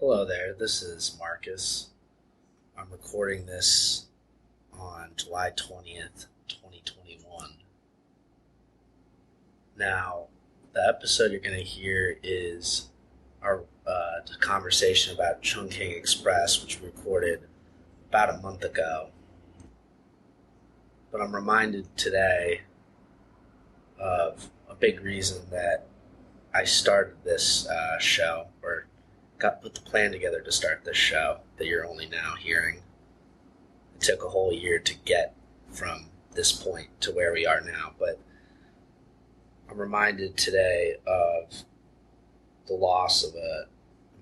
Hello there, this is Marcus. I'm recording this on July 20th, 2021. Now, the episode you're going to hear is our conversation about Chungking Express, which we recorded about a month ago. But I'm reminded today of a big reason that I started this show, or put the plan together to start this show that you're only now hearing. It took a whole year to get from this point to where we are now, but I'm reminded today of the loss of an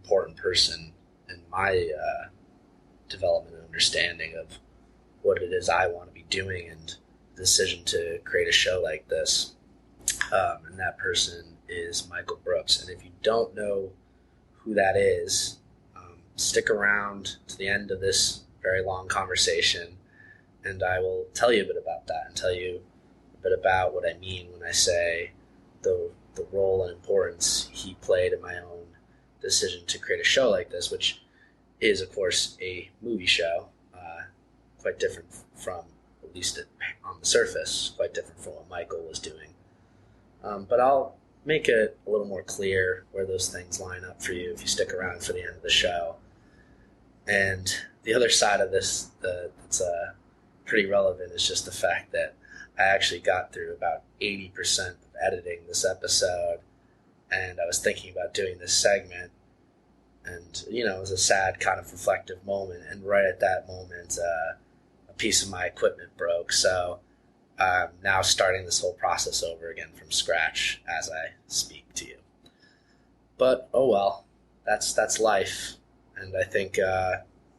important person in my development and understanding of what it is I want to be doing and the decision to create a show like this. And that person is Michael Brooks. And if you don't know who that is, stick around to the end of this very long conversation, and I will tell you a bit about that and tell you a bit about what I mean when I say the role and importance he played in my own decision to create a show like this, which is, of course, a movie show, quite different from, at least on the surface, quite different from what Michael was doing. But I'll make it a little more clear where those things line up for you if you stick around for the end of the show. And the other side of this that's pretty relevant is just the fact that I actually got through about 80% of editing this episode, and I was thinking about doing this segment, and, you know, it was a sad kind of reflective moment, and right at that moment, a piece of my equipment broke, so I'm now starting this whole process over again from scratch as I speak to you. But, oh well, that's life. And I think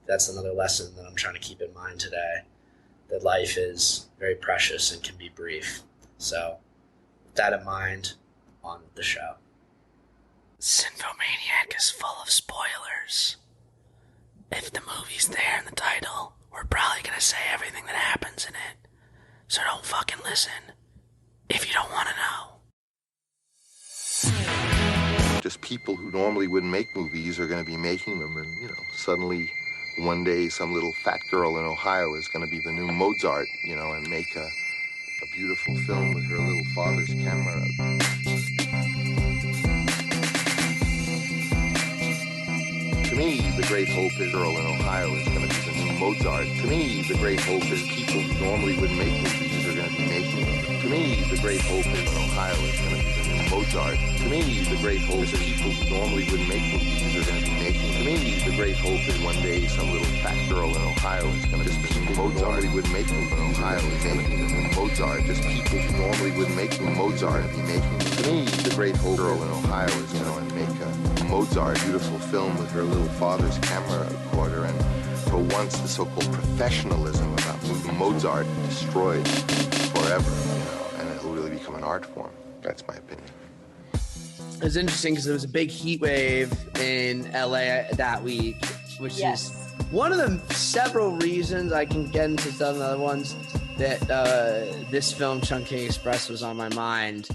that's another lesson that I'm trying to keep in mind today, that life is very precious and can be brief. So, with that in mind, on with the show. Cinphomaniac is full of spoilers. If the movie's there in the title, we're probably going to say everything that happens in it. So don't fucking listen if you don't want to know. Just people who normally wouldn't make movies are going to be making them, and, you know, suddenly one day some little fat girl in Ohio is going to be the new Mozart, you know, and make a beautiful film with her little father's camera. To me, the great hope is girl in Ohio is going to be the new Mozart. To me, the great hope is people who normally wouldn't make movies are going to be making them. To me, the great hope is Ohio is going to be the new Mozart. To me, the great hope is people who normally wouldn't make movies are going to be making them. To me, the great hope is one day some little fat girl in Ohio is going to just be Mozart. Normally wouldn't make movies in Ohio is making the new Mozart. Just people who normally wouldn't make Mozart be making them. To me, the great hope girl in Ohio is going to make a Mozart beautiful film with her little father's camera recorder, and for once the so-called professionalism about moving Mozart destroyed forever, you know, and it'll really become an art form. That's my opinion. It was interesting because there was a big heat wave in LA that week, which is one of the several reasons. I can get into some other ones that this film Chungking Express was on my mind.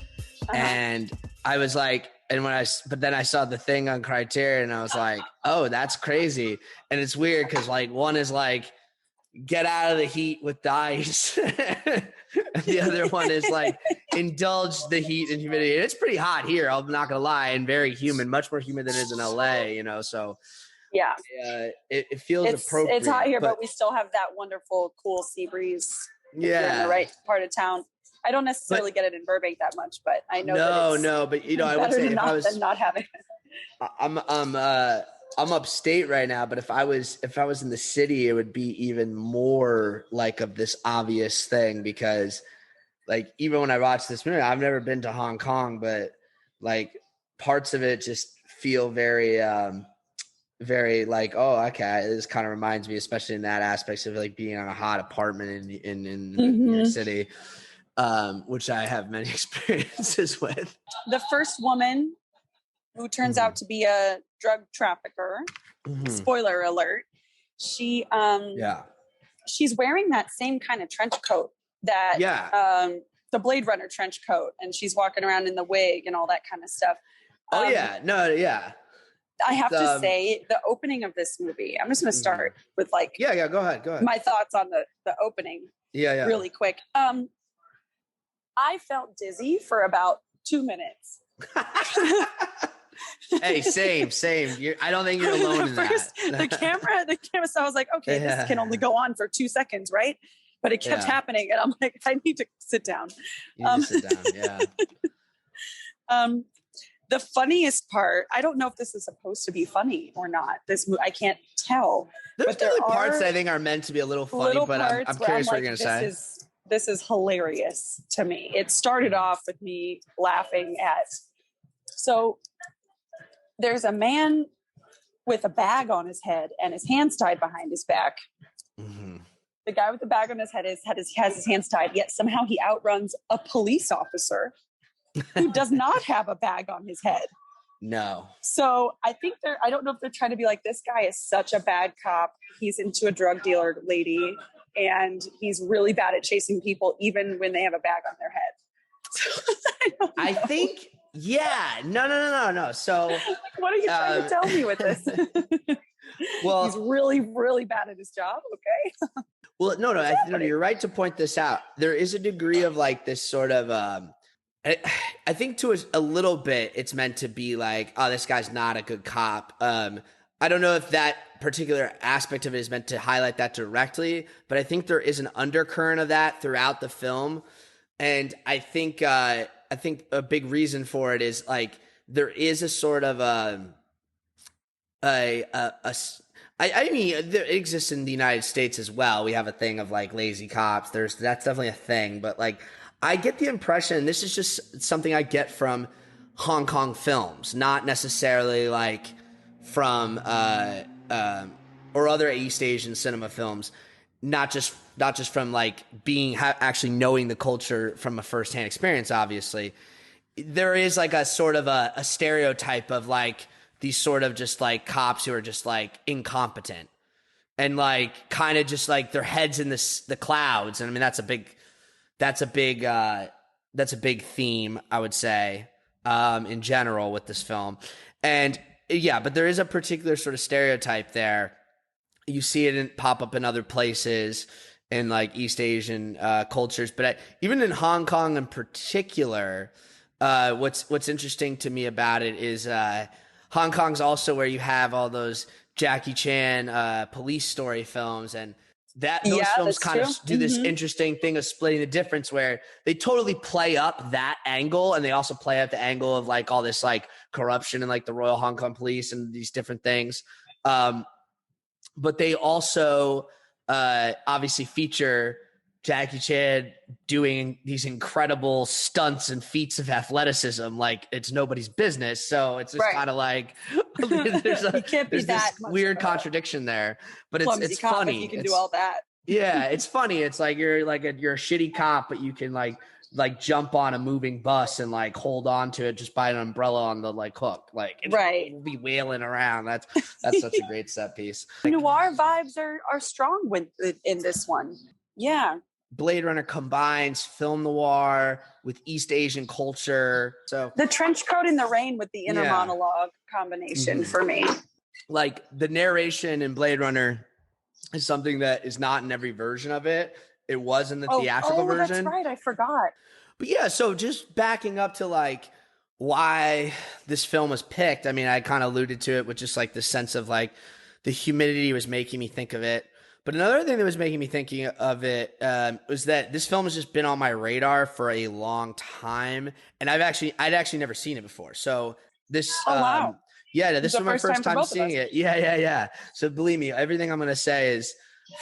And I was like, but then I saw the thing on Criterion and I was like, oh, that's crazy. And it's weird because, like, one is like, get out of the heat with dice. And the other one is like, indulge the heat and humidity. And it's pretty hot here, I'm not gonna lie, and very humid, much more humid than it is in LA, you know, so yeah, it feels appropriate. It's hot here, but we still have that wonderful cool sea breeze. Yeah, in the right part of town. I don't necessarily get it in Burbank that much, but I know but you know, I would say if I was than not having it. I'm upstate right now, but if I was in the city, it would be even more like of this obvious thing, because, like, even when I watch this movie, I've never been to Hong Kong, but, like, parts of it just feel very very like, oh, okay, this kind of reminds me, especially in that aspect of, like, being on a hot apartment in New York City, which I have many experiences with. The first woman who turns out to be a drug trafficker, spoiler alert, she's wearing that same kind of trench coat that the Blade Runner trench coat, and she's walking around in the wig and all that kind of stuff. I have to say the opening of this movie, I'm just going to start with like, go ahead. My thoughts on the opening. Yeah. Really quick. I felt dizzy for about 2 minutes. Hey, same. I don't think you're alone in that. The camera. So I was like, okay, this can only go on for 2 seconds, right? But it kept happening, and I'm like, I need to sit down. You need to sit down. Yeah. The funniest part, I don't know if this is supposed to be funny or not. I can't tell. There's definitely parts that I think are meant to be a little funny, but I'm curious what you're going to say. This is hilarious to me. It started off with me laughing at. So there's a man with a bag on his head and his hands tied behind his back. Mm-hmm. The guy with the bag on his head has his hands tied, yet somehow he outruns a police officer who does not have a bag on his head. No. So I think I don't know if they're trying to be like, this guy is such a bad cop. He's into a drug dealer lady, and he's really bad at chasing people, even when they have a bag on their head. I think, yeah. No. So what are you trying to tell me with this? Well, he's really, really bad at his job. Okay. Well, no, you're right to point this out. There is a degree of like this sort of, I think to a little bit, it's meant to be like, oh, this guy's not a good cop. I don't know if that particular aspect of it is meant to highlight that directly, but I think there is an undercurrent of that throughout the film. And I think a big reason for it is like, there is a sort of, I mean, it exists in the United States as well. We have a thing of like lazy cops. That's definitely a thing, but like, I get the impression, this is just something I get from Hong Kong films, not necessarily like from or other East Asian cinema films, not just from like actually knowing the culture from a firsthand experience. Obviously, there is like a sort of a stereotype of like these sort of just like cops who are just like incompetent and like kind of just like their heads in the clouds. And I mean, that's a big theme, I would say, in general with this film. And yeah, but there is a particular sort of stereotype there. You see it pop up in other places in like East Asian cultures, but even in Hong Kong in particular, what's interesting to me about it is Hong Kong's also where you have all those Jackie Chan police story films, and those films kind of do this interesting thing of splitting the difference where they totally play up that angle, and they also play up the angle of like all this like corruption and like the Royal Hong Kong Police and these different things. But they also obviously feature Jackie Chan doing these incredible stunts and feats of athleticism like it's nobody's business. So it's just kind of like there's this weird contradiction there, but it's funny. You can do all that. Yeah, it's funny. It's like you're a shitty cop, but you can like jump on a moving bus and like hold on to it just by an umbrella on the like hook, like it'll be wailing around. That's such a great set piece. Noir vibes are strong in this one. Yeah. Blade Runner combines film noir with East Asian culture. So the trench coat in the rain with the inner monologue combination for me. Like the narration in Blade Runner is something that is not in every version of it. It was in the theatrical version. That's right. I forgot. But yeah, so just backing up to like why this film was picked. I mean, I kind of alluded to it with just like the sense of like the humidity was making me think of it. But another thing that was making me thinking of it was that this film has just been on my radar for a long time, and I'd actually never seen it before. So this, this was my first time seeing it. Yeah. So believe me, everything I'm going to say is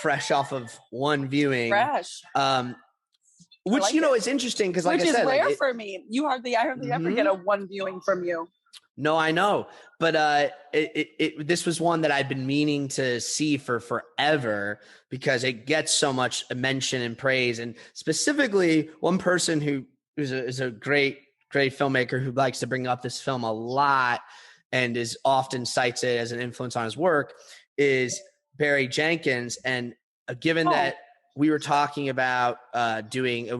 fresh off of one viewing. Fresh. Which is interesting because, like I said, which is rare for me. I hardly ever get a one viewing from you. No, I know, but this was one that I've been meaning to see for forever because it gets so much mention and praise, and specifically one person who is a great filmmaker who likes to bring up this film a lot and is often cites it as an influence on his work is Barry Jenkins. And given that we were talking about doing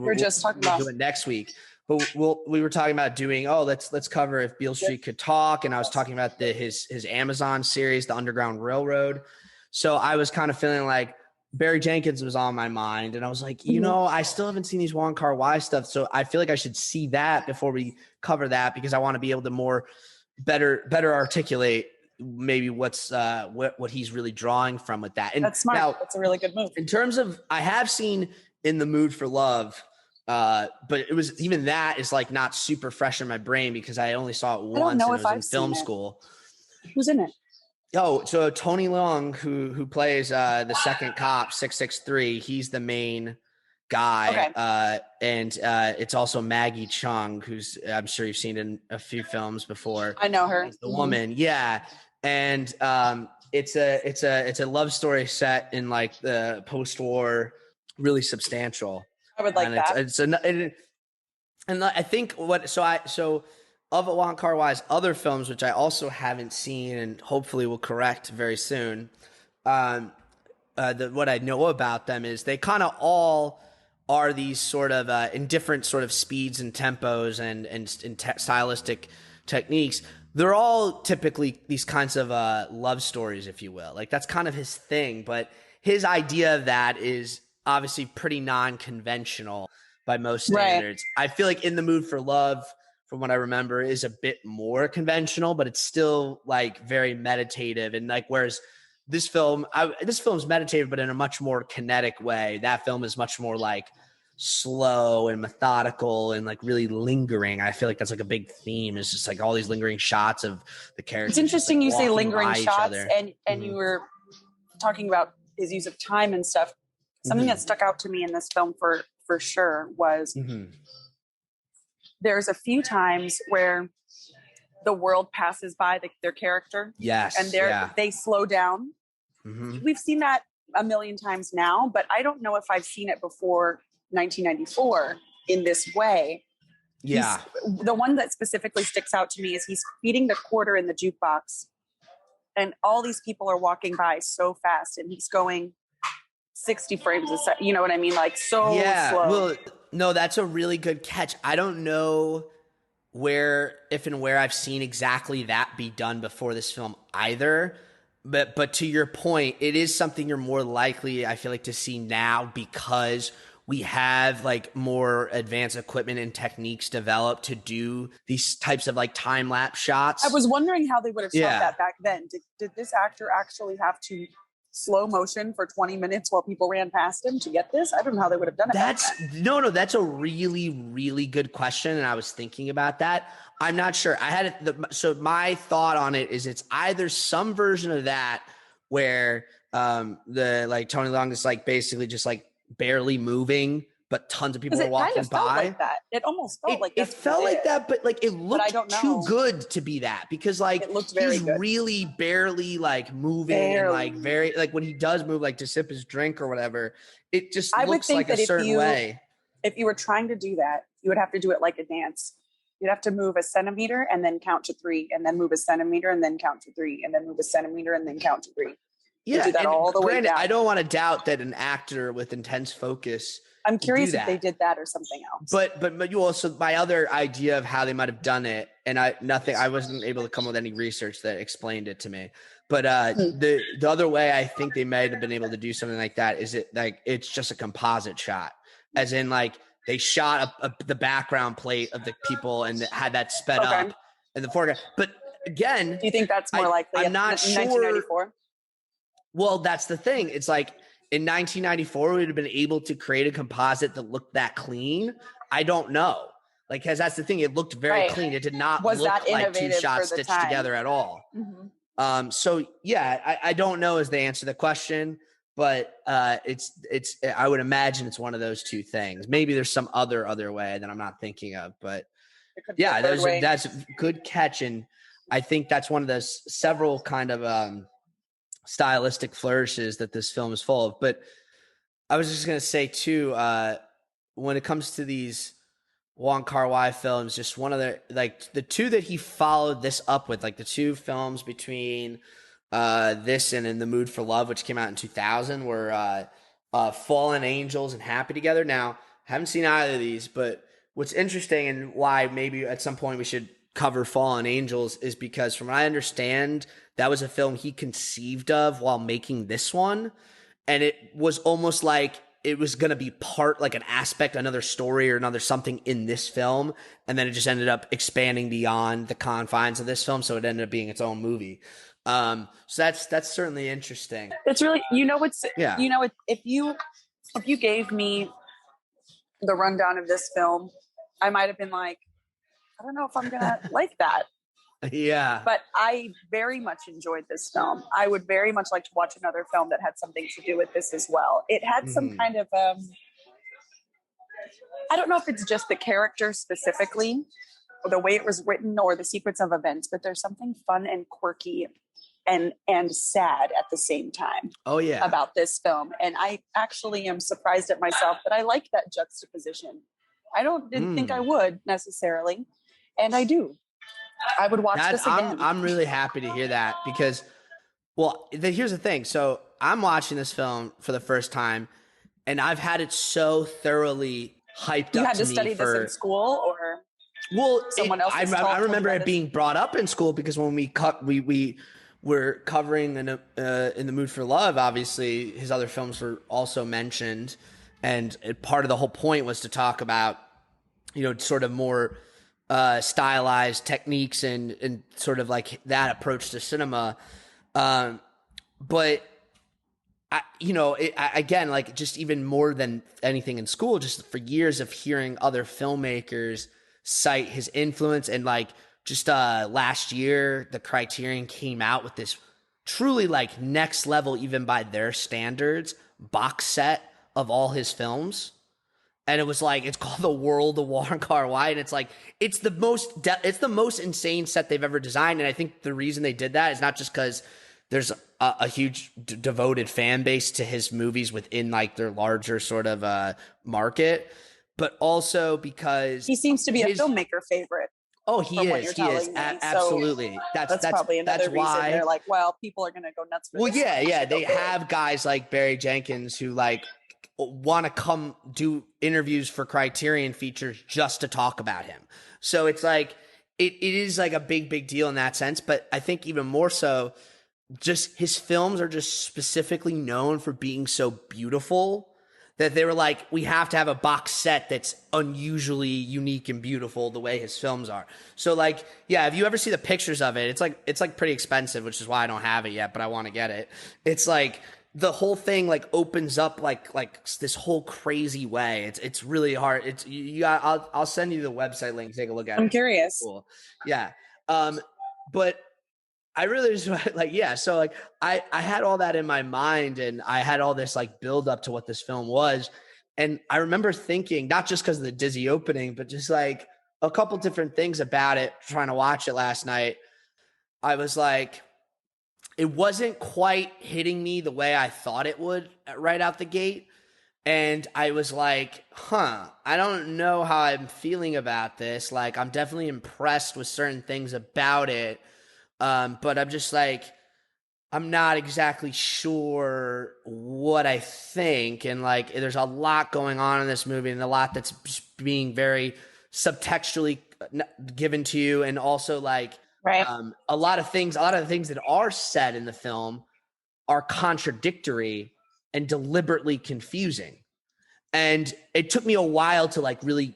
next week. but we were talking about doing, let's cover If Beale Street Could Talk. And I was talking about his Amazon series, The Underground Railroad. So I was kind of feeling like Barry Jenkins was on my mind. And I was like, I still haven't seen these Wong Kar-wai stuff. So I feel like I should see that before we cover that, because I want to be able to better articulate maybe what he's really drawing from with that. And that's smart. Now, that's a really good move. In terms of, I have seen In the Mood for Love, but it was, even that is like not super fresh in my brain because I only saw it once and it was in film school. Who's in it? Oh, so Tony Leung, who plays the second cop, 663, he's the main guy. Okay. And it's also Maggie Chung, who's, I'm sure you've seen in a few films before. I know her. She's the woman. Yeah. And it's a love story set in like the post-war, really substantial. I would like that. And I think of Wong Kar-wai's other films, which I also haven't seen and hopefully will correct very soon, what I know about them is they kind of all are these sort of in different sort of speeds and tempos and stylistic techniques. They're all typically these kinds of love stories, if you will. Like that's kind of his thing, but his idea of that is obviously pretty non-conventional by most standards. Right. I feel like In the Mood for Love, from what I remember, is a bit more conventional, but it's still like very meditative. And like, whereas this film's meditative, but in a much more kinetic way. That film is much more like slow and methodical and like really lingering. I feel like that's like a big theme, is just like all these lingering shots of the characters. It's interesting you say lingering shots, and you were talking about his use of time and stuff. Something that stuck out to me in this film for sure was there's a few times where the world passes by their character. Yes. And they slow down. We've seen that a million times now, but I don't know if I've seen it before 1994 in this way. Yeah. The one that specifically sticks out to me is he's feeding the quarter in the jukebox, and all these people are walking by so fast, and he's going 60 frames a second. You know what I mean? Like so slow. Well, no, that's a really good catch. I don't know if and where I've seen exactly that be done before this film either. But to your point, it is something you're more likely, I feel like, to see now because we have like more advanced equipment and techniques developed to do these types of like time lapse shots. I was wondering how they would have shot that back then. Did this actor actually have to slow motion for 20 minutes while people ran past him to get this? I don't know how they would have done it. No, that's a really, really good question. And I was thinking about that. I'm not sure. So my thought on it is it's either some version of that where the like Tony Leung is like basically just like barely moving, but tons of people are walking kind of by. Felt like that. It almost felt like it felt like that, but like it looked too good to be that, because like it looked very good. Really barely like moving and like very like when he does move like to sip his drink or whatever, it just looks like a certain way. If you were trying to do that, you would have to do it like a dance. You'd have to move a centimeter and then count to 3, and then move a centimeter and then count to 3, and then move a centimeter and then count to 3. Yeah, do that all the way down. I don't want to doubt that an actor with intense focus. I'm curious if they did that or something else. But you also, my other idea of how they might have done it, and I wasn't able to come up with any research that explained it to me. But the other way I think they might have been able to do something like that is it's just a composite shot, as in like they shot the background plate of the people and had that sped up in the foreground. But again, do you think that's more likely? I'm not sure. 1994. Well, that's the thing. It's like in 1994, we would have been able to create a composite that looked that clean. I don't know. Like, because that's the thing. It looked very clean. It did not look like two shots stitched together at all. So yeah, I don't know is the answer to the question, but it's I would imagine it's one of those two things. Maybe there's some other way that I'm not thinking of, but yeah, that's a good catch. And I think that's one of those several kind of stylistic flourishes that this film is full of. But I was just going to say too, when it comes to these Wong Kar-wai films, just one of the two that he followed this up with, like the two films between this and In the Mood for Love, which came out in 2000, were Fallen Angels and Happy Together. Now, haven't seen either of these, but what's interesting and why maybe at some point we should cover Fallen Angels is because from what I understand, that was a film he conceived of while making this one. And it was almost like it was going to be part, like an aspect, another story or another something in this film. And then it just ended up expanding beyond the confines of this film. So it ended up being its own movie. So that's certainly interesting. It's really, if you gave me the rundown of this film, I might have been like, I don't know if I'm going to like that. Yeah. But I very much enjoyed this film. I would very much like to watch another film that had something to do with this as well. It had some kind of, I don't know if it's just the character specifically, or the way it was written, or the sequence of events, but there's something fun and quirky and sad at the same time. Oh yeah. About this film. And I actually am surprised at myself that I like that juxtaposition. I didn't think I would necessarily. And I do. I would watch this again. I'm really happy to hear that because, well, here's the thing. So I'm watching this film for the first time, and I've had it so thougere hyped up to me. You had to study this in school, or someone else? I remember it being brought up in school because when we were covering in the Mood for Love, obviously his other films were also mentioned, and part of the whole point was to talk about, sort of more stylized techniques and sort of like that approach to cinema. But again, like just even more than anything in school, just for years of hearing other filmmakers cite his influence, and like just last year, the Criterion came out with this truly like next level, even by their standards, box set of all his films. And it was like, it's called The World of Wong Kar-wai. And it's like, it's the most insane set they've ever designed. And I think the reason they did that is not just because there's a huge devoted fan base to his movies within like their larger sort of market, but also because he seems to be a filmmaker favorite. Oh, he is. Absolutely. So that's probably another reason why they're like, well, people are going to go nuts for this. Well, yeah. They have guys like Barry Jenkins who like want to come do interviews for Criterion features just to talk about him. So it's like, it is like a big deal in that sense. But I think even more so, just his films are just specifically known for being so beautiful that they were like, we have to have a box set that's unusually unique and beautiful the way his films are. So like, yeah, if you ever see the pictures of it, it's like pretty expensive, which is why I don't have it yet, but I want to get it. It's like the whole thing like opens up like this whole crazy way. It's really hard. I'll send you the website link. Take a look at it. I'm curious. Cool. Yeah. But I really just like, yeah. So like I had all that in my mind, and I had all this like build up to what this film was. And I remember thinking, not just because of the dizzy opening, but just like a couple different things about it, trying to watch it last night. I was like, it wasn't quite hitting me the way I thought it would right out the gate. And I was like, I don't know how I'm feeling about this. Like, I'm definitely impressed with certain things about it. But I'm just like, I'm not exactly sure what I think. And like, there's a lot going on in this movie, and a lot that's being very subtextually given to you. And also like, right. A lot of the things that are said in the film are contradictory and deliberately confusing. And it took me a while to like really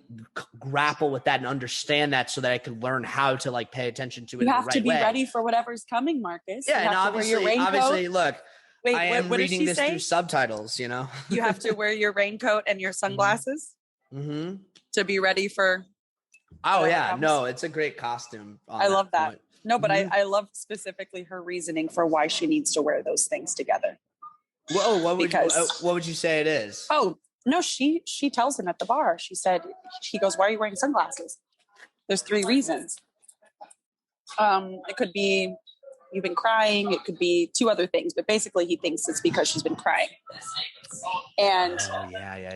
grapple with that and understand that, so that I could learn how to like pay attention to it. You have to be ready for whatever's coming, Marcus. Yeah, and obviously, look, Wait, I am reading this through subtitles. You have to wear your raincoat and your sunglasses to be ready for. Oh yeah, no, it's a great costume. I love that. Point. No, but I love specifically her reasoning for why she needs to wear those things together. Whoa, what would you say it is? Oh. No, she tells him at the bar. She goes, why are you wearing sunglasses? There's 3 reasons. It could be you've been crying. It could be 2 other things, but basically he thinks it's because she's been crying. And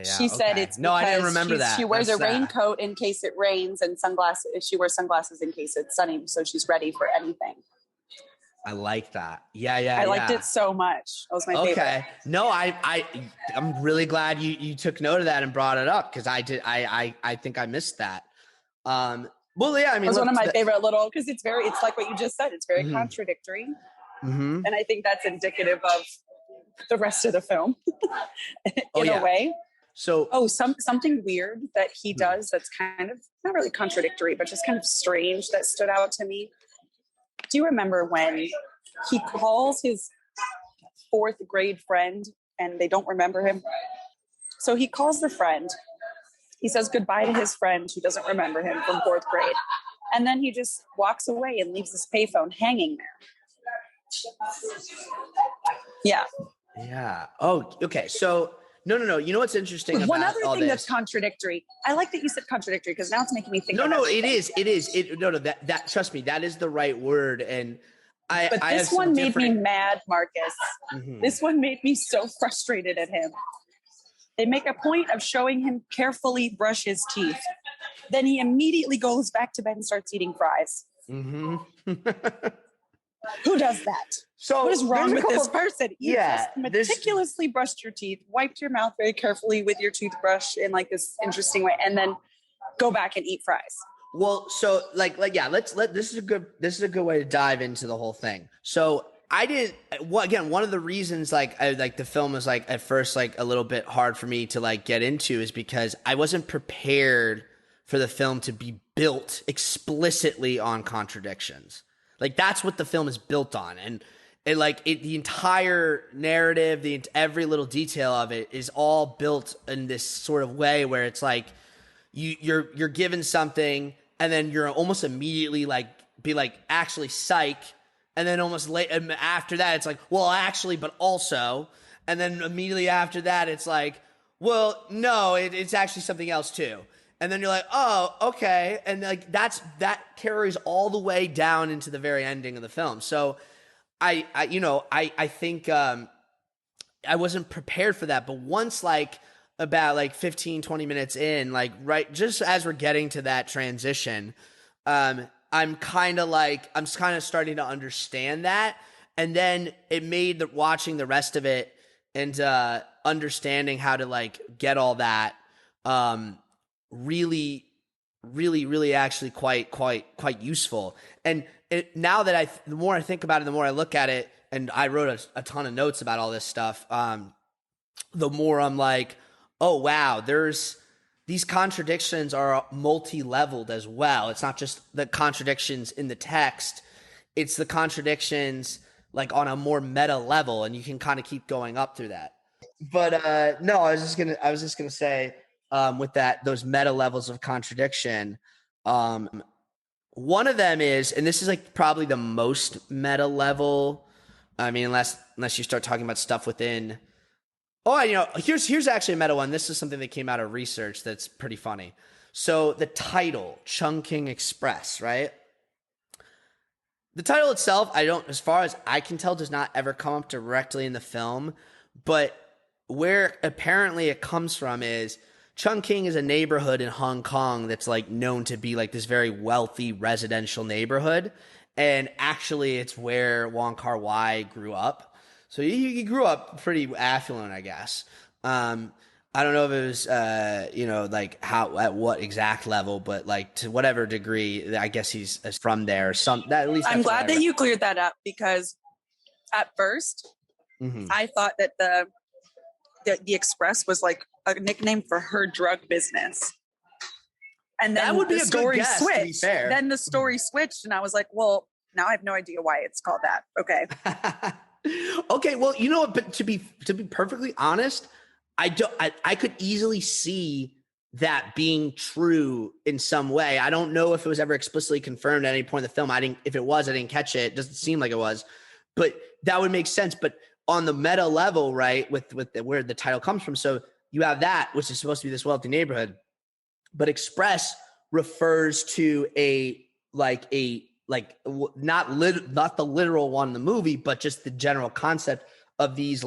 she said it's because I didn't remember that. She wears a raincoat in case it rains, and sunglasses. She wears sunglasses in case it's sunny, so she's ready for anything. I like that. Yeah, yeah, I liked it so much. That was my favorite. Okay. No, I'm really glad you took note of that and brought it up, because I think I missed that. Well, yeah, I mean, it was one of my favorite little, because it's like what you just said. It's very contradictory. Mm-hmm. And I think that's indicative of the rest of the film in a way. So, something weird that he does that's kind of not really contradictory, but just kind of strange that stood out to me. Do you remember when he calls his 4th grade friend and they don't remember him? So he calls the friend. He says goodbye to his friend who doesn't remember him from 4th grade. And then he just walks away and leaves his payphone hanging there. Yeah. Yeah. Oh, okay. So no. You know what's interesting about one other all thing this? That's contradictory. I like that you said contradictory, because now it's making me think. No, it is. That trust me, that is the right word. And this one made me mad, Marcus. Mm-hmm. This one made me so frustrated at him. They make a point of showing him carefully brush his teeth. Then he immediately goes back to bed and starts eating fries. Mm-hmm. Who does that? So what is wrong with this person? You just meticulously brushed your teeth, wiped your mouth very carefully with your toothbrush in like this interesting way, and then go back and eat fries. Well, so this is a good way to dive into the whole thing. So one of the reasons the film was like at first like a little bit hard for me to like get into is because I wasn't prepared for the film to be built explicitly on contradictions. Like that's what the film is built on, and the entire narrative, every little detail of it is all built in this sort of way where it's like you're given something, and then you're almost immediately actually psych, and then almost late after that it's like, well, actually, but also, and then immediately after that it's like, well, no, it's actually something else too. And then you're like, oh, okay. And like that carries all the way down into the very ending of the film. So I think I wasn't prepared for that. But once about 15, 20 minutes in, just as we're getting to that transition, I'm kind of starting to understand that. And then it made watching the rest of it and understanding how to get all that really actually quite useful. And now that the more I think about it, the more I look at it, and I wrote a ton of notes about all this stuff, the more I'm like, oh wow, these contradictions are multi-leveled as well. It's not just the contradictions in the text, it's the contradictions on a more meta level, and you can kind of keep going up through that. But no, I was just gonna say, with those meta levels of contradiction, one of them is, and this is probably the most meta level. I mean, unless you start talking about stuff within. Oh, here's actually a meta one. This is something that came out of research that's pretty funny. So the title, Chungking Express, right? The title itself, as far as I can tell, does not ever come up directly in the film, but where apparently it comes from is Chungking is a neighborhood in Hong Kong that's known to be this very wealthy residential neighborhood. And actually it's where Wong Kar-wai grew up. So he grew up pretty affluent, I guess. I don't know if it was, how, at what exact level, but to whatever degree, I guess he's from there. At least I'm glad that you cleared that up, because at first I thought that the Express was a nickname for her drug business. And then that would be the a story good guess, switched. to be fair. Then the story switched, and I was like, well, now I have no idea why it's called that. Okay. Okay, well, you know what? But to be perfectly honest, I could easily see that being true in some way. I don't know if it was ever explicitly confirmed at any point in the film. If it was, I didn't catch it. It doesn't seem like it was, but that would make sense. But on the meta level, right, with where the title comes from, so you have that, which is supposed to be this wealthy neighborhood, but Express refers to not the literal one in the movie, but just the general concept of these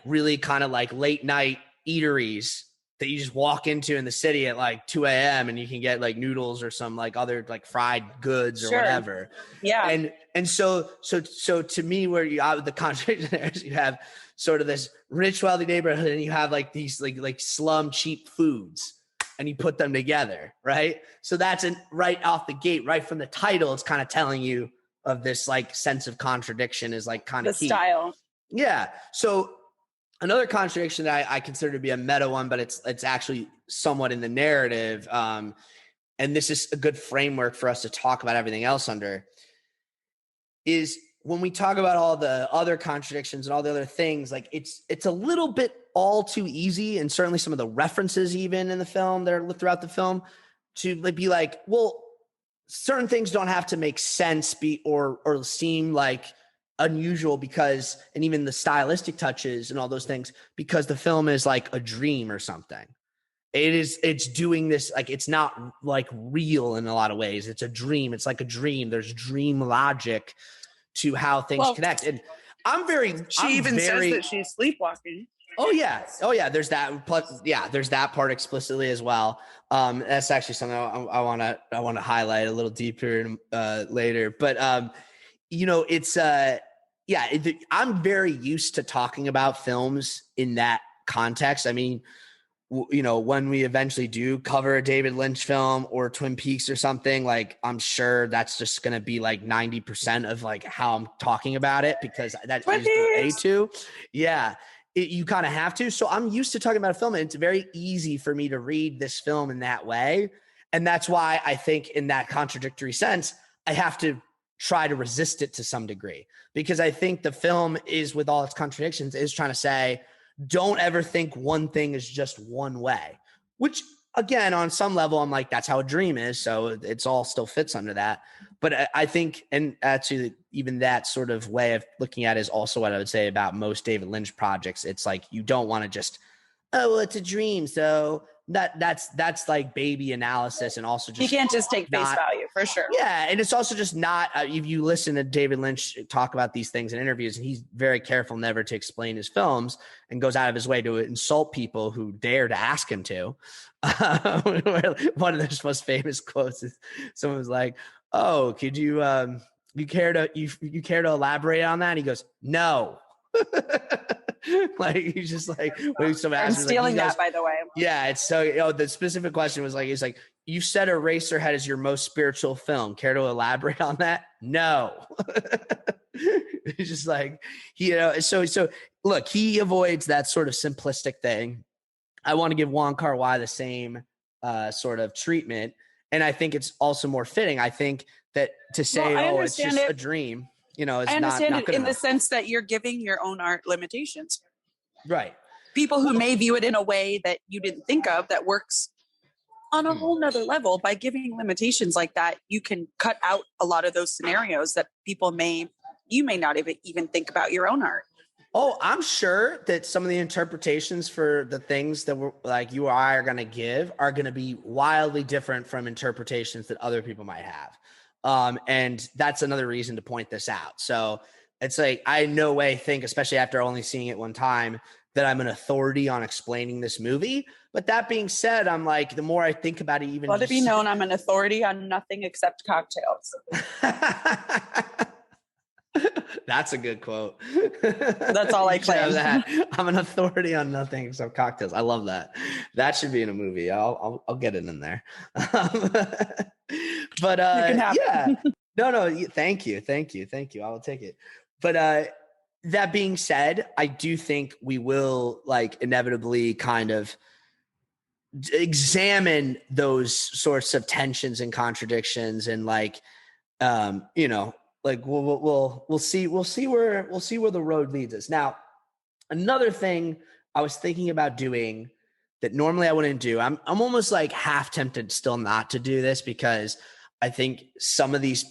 really kind of late night eateries that you just walk into in the city at like 2 a.m. and you can get like noodles or some like other like fried goods or whatever. Yeah. And so to me, where you have the contradiction there is you have sort of this rich, wealthy neighborhood and you have like these like slum cheap foods and you put them together, right? So that's right off the gate, right from the title, it's kind of telling you of this like sense of contradiction is like kind of key. Style. Yeah. So another contradiction that I consider to be a meta one, but it's actually somewhat in the narrative. And this is a good framework for us to talk about everything else under, is when we talk about all the other contradictions and all the other things, like it's a little bit all too easy. And certainly some of the references even in the film that are throughout the film to be like, well, certain things don't have to make sense or seem like unusual because, and even the stylistic touches and all those things, because the film is like a dream or something. It's doing this, like, it's not like real in a lot of ways. It's a dream. It's like a dream. There's dream logic to how things connect. And she says that she's sleepwalking. Oh yeah. There's that. There's that part explicitly as well. That's actually something I want to highlight a little deeper later. But it's I'm very used to talking about films in that context. I mean, when we eventually do cover a David Lynch film or Twin Peaks or something, like, I'm sure that's just going to be like 90% of like how I'm talking about it, because that is the A2. Yeah. You kind of have to. So I'm used to talking about a film, and it's very easy for me to read this film in that way. And that's why I think in that contradictory sense, I have to try to resist it to some degree, because I think the film is, with all its contradictions, is trying to say, don't ever think one thing is just one way, which again, on some level, I'm like, that's how a dream is. So it's all still fits under that. But I think, and actually even that sort of way of looking at it is also what I would say about most David Lynch projects. It's like, you don't want to just, oh, well, it's a dream. So that's like baby analysis, and also just, you can't just take face value, for sure. Yeah. And it's also just not, if you listen to David Lynch talk about these things in interviews, and he's very careful never to explain his films and goes out of his way to insult people who dare to ask him to. One of his most famous quotes is, someone was like, oh, could you care to elaborate on that? And he goes, no. Like, he's just like, I'm stealing that, by the way. Yeah, it's so, the specific question was like, he's like, you said Eraserhead is your most spiritual film. Care to elaborate on that? No. It's just like, so look, he avoids that sort of simplistic thing. I want to give Wong Kar-wai the same sort of treatment. And I think it's also more fitting. I think that to say, it's just a dream, is I understand not it good in enough. the sense that you're giving your own art limitations. Right. People who may view it in a way that you didn't think of, that works on a whole nother level. By giving limitations like that, you can cut out a lot of those scenarios that you may not even think about your own art. Oh, I'm sure that some of the interpretations for the things that we're like you or I are going to give are going to be wildly different from interpretations that other people might have. And that's another reason to point this out. So it's like, I in no way think, especially after only seeing it one time, that I'm an authority on explaining this movie. But that being said, I'm like, the more I think about it, even let it be known, I'm an authority on nothing except cocktails. That's a good quote. That's all I claim. I'm an authority on nothing except cocktails. I love that. That should be in a movie. I'll get it in there. But yeah, no. Thank you. I will take it. But that being said, I do think we will like inevitably kind of examine those sorts of tensions and contradictions, and like, like we'll see where the road leads us. Now, another thing I was thinking about doing that normally I wouldn't do, I'm almost like half tempted still not to do this, because I think some of these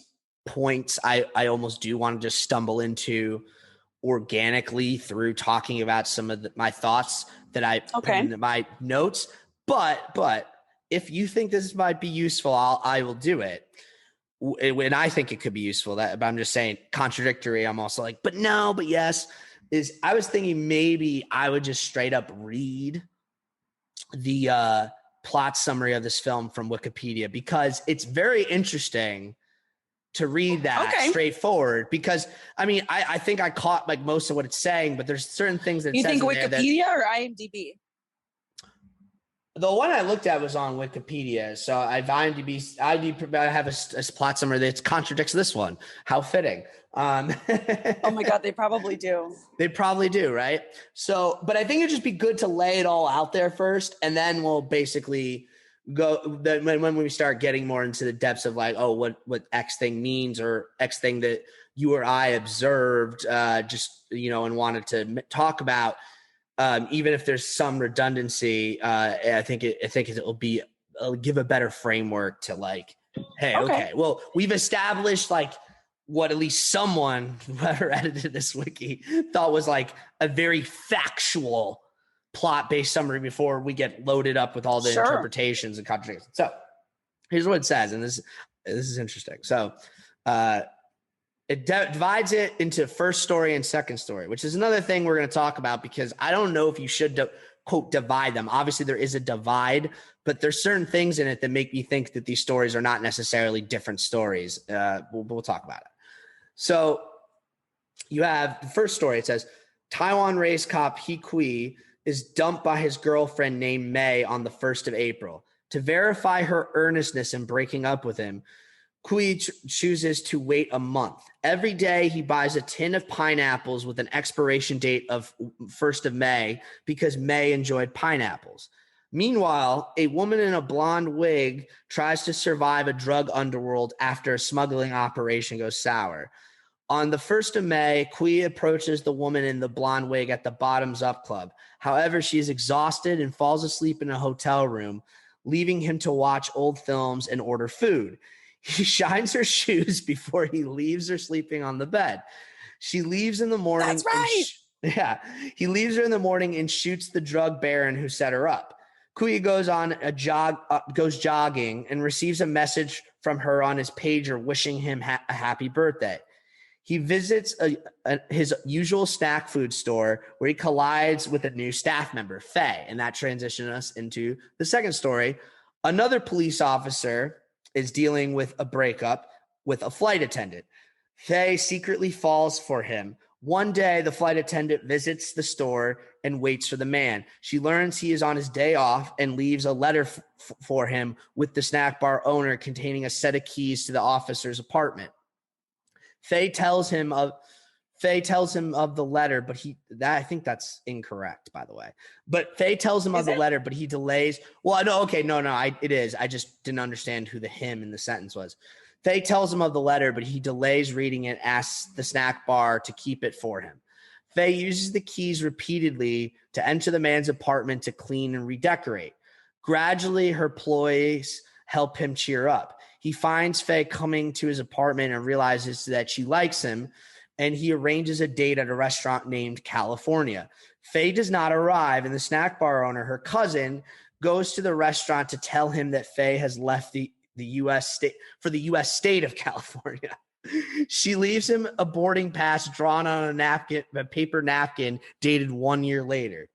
points I almost do want to just stumble into organically through talking about some of my thoughts that I put in my notes. But if you think this might be useful, I will do it. When I think it could be useful, but I'm just saying contradictory. I'm also like, but no, but yes. I was thinking maybe I would just straight up read the plot summary of this film from Wikipedia because it's very interesting to read that straightforward. Because I mean, I think I caught like most of what it's saying, but there's certain things that you it says think in Wikipedia or IMDb? The one I looked at was on Wikipedia. So I have a plot summary that contradicts this one. How fitting. Oh my God, they probably do. They probably do, right? So, but I think it'd just be good to lay it all out there first, and then we'll basically go when we start getting more into the depths of like, oh, what X thing means or X thing that you or I observed, and wanted to talk about. Even if there's some redundancy, I think it'll give a better framework to like, hey, okay, well, we've established like what at least someone whoever edited this wiki thought was like a very factual plot-based summary before we get loaded up with all the interpretations and contradictions. So here's what it says, and this is interesting. So it divides it into first story and second story, which is another thing we're going to talk about because I don't know if you should quote divide them. Obviously there is a divide, but there's certain things in it that make me think that these stories are not necessarily different stories. We'll talk about it. So you have the first story. It says Taiwan race cop He Kui is dumped by his girlfriend named May on the 1st of April. To verify her earnestness in breaking up with him, Kui chooses to wait a month. Every day he buys a tin of pineapples with an expiration date of 1st of May because May enjoyed pineapples. Meanwhile, a woman in a blonde wig tries to survive a drug underworld after a smuggling operation goes sour. On the 1st of May, Kui approaches the woman in the blonde wig at the Bottoms Up Club. However, she is exhausted and falls asleep in a hotel room, leaving him to watch old films and order food. He shines her shoes before he leaves her sleeping on the bed. She leaves in the morning. That's right. He leaves her in the morning and shoots the drug baron who set her up. Kui goes on goes jogging and receives a message from her on his pager wishing him a happy birthday. He visits his usual snack food store where he collides with a new staff member, Faye, and that transitions us into the second story. Another police officer is dealing with a breakup with a flight attendant. Faye secretly falls for him. One day, the flight attendant visits the store and waits for the man. She learns he is on his day off and leaves a letter for him with the snack bar owner containing a set of keys to the officer's apartment. Faye tells him of the letter, but I think that's incorrect, by the way. But Faye tells him of the letter, but he delays. Well, no, okay, no, it is. I just didn't understand who the him in the sentence was. Faye tells him of the letter, but he delays reading it, asks the snack bar to keep it for him. Faye uses the keys repeatedly to enter the man's apartment to clean and redecorate. Gradually, her ploys help him cheer up. He finds Faye coming to his apartment and realizes that she likes him, and he arranges a date at a restaurant named California. Faye does not arrive, and the snack bar owner, her cousin, goes to the restaurant to tell him that Faye has left the U.S. state for the U.S. state of California. She leaves him a boarding pass drawn on a paper napkin dated 1 year later.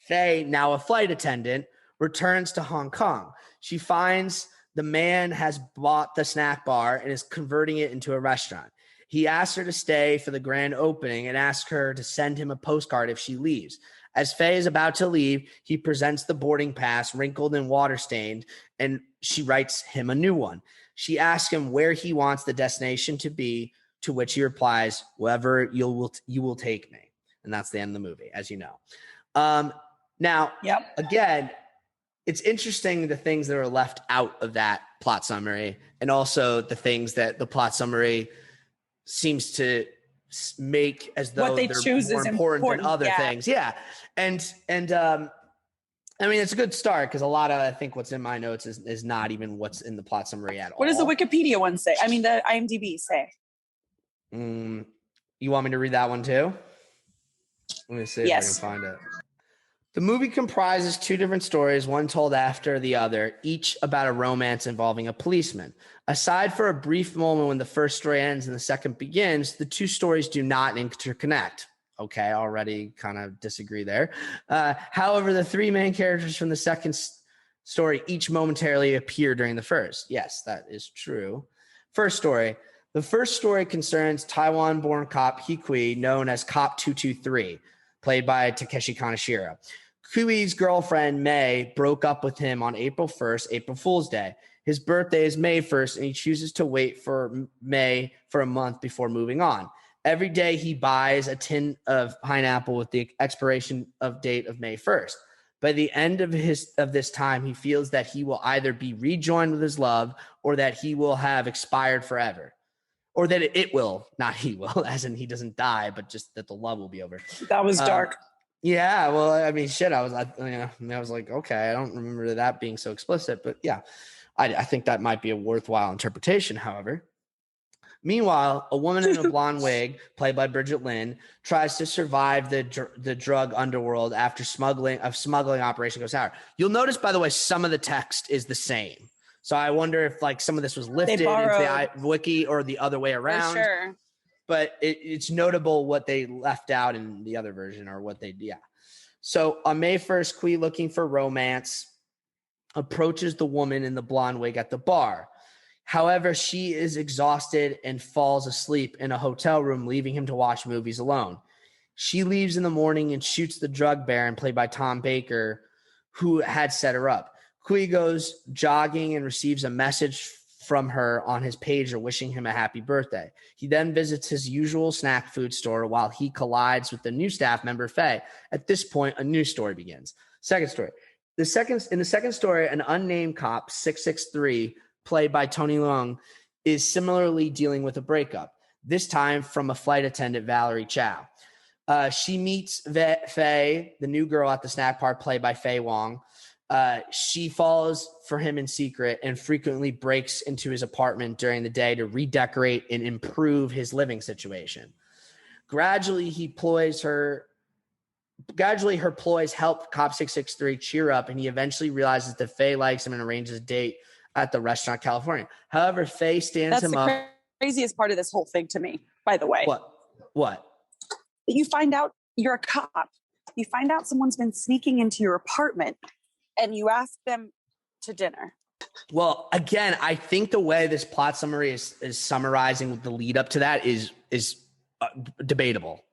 Faye, now a flight attendant, returns to Hong Kong. She finds the man has bought the snack bar and is converting it into a restaurant. He asks her to stay for the grand opening and asks her to send him a postcard if she leaves. As Faye is about to leave, he presents the boarding pass, wrinkled and water-stained, and she writes him a new one. She asks him where he wants the destination to be, to which he replies, wherever you will take me. And that's the end of the movie, as you know. Again, it's interesting the things that are left out of that plot summary and also the things that the plot summary seems to make as though what they they're choose more is important than other things. Yeah. And I mean, it's a good start because a lot of, I think what's in my notes is not even what's in the plot summary at all. What does the Wikipedia one say? I mean, the IMDb say. You want me to read that one too? Let me see if I can find it. The movie comprises two different stories, one told after the other, each about a romance involving a policeman. Aside for a brief moment when the first story ends and the second begins, the two stories do not interconnect. okay, already kind of disagree there. However, the three main characters from the second story each momentarily appear during the first. Yes, that is true. First story. The first story concerns Taiwan-born cop Hikui, known as Cop 223, played by Takeshi Kaneshiro. Kui's girlfriend, May, broke up with him on April 1st, April Fool's Day. His birthday is May 1st, and he chooses to wait for May for a month before moving on. Every day he buys a tin of pineapple with the expiration of date of May 1st. By the end of this time, he feels that he will either be rejoined with his love or that he will have expired forever. Or that it will, not he will, as in he doesn't die, but just that the love will be over. That was dark. Yeah, well, I mean, shit, I was like, okay, I don't remember that being so explicit, but yeah, I think that might be a worthwhile interpretation, however. Meanwhile, a woman in a blonde wig, played by Brigitte Lin, tries to survive the drug underworld after smuggling operation goes sour. You'll notice, by the way, some of the text is the same. So I wonder if like some of this was lifted into the wiki or the other way around. For sure. But it's notable what they left out in the other version or what they, yeah. So on May 1st, Kui, looking for romance, approaches the woman in the blonde wig at the bar. However, she is exhausted and falls asleep in a hotel room, leaving him to watch movies alone. She leaves in the morning and shoots the drug baron, played by Tom Baker, who had set her up. Kui goes jogging and receives a message from her on his pager wishing him a happy birthday. He then visits his usual snack food store while he collides with the new staff member, Faye. At this point, a new story begins. Second story. In the second story, an unnamed cop, 663, played by Tony Leung, is similarly dealing with a breakup, this time from a flight attendant, Valerie Chow. She meets Faye, the new girl at the snack bar, played by Faye Wong. She falls for him in secret and frequently breaks into his apartment during the day to redecorate and improve his living situation. Gradually, her ploys help Cop 663 cheer up, and he eventually realizes that Faye likes him and arranges a date at the restaurant California. However, Faye stands him up. That's the craziest part of this whole thing to me, by the way. What? You find out you're a cop. You find out someone's been sneaking into your apartment, and you ask them to dinner. Well, again, I think the way this plot summary is summarizing the lead up to that is debatable.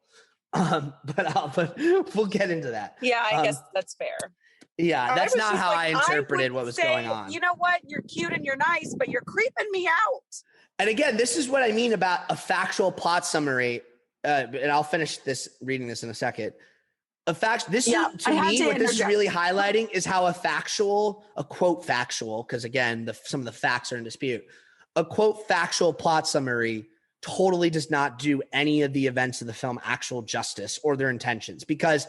But we'll get into that. Yeah, I guess that's fair. Yeah, that's not how I interpreted what was going on. You know what? You're cute and you're nice, but you're creeping me out. And again, this is what I mean about a factual plot summary. And I'll finish reading this in a second. This is really highlighting is how a quote factual, because again, some of the facts are in dispute. A quote factual plot summary totally does not do any of the events of the film actual justice or their intentions, because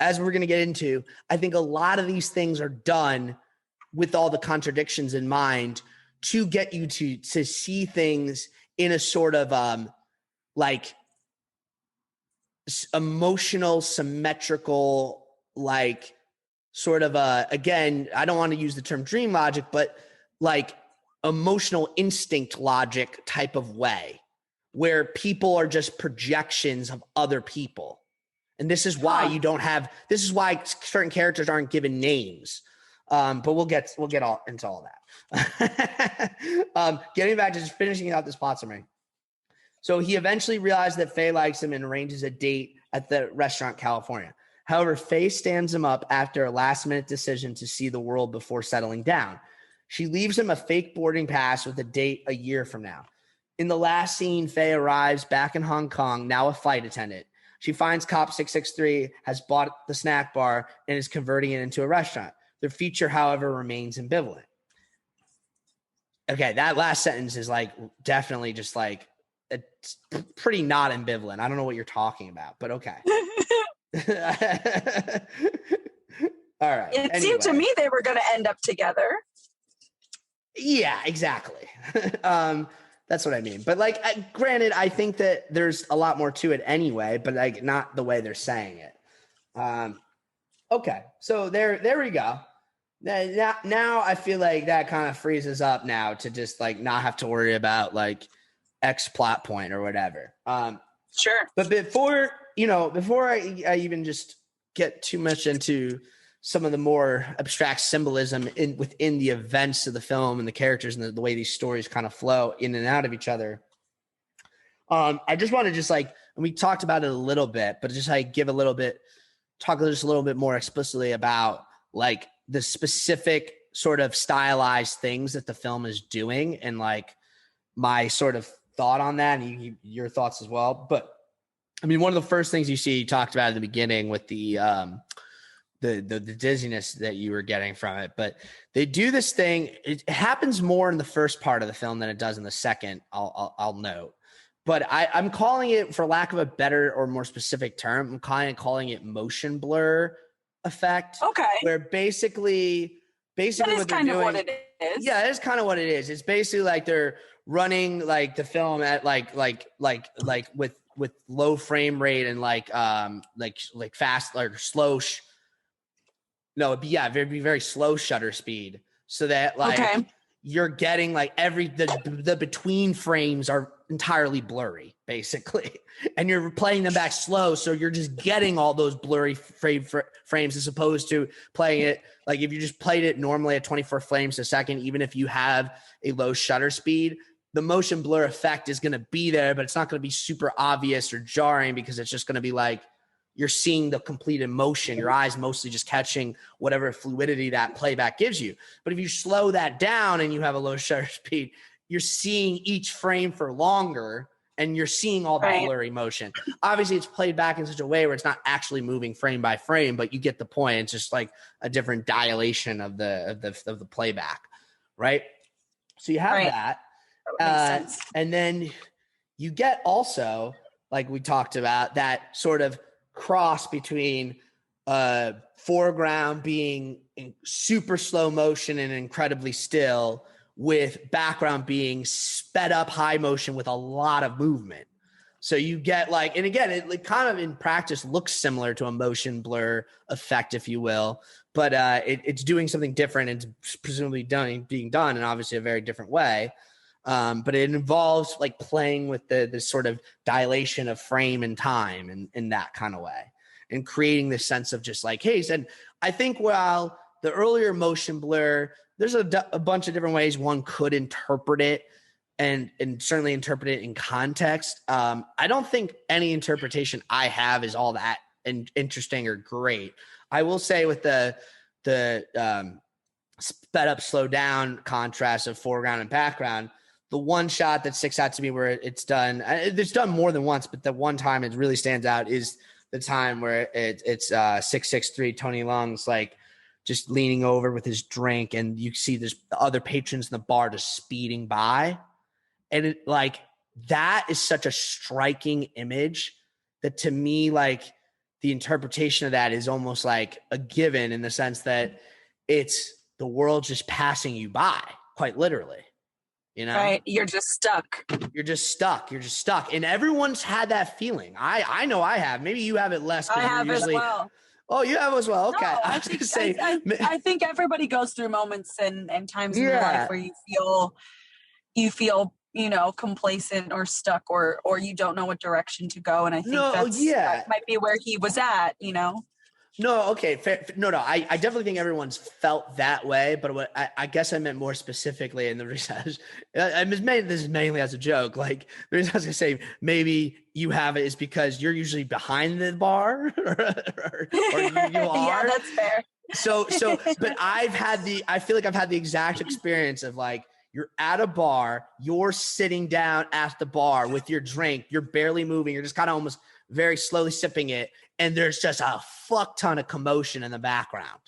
as we're going to get into, I think a lot of these things are done with all the contradictions in mind to get you to see things in a sort of like emotional, symmetrical, like sort of again, I don't want to use the term dream logic, but like emotional instinct logic type of way, where people are just projections of other people. And this is why this is why certain characters aren't given names. But we'll get all into all that. Getting back to just finishing out this plot summary. So he eventually realized that Faye likes him and arranges a date at the restaurant California. However, Faye stands him up after a last-minute decision to see the world before settling down. She leaves him a fake boarding pass with a date a year from now. In the last scene, Faye arrives back in Hong Kong, now a flight attendant. She finds Cop 663 has bought the snack bar and is converting it into a restaurant. Their future, however, remains ambivalent. Okay, that last sentence is like definitely just like it's pretty not ambivalent. I don't know what you're talking about, but okay. All right. It seemed to me they were going to end up together. Yeah, exactly. That's what I mean. But like, granted, I think that there's a lot more to it anyway, but like not the way they're saying it. Okay, so there we go. Now I feel like that kind of frees us up now to just like not have to worry about like X plot point or whatever. Sure. But before before I even just get too much into some of the more abstract symbolism within the events of the film and the characters and the way these stories kind of flow in and out of each other. I just want to just and we talked about it a little bit, but just talk just a little bit more explicitly about like the specific sort of stylized things that the film is doing and like my sort of thought on that and your thoughts as well. But I mean, one of the first things you talked about at the beginning with the dizziness that you were getting from it, but they do this thing. It happens more in the first part of the film than it does in the second. I'll note, but I'm calling it, for lack of a better or more specific term, I'm calling it motion blur effect. Okay. Where basically that is what they're kind of doing, what it is. Yeah, it's kind of what it is. It's basically like they're running like the film at like with low frame rate and like fast or slow. It'd be very slow shutter speed, so that you're getting like the between frames are entirely blurry basically, and you're playing them back slow, so you're just getting all those blurry frames as opposed to playing it like if you just played it normally at 24 frames a second. Even if you have a low shutter speed, the motion blur effect is going to be there, but it's not going to be super obvious or jarring because it's just going to be like you're seeing the complete emotion, your eyes mostly just catching whatever fluidity that playback gives you. But if you slow that down and you have a low shutter speed, you're seeing each frame for longer and you're seeing all that blurry motion. Obviously, it's played back in such a way where it's not actually moving frame by frame, but you get the point. It's just like a different dilation of the playback, right? So you have that. And then you get also, like we talked about, that sort of cross between foreground being in super slow motion and incredibly still with background being sped up high motion with a lot of movement. So you get like, and again, it kind of in practice looks similar to a motion blur effect, if you will, but it's doing something different and it's presumably being done in obviously a very different way. But it involves like playing with the sort of dilation of frame and time in that kind of way and creating this sense of just like, hey, and I think while the earlier motion blur, there's a bunch of different ways one could interpret it and certainly interpret it in context. I don't think any interpretation I have is all that interesting or great. I will say with the sped up, slow down contrast of foreground and background, the one shot that sticks out to me where it's done more than once, but the one time it really stands out is the time where it's 663 Tony Leung's like just leaning over with his drink, and you see there's the other patrons in the bar just speeding by. And it like, that is such a striking image that to me, like the interpretation of that is almost like a given in the sense that it's the world just passing you by, quite literally. You know, right? You're just stuck. And everyone's had that feeling. I know I have. Maybe you have it less. I have usually, as well. Oh, you have as well. Okay. No, I think everybody goes through moments and times in their life where you feel, complacent or stuck or you don't know what direction to go. And I think that might be where he was at, No, okay. Fair. No. I definitely think everyone's felt that way, but what I guess I meant more specifically, and the reason this is mainly as a joke. Like the reason I was gonna say maybe you have it is because you're usually behind the bar, or you are. Yeah, that's fair. So, but I feel like I've had the exact experience of like, you're at a bar, you're sitting down at the bar with your drink, you're barely moving, you're just kind of almost very slowly sipping it, and there's just a fuck ton of commotion in the background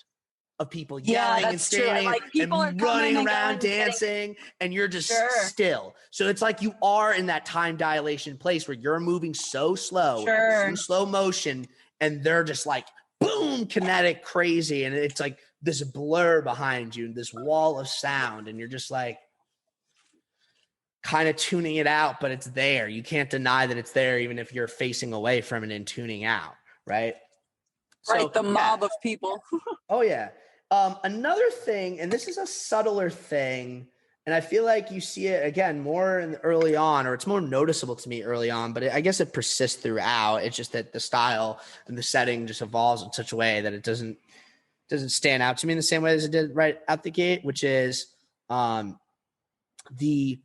of people yelling and screaming and running around dancing, and you're just still. So it's like you are in that time dilation place where you're moving so slow, in slow motion, and they're just like boom, kinetic, crazy, and it's like this blur behind you, this wall of sound, and you're just like kind of tuning it out, but it's there. You can't deny that it's there, even if you're facing away from it and tuning out, right? Right, so, the mob of people. Oh, yeah. Another thing, and this is a subtler thing, And I feel like you see it again more early on, or it's more noticeable to me early on, but I guess it persists throughout. It's just that the style and the setting just evolves in such a way that it doesn't stand out to me in the same way as it did right out the gate, which is the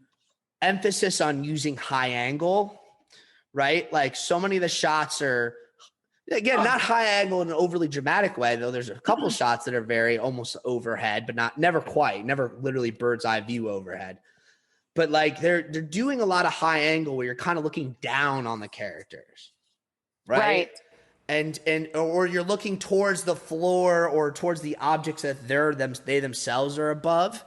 emphasis on using high angle, right? Like so many of the shots are, again, not high angle in an overly dramatic way, though there's a couple shots that are very almost overhead, but never literally bird's eye view overhead. But like they're doing a lot of high angle where you're kind of looking down on the characters, right? Or you're looking towards the floor or towards the objects that they themselves are above.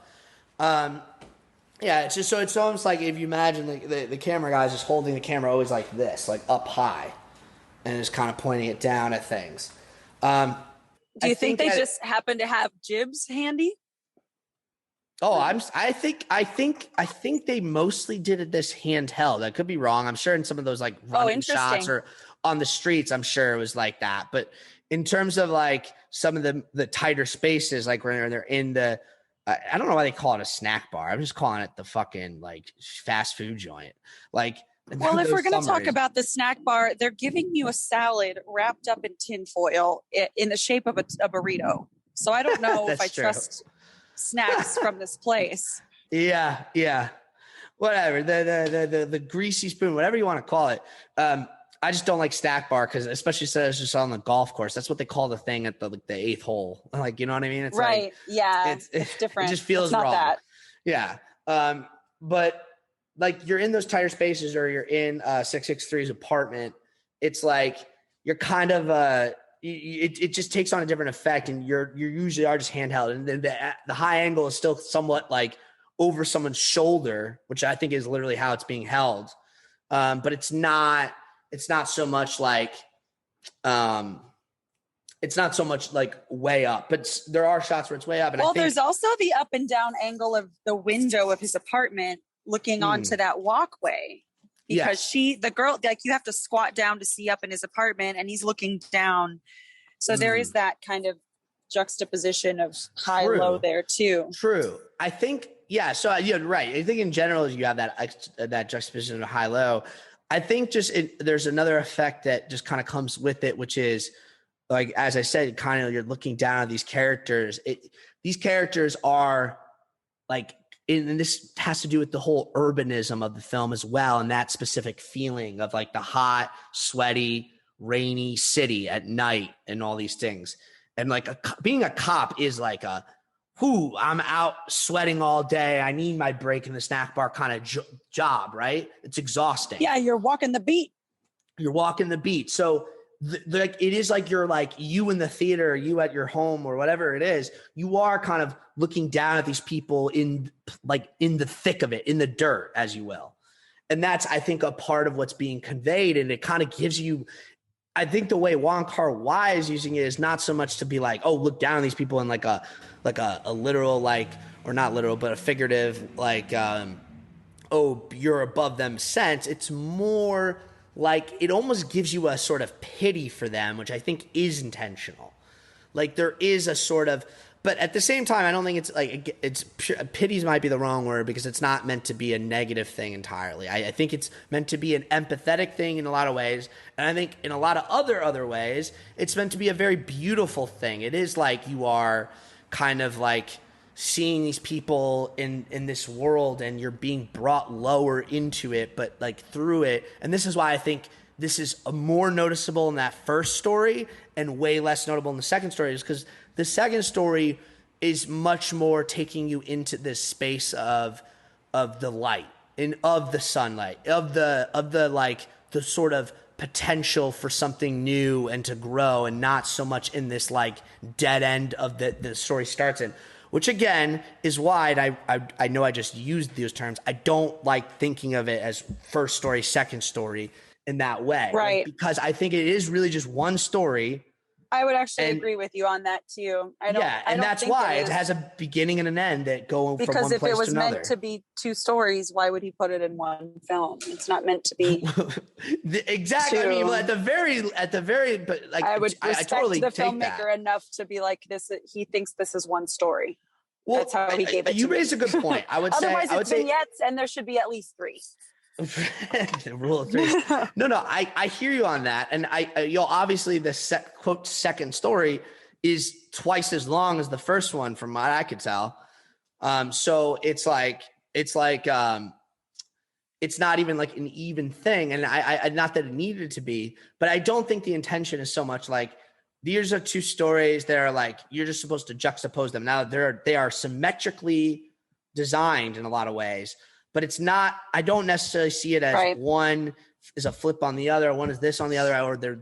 Yeah, it's almost like if you imagine the camera guy is just holding the camera always like this, like up high, and is kind of pointing it down at things. Do you think they just happen to have jibs handy? Oh, I think they mostly did this handheld. I could be wrong. I'm sure in some of those like running shots or on the streets, I'm sure it was like that. But in terms of like some of the tighter spaces, like when they're in the, I don't know why they call it a snack bar. I'm just calling it the fucking like fast food joint. Like, well, if we're going to talk about the snack bar, they're giving you a salad wrapped up in tinfoil in the shape of a burrito. So I don't know if I trust snacks from this place. Yeah. Whatever. The greasy spoon, whatever you want to call it. I just don't like snack bar because, especially since it's just on the golf course, that's what they call the thing at the eighth hole. Like, you know what I mean? It's right. Like, yeah. It's different. It just feels not wrong. That. Yeah. But like you're in those tighter spaces or you're in 663's apartment. It's like you're kind of it just takes on a different effect, and you're usually are just handheld, and then the high angle is still somewhat like over someone's shoulder, which I think is literally how it's being held. But it's not so much like way up, but there are shots where it's way up. And there's also the up and down angle of the window of his apartment looking onto that walkway, because the girl, like you have to squat down to see up in his apartment and he's looking down. So there is that kind of juxtaposition of high, low there too. True. I think, yeah. So you're right. I think in general, you have that juxtaposition of high, low. I think there's another effect that just kind of comes with it, which is like, as I said, kind of you're looking down at these characters. These characters are like, and this has to do with the whole urbanism of the film as well, and that specific feeling of like the hot, sweaty, rainy city at night and all these things. And like being a cop is like I'm out sweating all day. I need my break in the snack bar kind of job, right? It's exhausting. Yeah, you're walking the beat. So like it is like you're like you in the theater, you at your home or whatever it is, you are kind of looking down at these people in the thick of it, in the dirt, as you will. And that's, I think, a part of what's being conveyed. And it kind of gives you, I think the way Wong Kar-wai is using it is not so much to be like, oh, look down on these people in like a literal, like, or not literal, but a figurative, like, oh, you're above them sense. It's more like it almost gives you a sort of pity for them, which I think is intentional. Like there is a sort of, but at the same time, I don't think it's like, pities might be the wrong word because it's not meant to be a negative thing entirely. I think it's meant to be an empathetic thing in a lot of ways. And I think in a lot of other ways, it's meant to be a very beautiful thing. It is like you are kind of like seeing these people in this world and you're being brought lower into it, but like through it. And this is why I think this is more noticeable in that first story and way less notable in the second story, is because the second story is much more taking you into this space of the light and of the sunlight, of the like the sort of potential for something new and to grow, and not so much in this like dead end of the story starts in. Which again is why I know I just used those terms. I don't like thinking of it as first story, second story in that way. Right. Like, because I think it is really just one story. I would actually agree with you on that too. That's why it has a beginning and an end that go from one place to another. Because if it was meant to be two stories, why would he put it in one film? It's not meant to be. Exactly. I mean, well, at the very, but like I would respect totally the take filmmaker that enough to be like, this. He thinks this is one story. Well, That's how he gave it. You to me. raised a good point. I would Otherwise, say, it's vignettes, and there should be at least 3. the rule of 3. No, I hear you on that, and you'll obviously the quote second story is twice as long as the first one, from what I could tell. So it's not even like an even thing, and I not that it needed to be, but I don't think the intention is so much like these are 2 stories that are like you're just supposed to juxtapose them. Now they are symmetrically designed in a lot of ways, but it's not. I don't necessarily see it as one is a flip on the other, one is this on the other, or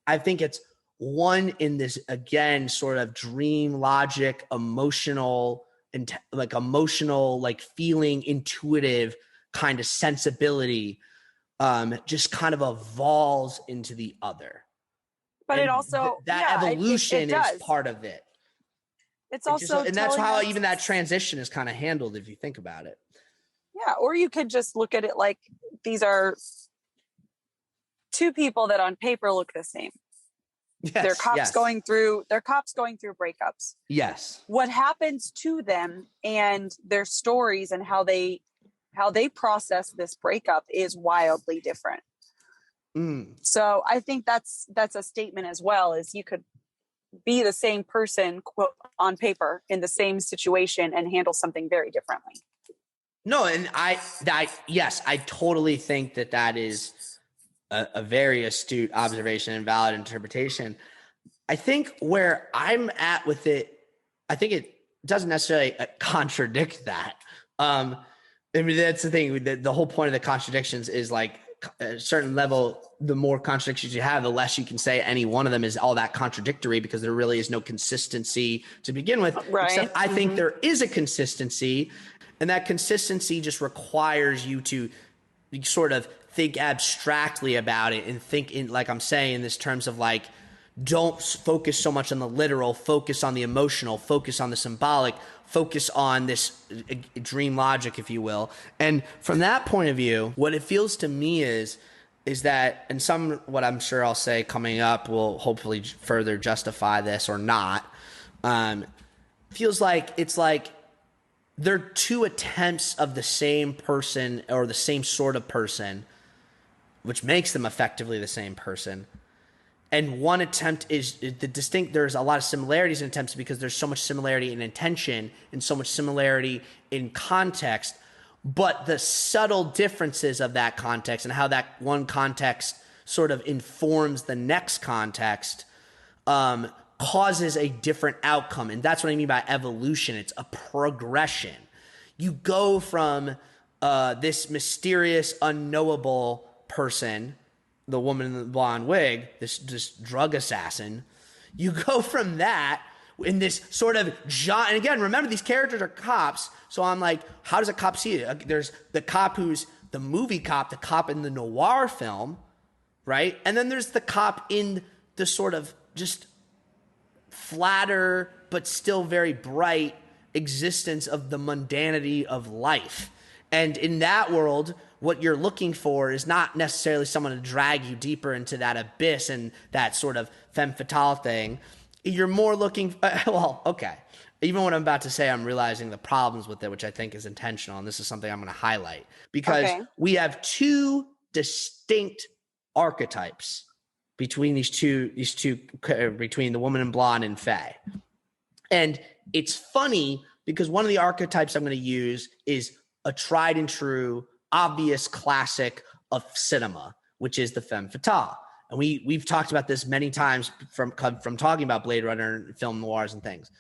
I think it's one in this again sort of dream logic, emotional and emotional, like feeling, intuitive kind of sensibility, just kind of evolves into the other. But and it also evolution it is part of it. It's also and that's how even that transition is kind of handled if you think about it. Yeah, or you could just look at it like these are 2 people that on paper look the same. Yes, they're cops going through breakups. Yes. What happens to them and their stories and how they process this breakup is wildly different. So I think that's a statement as well, is you could be the same person, quote, on paper in the same situation and handle something very differently. No, and I totally think that is a very astute observation and valid interpretation. I think where I'm at with it, I think it doesn't necessarily contradict that. I mean, that's the thing. The whole point of the contradictions is like a certain level, the more contradictions you have, the less you can say any one of them is all that contradictory, because there really is no consistency to begin with. Right. Except I think there is a consistency, and that consistency just requires you to sort of think abstractly about it and think in, like I'm saying, in this terms of like, don't focus so much on the literal, focus on the emotional, focus on the symbolic, focus on this dream logic, if you will. And from that point of view, what it feels to me is that, and what I'm sure I'll say coming up will hopefully further justify this or not, feels like it's like they're 2 attempts of the same person or the same sort of person, which makes them effectively the same person. And one attempt is the distinct. There's a lot of similarities in attempts because there's so much similarity in intention and so much similarity in context, but the subtle differences of that context and how that one context sort of informs the next context causes a different outcome. And that's what I mean by evolution. It's a progression. You go from this mysterious, unknowable person, the woman in the blonde wig, this drug assassin, you go from that in this sort of and again, remember, these characters are cops, so I'm like, how does a cop see it? There's the cop who's the movie cop, the cop in the noir film, right? And then there's the cop in the sort of just flatter but still very bright existence of the mundanity of life. And in that world, what you're looking for is not necessarily someone to drag you deeper into that abyss and that sort of femme fatale thing. You're more looking, even what I'm about to say, I'm realizing the problems with it, which I think is intentional. And this is something I'm going to highlight because we have 2 distinct archetypes between these two, between the woman in blonde and Faye. And it's funny because one of the archetypes I'm going to use is a tried and true, obvious classic of cinema, which is the femme fatale. And we've talked about this many times from talking about Blade Runner and film noirs and things.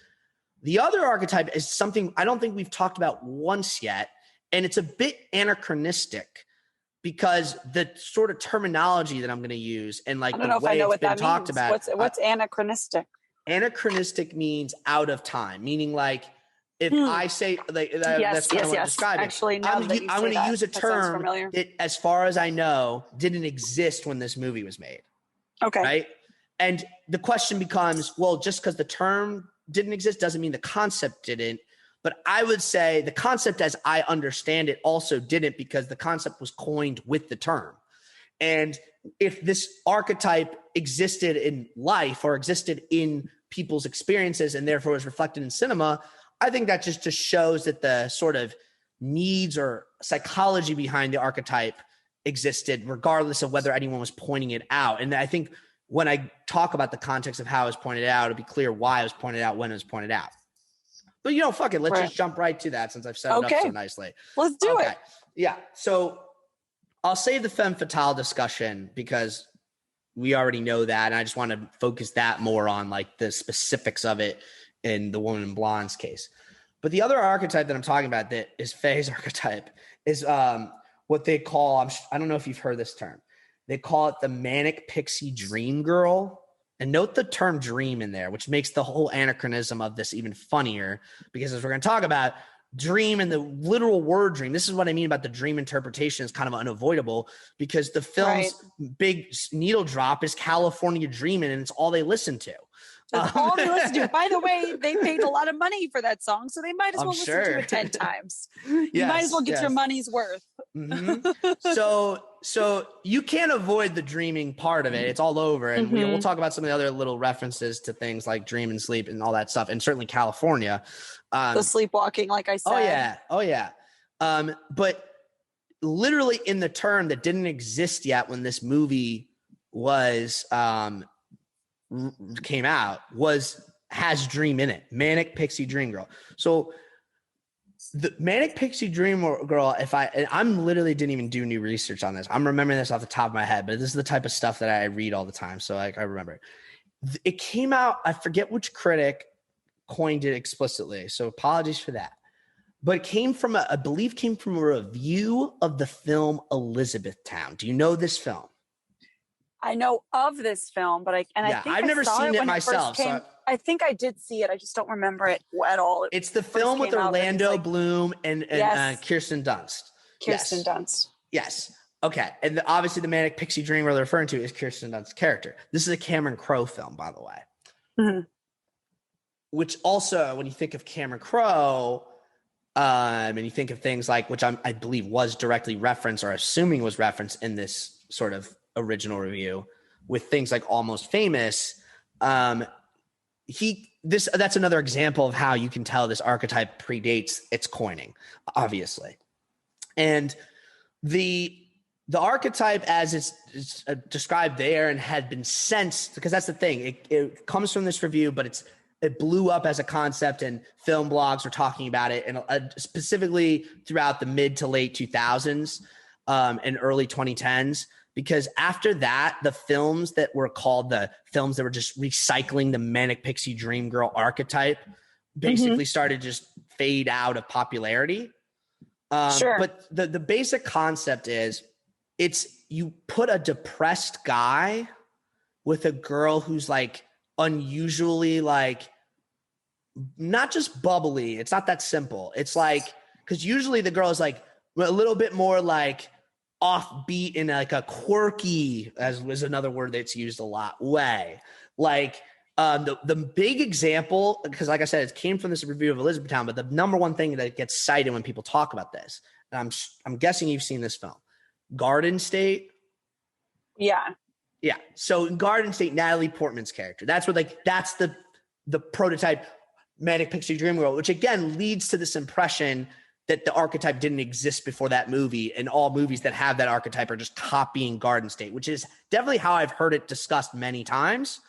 The other archetype is something I don't think we've talked about once yet, and it's a bit anachronistic because the sort of terminology that I'm going to use and like the way it's been talked about. What's anachronistic? Anachronistic means out of time, meaning like if I say like that's kind of what I describe it. Actually, I'm going to use a term that, as far as I know, didn't exist when this movie was made. Okay. Right. And the question becomes, well, just because the term didn't exist doesn't mean the concept didn't. But I would say the concept, as I understand it, also didn't, because the concept was coined with the term. And if this archetype existed in life or existed in people's experiences and therefore was reflected in cinema, I think that just shows that the sort of needs or psychology behind the archetype existed regardless of whether anyone was pointing it out. And I think when I talk about the context of how it was pointed out, it'll be clear why it was pointed out when it was pointed out. But, fuck it. Let's just jump right to that since I've set it up so nicely. Let's do it. Yeah. So I'll save the Femme Fatale discussion because we already know that. And I just want to focus that more on like the specifics of it in the Woman in Blonde's case. But the other archetype that I'm talking about that is Faye's archetype is what they call, I don't know if you've heard this term. They call it the Manic Pixie Dream Girl. And note the term dream in there, which makes the whole anachronism of this even funnier, because as we're going to talk about, dream and the literal word dream, this is what I mean about the dream interpretation is kind of unavoidable, because the film's big needle drop is California Dreamin', and it's all they listen to. That's all they listen to. By the way, they paid a lot of money for that song, so they might as well listen to it 10 times. You might as well get your money's worth. So you can't avoid the dreaming part of it. It's all over. And we'll talk about some of the other little references to things like dream and sleep and all that stuff. And certainly California. The sleepwalking, like I said. Oh, yeah. But literally in the term that didn't exist yet when this movie was came out has dream in it. Manic Pixie Dream Girl. So the Manic Pixie Dream Girl, I'm literally didn't even do new research on this. I'm remembering this off the top of my head, but this is the type of stuff that I read all the time. So I remember it came out. I forget which critic coined it explicitly. So apologies for that. But it came from I believe came from a review of the film Elizabethtown. Do you know this film? I know of this film, but I think I've never seen it myself. I think I did see it. I just don't remember it at all. It's the film with Orlando Bloom and Kirsten Dunst. Kirsten Dunst. Yes. Okay. And obviously the Manic Pixie Dream we're referring to is Kirsten Dunst's character. This is a Cameron Crowe film, by the way. Mm-hmm. Which also, when you think of Cameron Crowe, and you think of things like, which I believe was directly referenced or assuming was referenced in this sort of original review, with things like Almost Famous, that's another example of how you can tell this archetype predates its coining, obviously. And the archetype as it's described there and had been sensed, because that's the thing, it comes from this review, but it blew up as a concept and film blogs were talking about it, and specifically throughout the mid to late 2000s and early 2010s. Because after that, the films that were called the films that were just recycling the Manic Pixie Dream Girl archetype basically started to just fade out of popularity. But the basic concept is you put a depressed guy with a girl who's like unusually like not just bubbly. It's not that simple. It's like, because usually the girl is like a little bit more like offbeat in like a quirky, as was another word that's used a lot, way. Like the big example, because like I said, it came from this review of Elizabethtown, but the number one thing that gets cited when people talk about this, and I'm guessing you've seen this film, Garden State. Yeah. So in Garden State, Natalie Portman's character, that's the prototype Manic Pixie Dream Girl, which again leads to this impression that the archetype didn't exist before that movie, and all movies that have that archetype are just copying Garden State, which is definitely how I've heard it discussed many times.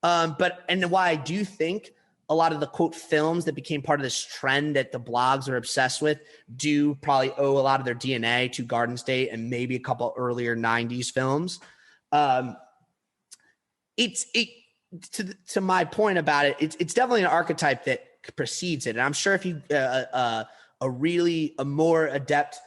And why I do think a lot of the quote films that became part of this trend that the blogs are obsessed with do probably owe a lot of their DNA to Garden State and maybe a couple earlier 90s films. To my point about it, it's definitely an archetype that precedes it. And I'm sure if you, a more adept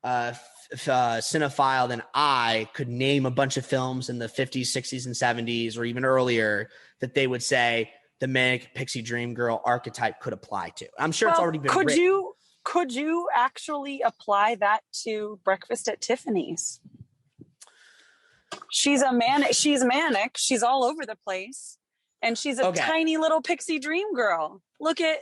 cinephile than I could name a bunch of films in the 50s, 60s, and 70s, or even earlier, that they would say the Manic Pixie Dream Girl archetype could apply to. I'm sure it's already been written. Could you actually apply that to Breakfast at Tiffany's? She's manic. She's all over the place. And she's a tiny little pixie dream girl. Look at,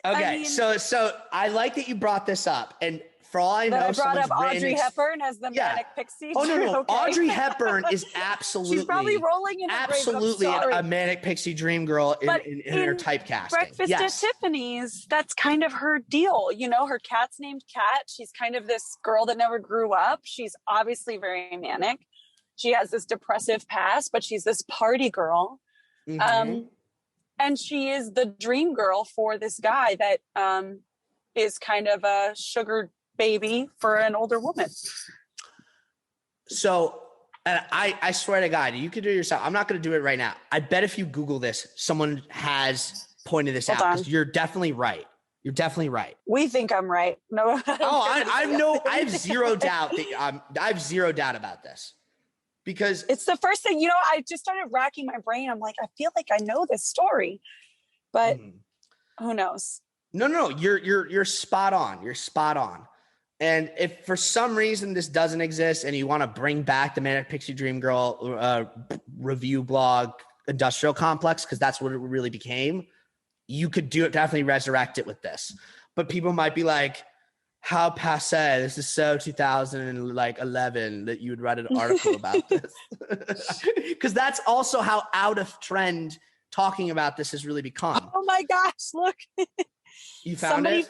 so I like that you brought this up. And For all I know, that I brought up someone's Audrey Hepburn as the Yeah. Manic Pixie. Oh no, Okay. Audrey Hepburn is absolutely. She's probably rolling in her grave, but I'm absolutely sorry. a manic pixie dream girl in her in typecasting. Breakfast at Tiffany's, that's kind of her deal. You know, her cat's named Cat. She's kind of this girl that never grew up. She's obviously very manic. She has this depressive past, but she's this party girl. Mhm. And she is the dream girl for this guy that is kind of a sugar baby for an older woman. So, and I swear to God, you could do it yourself. I'm not going to do it right now. I bet if you Google this, someone has pointed this out. 'Cause you're definitely right. You're definitely right. We think I'm right. No. I have zero doubt that I have zero doubt about this, because it's the first thing, you know, I just started racking my brain. I'm like, I feel like I know this story, but who knows? No, you're spot on. You're spot on. And if for some reason this doesn't exist and you want to bring back the Manic Pixie Dream Girl review blog industrial complex, because that's what it really became, you could do it, definitely resurrect it with this. But people might be like, how passe, this is so 2011 that you would write an article about this. Because that's also how out of trend talking about this has really become. Oh my gosh, look. You found it?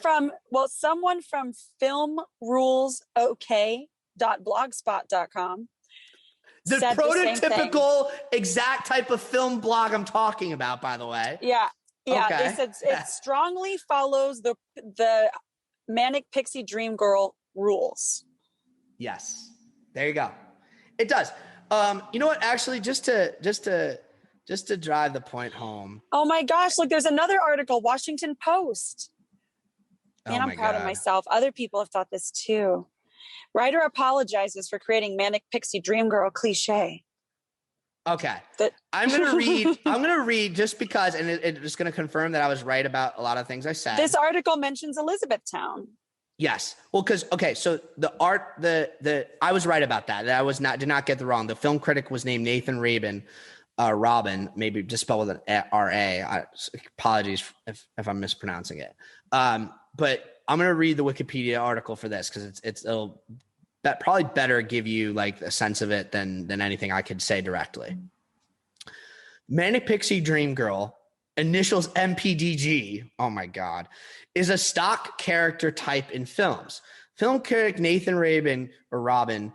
Someone from filmrulesok.blogspot.com. The prototypical exact type of film blog I'm talking about, by the way. Yeah. Okay. They said it strongly follows the Manic Pixie Dream Girl rules. Yes. There you go. It does. You know what? Actually, just to drive the point home. Oh my gosh, look, there's another article, Washington Post. Man, I'm proud of myself. Other people have thought this too. Writer apologizes for creating Manic Pixie Dream Girl cliche. Okay. I'm gonna read just because, and it's gonna confirm that I was right about a lot of things I said. This article mentions Elizabethtown. Yes. Well, because so I was right about that. Did not get the wrong. The film critic was named Nathan Robin, maybe just spelled with an R-A. Apologies if I'm mispronouncing it. But I'm going to read the Wikipedia article for this because it'll probably better give you like a sense of it than anything I could say directly. Manic Pixie Dream Girl, initials MPDG, oh my God, is a stock character type in films. Film critic Nathan Robin,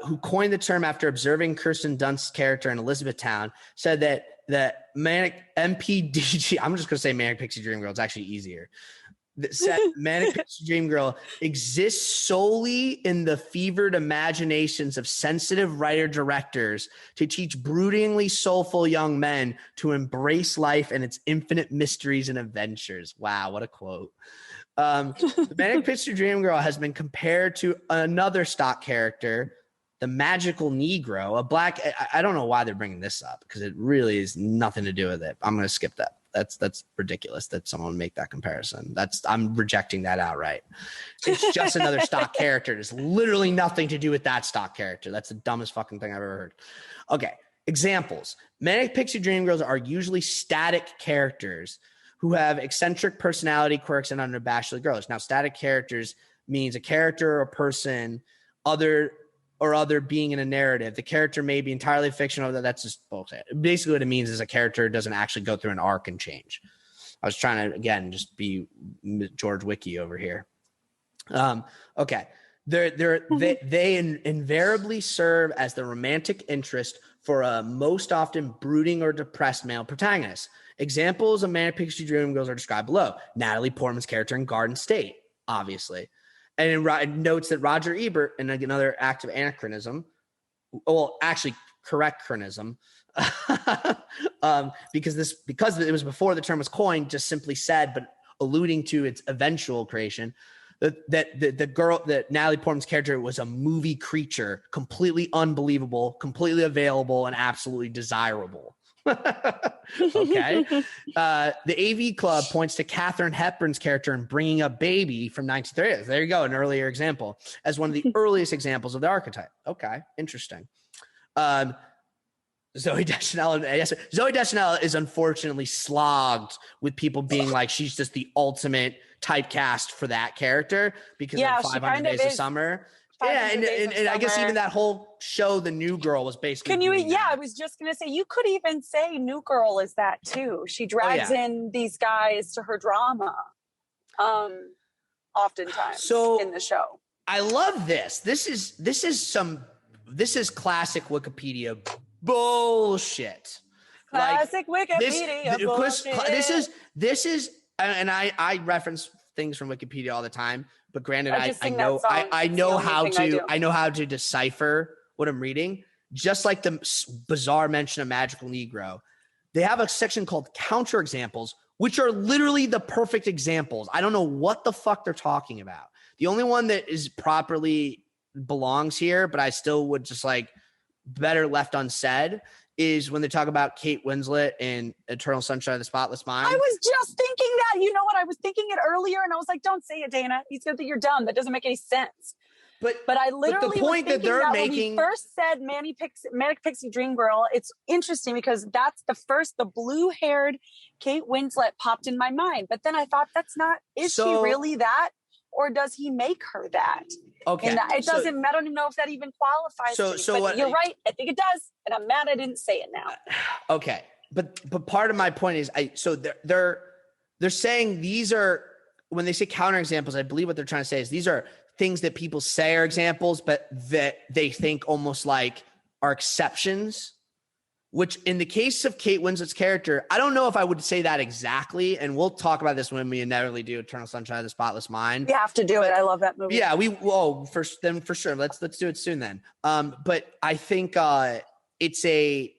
who coined the term after observing Kirsten Dunst's character in Elizabethtown, said that Manic MPDG, I'm just going to say Manic Pixie Dream Girl, it's actually easier. Manic Pixie Dream Girl exists solely in the fevered imaginations of sensitive writer-directors to teach broodingly soulful young men to embrace life and its infinite mysteries and adventures. Wow, what a quote. The Manic Pixie Dream Girl has been compared to another stock character, the Magical Negro, a black. I don't know why they're bringing this up because it really is nothing to do with it. I'm going to skip that. That's ridiculous that someone would make that comparison. I'm rejecting that outright. It's just another stock character. There's literally nothing to do with that stock character. That's the dumbest fucking thing I've ever heard. Okay, examples. Manic Pixie Dream Girls are usually static characters who have eccentric personality quirks and unabashedly girlish. Now, static characters means a character or a person, other being in a narrative. The character may be entirely fictional. That's just bullshit. Basically, what it means is a character doesn't actually go through an arc and change. I was trying to, again, just be George Wiki over here. Okay. They invariably serve as the romantic interest for a most often brooding or depressed male protagonist. Examples of Manic Pixie Dream Girls are described below. Natalie Portman's character in Garden State, obviously. And it notes that Roger Ebert, in another act of anachronism, well, actually correctchronism, because it was before the term was coined, just simply said, but alluding to its eventual creation, that Natalie Portman's character was a movie creature, completely unbelievable, completely available, and absolutely desirable. Okay. The AV Club points to Katharine Hepburn's character in Bringing Up Baby from 1930. There you go, an earlier example, as one of the earliest examples of the archetype. Okay, interesting. Zoe Deschanel is unfortunately slogged with people being like, she's just the ultimate typecast for that character because of she 500 kind of Days of is. Summer. 500 Yeah, Days of and I guess Summer. even that whole show, The New Girl, was basically. Can you? doing Yeah, that. I was just gonna say you could even say New Girl is that too. She drags in these guys to her drama, oftentimes in the show. I love this. This is classic Wikipedia bullshit. Classic Wikipedia bullshit. This is, and I reference things from Wikipedia all the time. But granted, I know how to decipher what I'm reading. Just like the bizarre mention of Magical Negro, they have a section called counterexamples, which are literally the perfect examples. I don't know what the fuck they're talking about. The only one that is properly belongs here, but I still would just like better left unsaid, is when they talk about Kate Winslet in Eternal Sunshine of the Spotless Mind. I was just thinking that. You know what? I was thinking it earlier, and I was like, "Don't say it, Dana. He's gonna think you're dumb. That doesn't make any sense." But I literally the point was thinking that they're when making. we first said Manic Pixie Dream Girl, it's interesting because that's the blue-haired Kate Winslet popped in my mind. But then I thought, that's not. Is she really that, or does he make her that? Okay, and it doesn't. I don't even know if that even qualifies. But you're right. I think it does, and I'm mad I didn't say it now. Okay, but part of my point is, they're saying these are, when they say counterexamples, I believe what they're trying to say is these are things that people say are examples, but that they think almost like are exceptions. Which in the case of Kate Winslet's character, I don't know if I would say that exactly. And we'll talk about this when we inevitably do Eternal Sunshine of the Spotless Mind. We have to do it. I love that movie. Yeah, for sure. Let's do it soon then. But I think it's an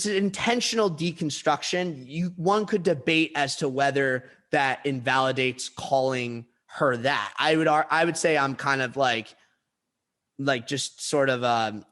intentional deconstruction. One could debate as to whether that invalidates calling her that. I would say I'm kind of like just sort of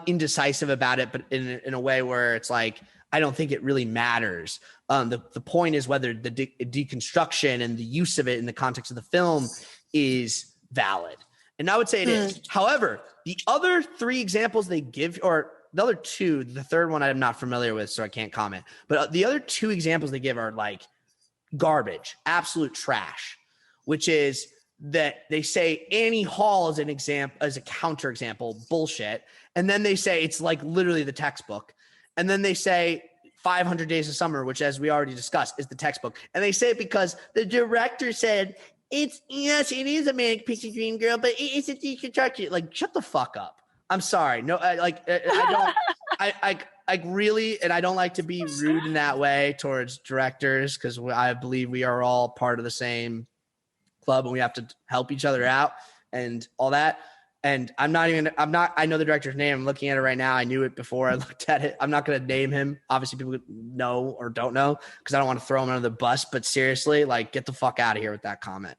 indecisive about it, but in a way where it's like, I don't think it really matters. The point is whether the deconstruction and the use of it in the context of the film is valid. And I would say it is. However, the other three examples they give, or the other two, the third one I'm not familiar with, so I can't comment. But the other two examples they give are like garbage, absolute trash, which is that they say Annie Hall is an example, as a counterexample, bullshit. And then they say it's like literally the textbook. And then they say 500 Days of Summer, which, as we already discussed, is the textbook. And they say it because the director said, it is a Manic Pixie Dream Girl, but it's a deconstruction. Like, shut the fuck up. I'm sorry. No, I really, and I don't like to be rude in that way towards directors, because I believe we are all part of the same club and we have to help each other out and all that. And I know the director's name. I'm looking at it right now. I knew it before I looked at it. I'm not going to name him. Obviously people know or don't know, because I don't want to throw him under the bus, but seriously, like, get the fuck out of here with that comment.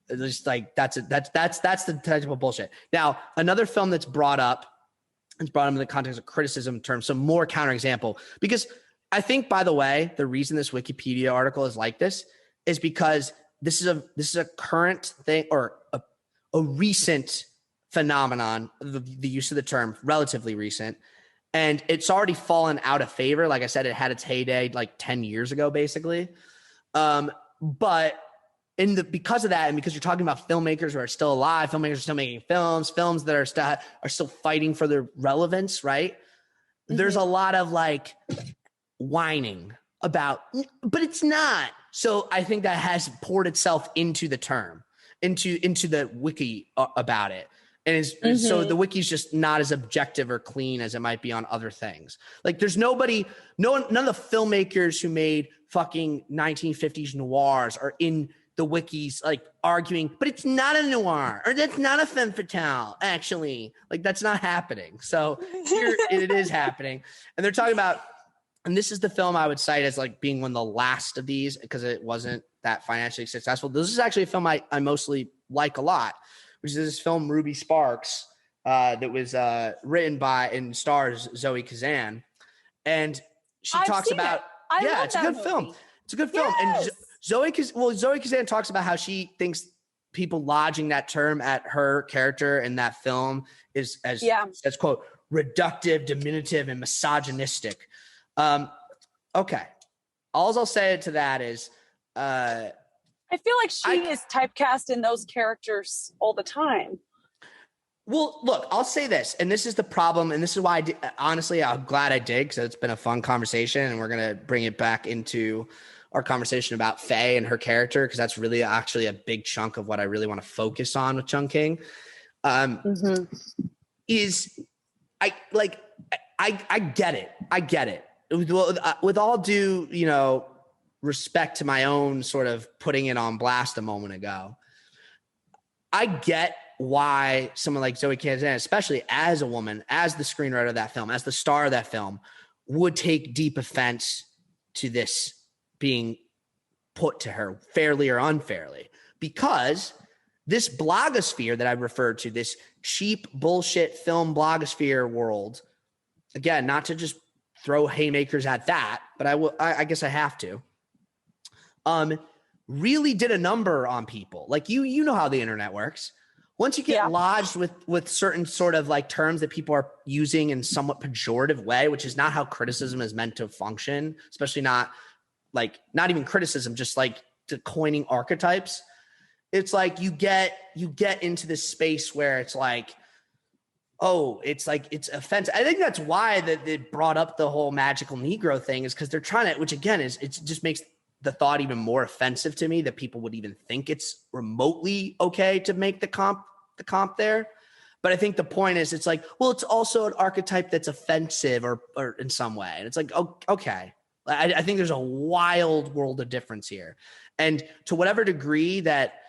It's just like, that's the type of bullshit. Now, another film that's brought up in the context of criticism terms, some more counterexample, because I think, by the way, the reason this Wikipedia article is like this is because this is a current thing, or a recent phenomenon, the use of the term, relatively recent, and it's already fallen out of favor. Like I said, it had its heyday like 10 years ago, basically. But because of that, and because you're talking about filmmakers who are still alive, filmmakers are still making films that are still fighting for their relevance, right? Mm-hmm. There's a lot of like whining about, but it's not. So I think that has poured itself into the term, into the wiki about it. And so the wiki's just not as objective or clean as it might be on other things. Like, there's none of the filmmakers who made fucking 1950s noirs are in the wikis, like, arguing, but it's not a noir, or that's not a femme fatale, actually. Like, that's not happening. So here it is happening. And they're talking about, and this is the film I would cite as like being one of the last of these, because it wasn't that financially successful. This is actually a film I mostly like a lot, which is this film Ruby Sparks, that was written by and stars Zoe Kazan. And she talks about, it's a good film. It's a good film. And Zoe Kazan talks about how she thinks people lodging that term at her character in that film is as quote, reductive, diminutive, and misogynistic. Okay. All I'll say to that is, I feel like she is typecast in those characters all the time. Well, look, I'll say this, and this is the problem, and this is why, honestly, I'm glad I did, because it's been a fun conversation, and we're going to bring it back into our conversation about Faye and her character, because that's really actually a big chunk of what I really want to focus on with Chungking. Is I get it. I get it. With all due, respect to my own sort of putting it on blast a moment ago, I get why someone like Zoe Kazan, especially as a woman, as the screenwriter of that film, as the star of that film, would take deep offense to this being put to her fairly or unfairly, because this blogosphere that I referred to, this cheap bullshit film blogosphere world, again, not to just throw haymakers at that, but I guess I have to, really did a number on people. Like you know how the internet works. Once you get lodged with certain sort of like terms that people are using in somewhat pejorative way, which is not how criticism is meant to function, especially not even criticism, just like to coining archetypes. It's like you get into this space where it's like, oh, it's offensive. I think that's why they brought up the whole magical Negro thing, is because they're trying to, which again it just makes the thought even more offensive to me that people would even think it's remotely okay to make the comp there. But I think the point is, it's like, well, it's also an archetype that's offensive or in some way. And it's like, oh, okay. I think there's a wild world of difference here. And to whatever degree that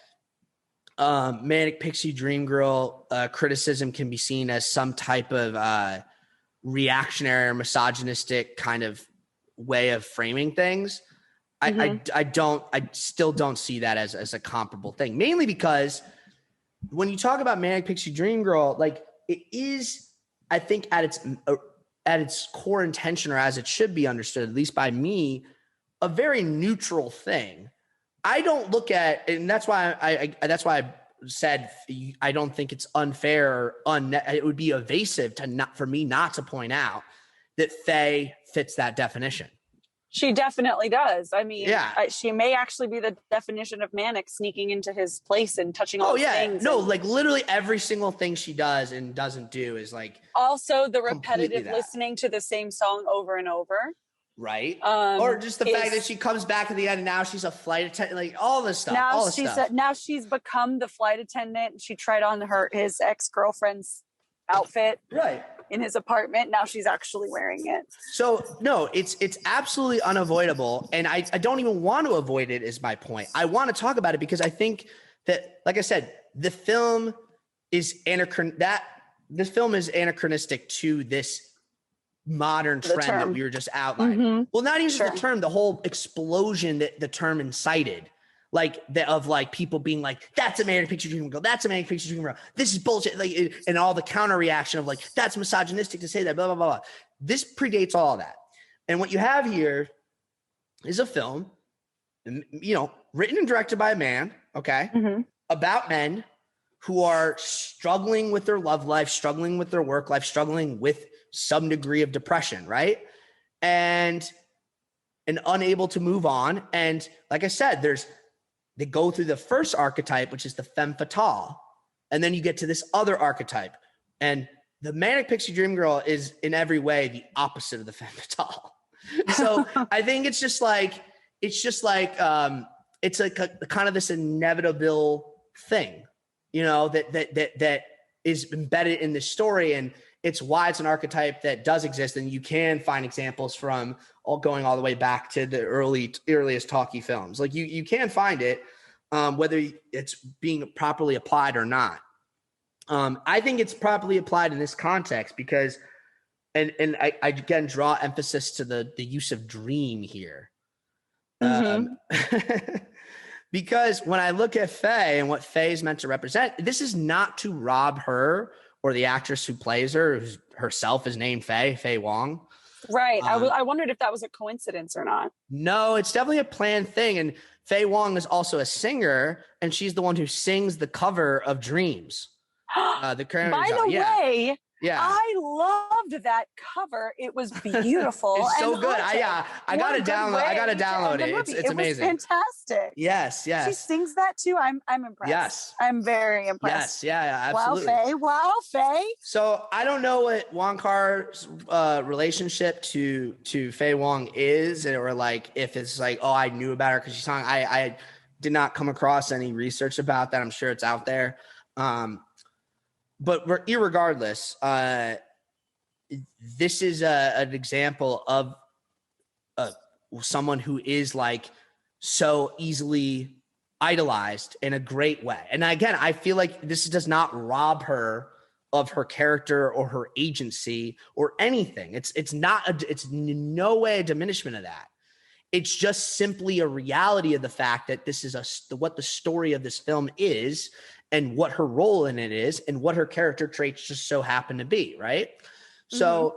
Manic Pixie Dream Girl criticism can be seen as some type of reactionary or misogynistic kind of way of framing things, I still don't see that as a comparable thing, mainly because when you talk about Manic Pixie Dream Girl, like it is, I think at its core intention, or as it should be understood, at least by me, a very neutral thing. I don't look at, and that's why I said I don't think it's unfair or it would be evasive for me not to point out that Faye fits that definition. She definitely does. I mean, she may actually be the definition of Manic, sneaking into his place and touching all the things. No, like literally every single thing she does and doesn't do is like. Also the repetitive listening to the same song over and over. Right. Or just the fact that she comes back at the end and now she's a flight attendant, like all this stuff. Now she's become the flight attendant. She tried on his ex-girlfriend's outfit. Right. In his apartment. Now she's actually wearing it. So no, it's absolutely unavoidable. And I don't even want to avoid it, is my point. I want to talk about it because I think that, like I said, the film is anachronistic to this modern trend that we were just outlining. Mm-hmm. Well, not even just the term, the whole explosion that the term incited. Of people being like, that's a Manic Pixie Dream Girl, that's a Manic Pixie Dream Girl, this is bullshit, and all the counter reaction of like, that's misogynistic to say that, blah, blah, blah, blah. This predates all of that. And what you have here is a film, written and directed by a man, about men who are struggling with their love life, struggling with their work life, struggling with some degree of depression, right? And unable to move on. And like I said, they go through the first archetype, which is the femme fatale. And then you get to this other archetype. And the Manic Pixie Dream Girl is in every way the opposite of the femme fatale. So I think it's like a kind of this inevitable thing, that is embedded in this story. And it's why it's an archetype that does exist. And you can find examples from going all the way back to the earliest talkie films. Like you can find it, whether it's being properly applied or not. I think it's properly applied in this context because, and I again draw emphasis to the use of dream here. Because when I look at Faye and what Faye is meant to represent, this is not to rob her or the actress who plays her, who herself is named Faye Wong. Right. I wondered if that was a coincidence or not. No, it's definitely a planned thing. And Faye Wong is also a singer, and she's the one who sings the cover of Dreams. By the way, Yeah. I loved that cover. It was beautiful. It's so and good. haunting. I gotta download it. It's amazing. It was fantastic. Yes. She sings that too. I'm impressed. Yes. I'm very impressed. Yes. Yeah, absolutely. Wow, Faye. So I don't know what Wong Kar's relationship to Faye Wong is, or like if it's like, oh, I knew about her because she's sung. I did not come across any research about that. I'm sure it's out there. But irregardless, this is an example of someone who is like so easily idolized in a great way. And again, I feel like this does not rob her of her character or her agency or anything. It's in no way a diminishment of that. It's just simply a reality of the fact that this is what the story of this film is, and what her role in it is, and what her character traits just so happen to be, right? Mm-hmm. So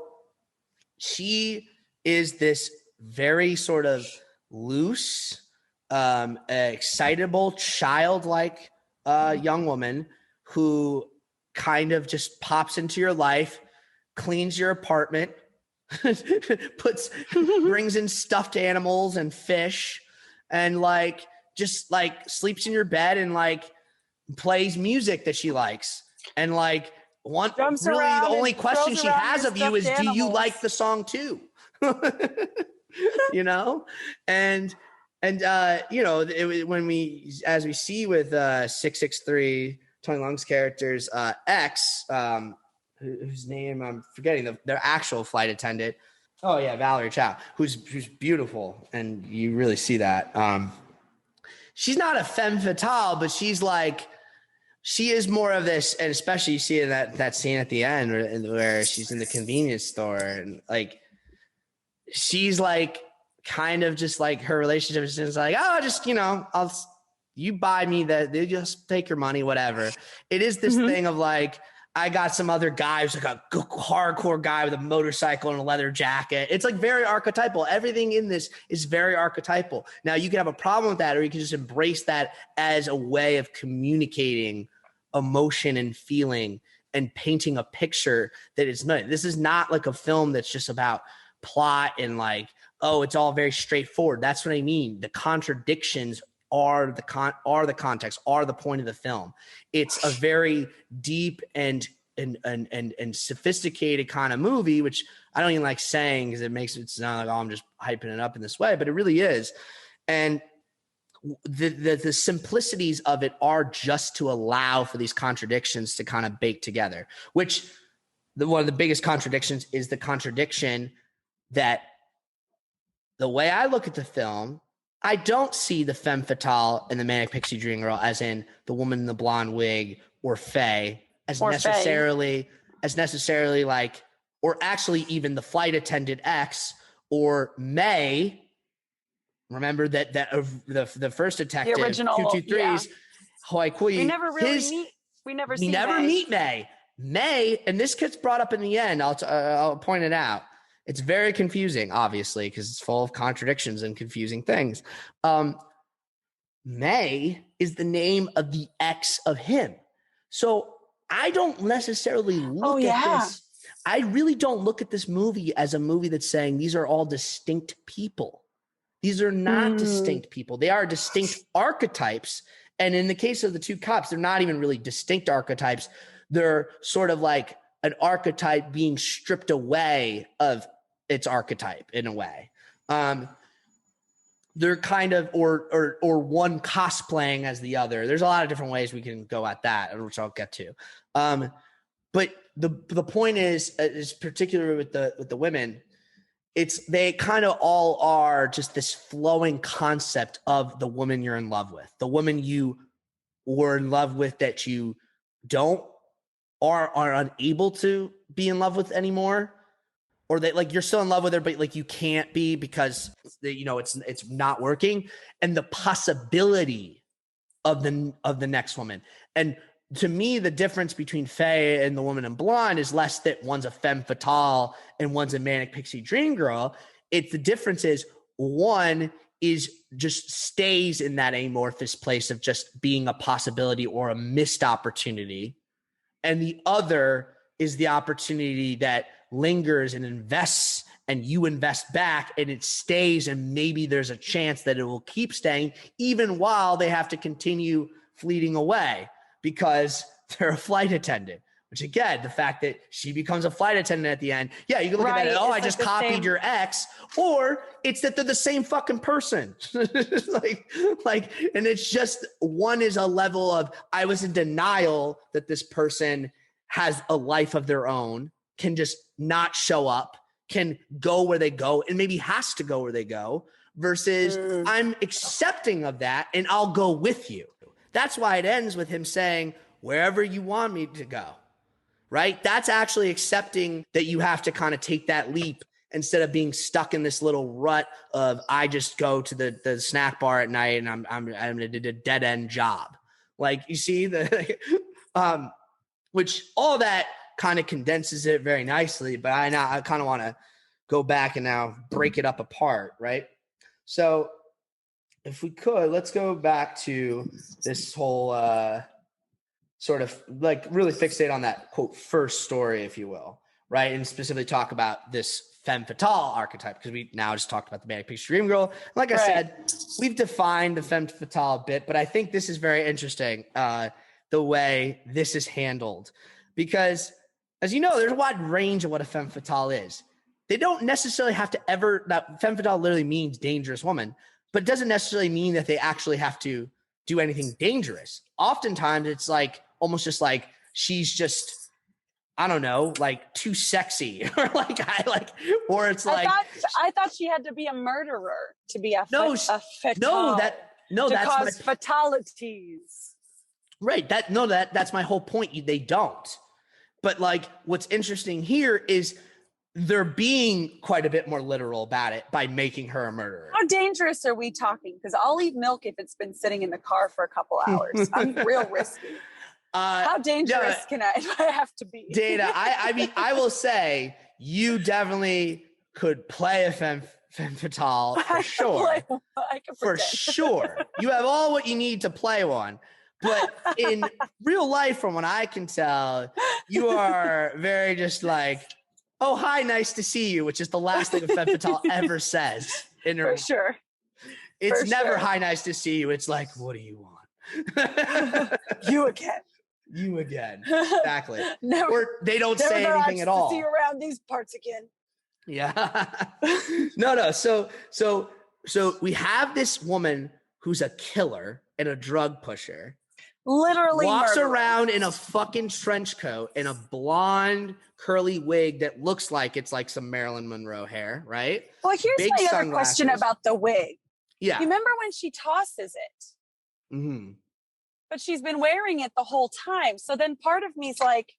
she is this very sort of loose, excitable, childlike young woman who kind of just pops into your life, cleans your apartment, brings in stuffed animals and fish, and like just like sleeps in your bed and like plays music that she likes, and like the only question she has of you is, do you like the song too? You know, and you know, as we see with 663 Tony Leung's character's ex, whose name I'm forgetting, their actual flight attendant. Oh yeah, Valerie Chow, who's beautiful, and you really see that. She's not a femme fatale, but she is more of this, and especially you see in that scene at the end where she's in the convenience store, and like she's like kind of just like her relationship is just like, oh, just, you know, you buy me that, they just take your money, whatever. It is this thing of like, I got some other guy who's like a hardcore guy with a motorcycle and a leather jacket. It's like very archetypal. Everything in this is very archetypal. Now you can have a problem with that, or you can just embrace that as a way of communicating emotion and feeling and painting a picture that is not. This is not like a film that's just about plot and like, oh, it's all very straightforward. That's what I mean. The contradictions are the context, are the point of the film. It's a very deep and sophisticated kind of movie, which I don't even like saying because it sound like, oh, I'm just hyping it up in this way, but it really is. And the simplicities of it are just to allow for these contradictions to kind of bake together, which one of the biggest contradictions is the contradiction that the way I look at the film, I don't see the femme fatale and the manic pixie dream girl as in the woman in the blonde wig or Faye as necessarily like, or actually even the flight attendant X or May. Remember that the first detective, the original 223's Hoi Kui. We never really meet. We never meet May. May, and this gets brought up in the end. I'll point it out. It's very confusing, obviously, because it's full of contradictions and confusing things. May is the name of the ex of him. So I don't necessarily look at this. I really don't look at this movie as a movie that's saying these are all distinct people. These are not distinct people. They are distinct archetypes. And in the case of the two cops, they're not even really distinct archetypes. They're sort of like an archetype being stripped away of its archetype in a way. They're kind of, or one cosplaying as the other. There's a lot of different ways we can go at that, which I'll get to. But the point is particularly with the women, they kind of all are just this flowing concept of the woman you're in love with, the woman you were in love with that you are unable to be in love with anymore, or that like you're still in love with her, but like you can't be because it's not working, and the possibility of the next woman. And to me, the difference between Faye and the woman in blonde is less that one's a femme fatale and one's a manic pixie dream girl. The difference is one is just stays in that amorphous place of just being a possibility or a missed opportunity, and the other is the opportunity that lingers and invests, and you invest back and it stays, and maybe there's a chance that it will keep staying even while they have to continue fleeting away because they're a flight attendant. Which again, the fact that she becomes a flight attendant at the end, yeah, you can look at that. Oh, I just copied your ex, or it's that they're the same fucking person. like, and it's just one is a level of I was in denial that this person has a life of their own, can just not show up, can go where they go, and maybe has to go where they go. Versus I'm accepting of that, and I'll go with you. That's why it ends with him saying, "Wherever you want me to go." Right? That's actually accepting that you have to kind of take that leap instead of being stuck in this little rut of I just go to the snack bar at night and I'm a dead end job. Like you see which all that kind of condenses it very nicely. But I kind of want to go back and now break it up apart. Right? So if we could, let's go back to this whole sort of like really fixate on that quote first story, if you will, right? And specifically talk about this femme fatale archetype, because we now just talked about the Manic Pixie Dream Girl. Like I said, we've defined the femme fatale a bit, but I think this is very interesting, the way this is handled, because as you know, there's a wide range of what a femme fatale is. They don't necessarily have to that femme fatale literally means dangerous woman, but it doesn't necessarily mean that they actually have to do anything dangerous. Oftentimes it's like, almost just like she's just, I don't know, like too sexy, or or it's like I thought she had to be a murderer to be a fatale. That's cause fatalities. Right. That's my whole point. They don't. But like, what's interesting here is they're being quite a bit more literal about it by making her a murderer. How dangerous are we talking? Because I'll eat milk if it's been sitting in the car for a couple hours. I'm real risky. How dangerous can I have to be? Dana, I mean, I will say you definitely could play a femme fatale for sure. For sure. You have all what you need to play one. But in real life, from what I can tell, you are very just like, oh, hi, nice to see you, which is the last thing a femme fatale ever says. For sure. It's never hi, nice to see you. It's like, what do you want? You again. You again. Exactly. Never, or they don't say anything at all. See you around these parts again. Yeah. No. So we have this woman who's a killer and a drug pusher. Literally walks around in a fucking trench coat and a blonde curly wig that looks like it's like some Marilyn Monroe hair, right? Well, here's Big my other sunglasses. question about the wig. Yeah. You remember when she tosses it? Mm-hmm. But she's been wearing it the whole time. So then part of me is like,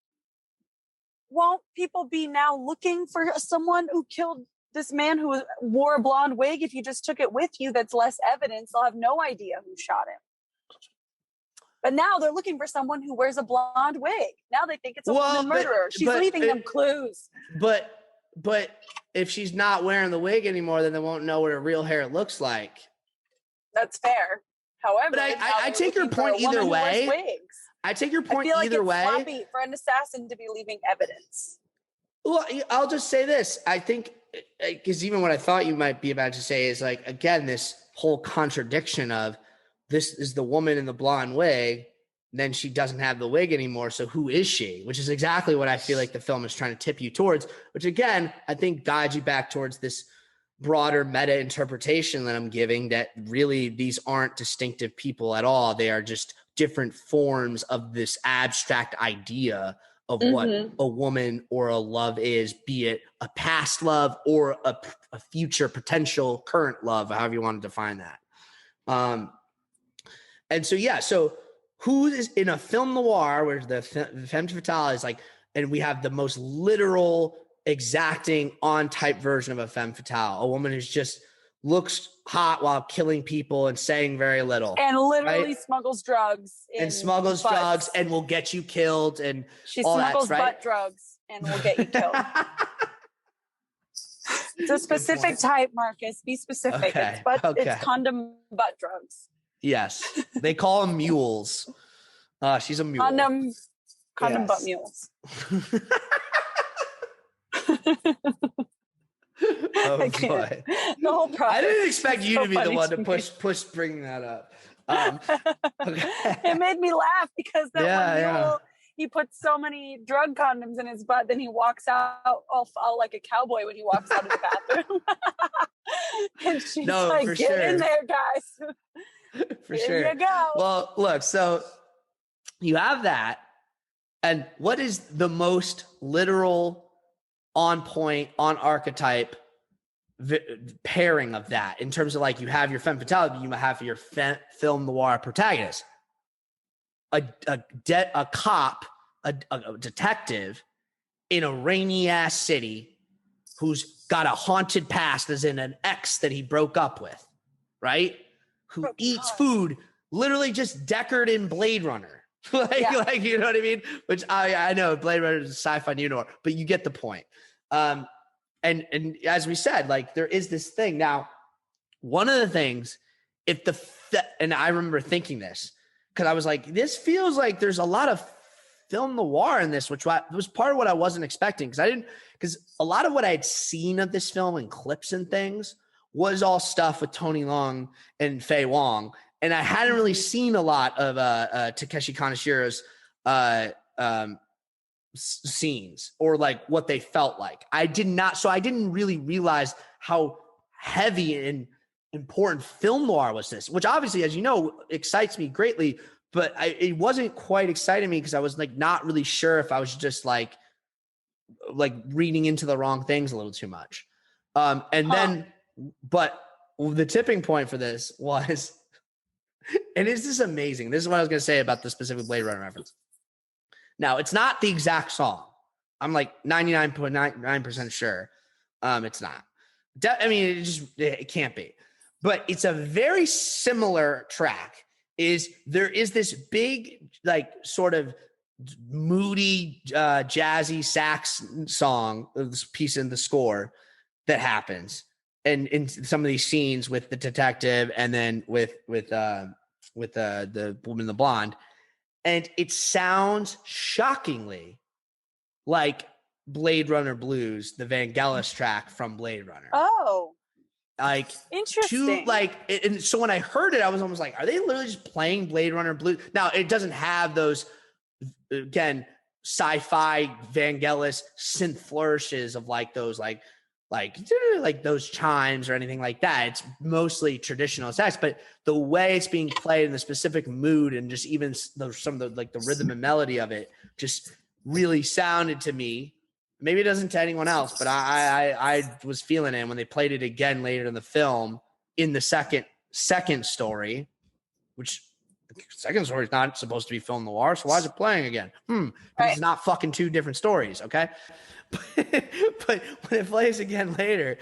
won't people be now looking for someone who killed this man who wore a blonde wig? If you just took it with you, that's less evidence. They'll have no idea who shot him. But now they're looking for someone who wears a blonde wig. Now they think it's a woman murderer. She's leaving them clues. But if she's not wearing the wig anymore, then they won't know what her real hair looks like. That's fair. However, but I take your point either way. I take your point either way. I feel like it's sloppy for an assassin to be leaving evidence. Well, I'll just say this. I think, because even what I thought you might be about to say is like, again, this whole contradiction of this is the woman in the blonde wig, then she doesn't have the wig anymore. So who is she? Which is exactly what I feel like the film is trying to tip you towards, which again, I think guides you back towards this broader meta interpretation that I'm giving, that really these aren't distinctive people at all. They are just different forms of this abstract idea of what a woman or a love is, be it a past love or a future potential current love, however you want to define that. And so, yeah, so who is in a film noir where the femme fatale is like, and we have the most literal, exacting, on-type version of a femme fatale, a woman who's just looks hot while killing people and saying very little. And literally smuggles drugs. And smuggles drugs and will get you killed. And she smuggles butt drugs and will get you killed. It's a specific type, Marcus. Be specific. Okay. It's condom butt drugs. Yes. They call them mules. She's a mule. Condom butt mules. Oh I can't. boy. The whole process. I didn't expect you so to be the funny one to to push bringing that up. Okay. It made me laugh because that one Yeah. mule, he puts so many drug condoms in his butt, then he walks out all like a cowboy when he walks out of the bathroom. And she's No, like, for get sure. in there, guys. For Here sure. you go. Well, look, so you have that. And what is the most literal, on point, on archetype pairing of that in terms of like you have your femme fatale, you have your film noir protagonist, a cop, a detective in a rainy ass city who's got a haunted past, as in an ex that he broke up with, right? Who eats food literally just deckard in Blade Runner. like, you know what I mean? Which I know Blade Runner is a sci-fi noir, but you get the point. And as we said, like there is this thing. Now, one of the things, and I remember thinking this, because I was like, this feels like there's a lot of film noir in this, which was part of what I wasn't expecting. Because a lot of what I had seen of this film and clips and things was all stuff with Tony Leung and Faye Wong. And I hadn't really seen a lot of Takeshi Kaneshiro's scenes or like what they felt like. I didn't really realize how heavy and important film noir was this, which obviously, as you know, excites me greatly, but it wasn't quite exciting me because I was like not really sure if I was just like reading into the wrong things a little too much. But the tipping point for this was, and this is amazing. This is what I was going to say about the specific Blade Runner reference. Now, it's not the exact song. I'm like 99.99% sure it's not. It can't be. But it's a very similar track. There is this big, like, sort of moody, jazzy sax song, this piece in the score that happens. And in some of these scenes with the detective and then with the woman, the blonde. And it sounds shockingly like Blade Runner Blues, the Vangelis track from Blade Runner. Oh, like interesting. And so when I heard it, I was almost like, are they literally just playing Blade Runner Blues? Now it doesn't have those, again, sci-fi Vangelis synth flourishes of like those like those chimes or anything like that. It's mostly traditional sax, but the way it's being played in the specific mood and just even some of the like the rhythm and melody of it just really sounded to me. Maybe it doesn't to anyone else, but I was feeling it when they played it again later in the film in the second story, which the second story is not supposed to be film noir. So why is it playing again? Because it's not fucking two different stories. Okay. But when it plays again later,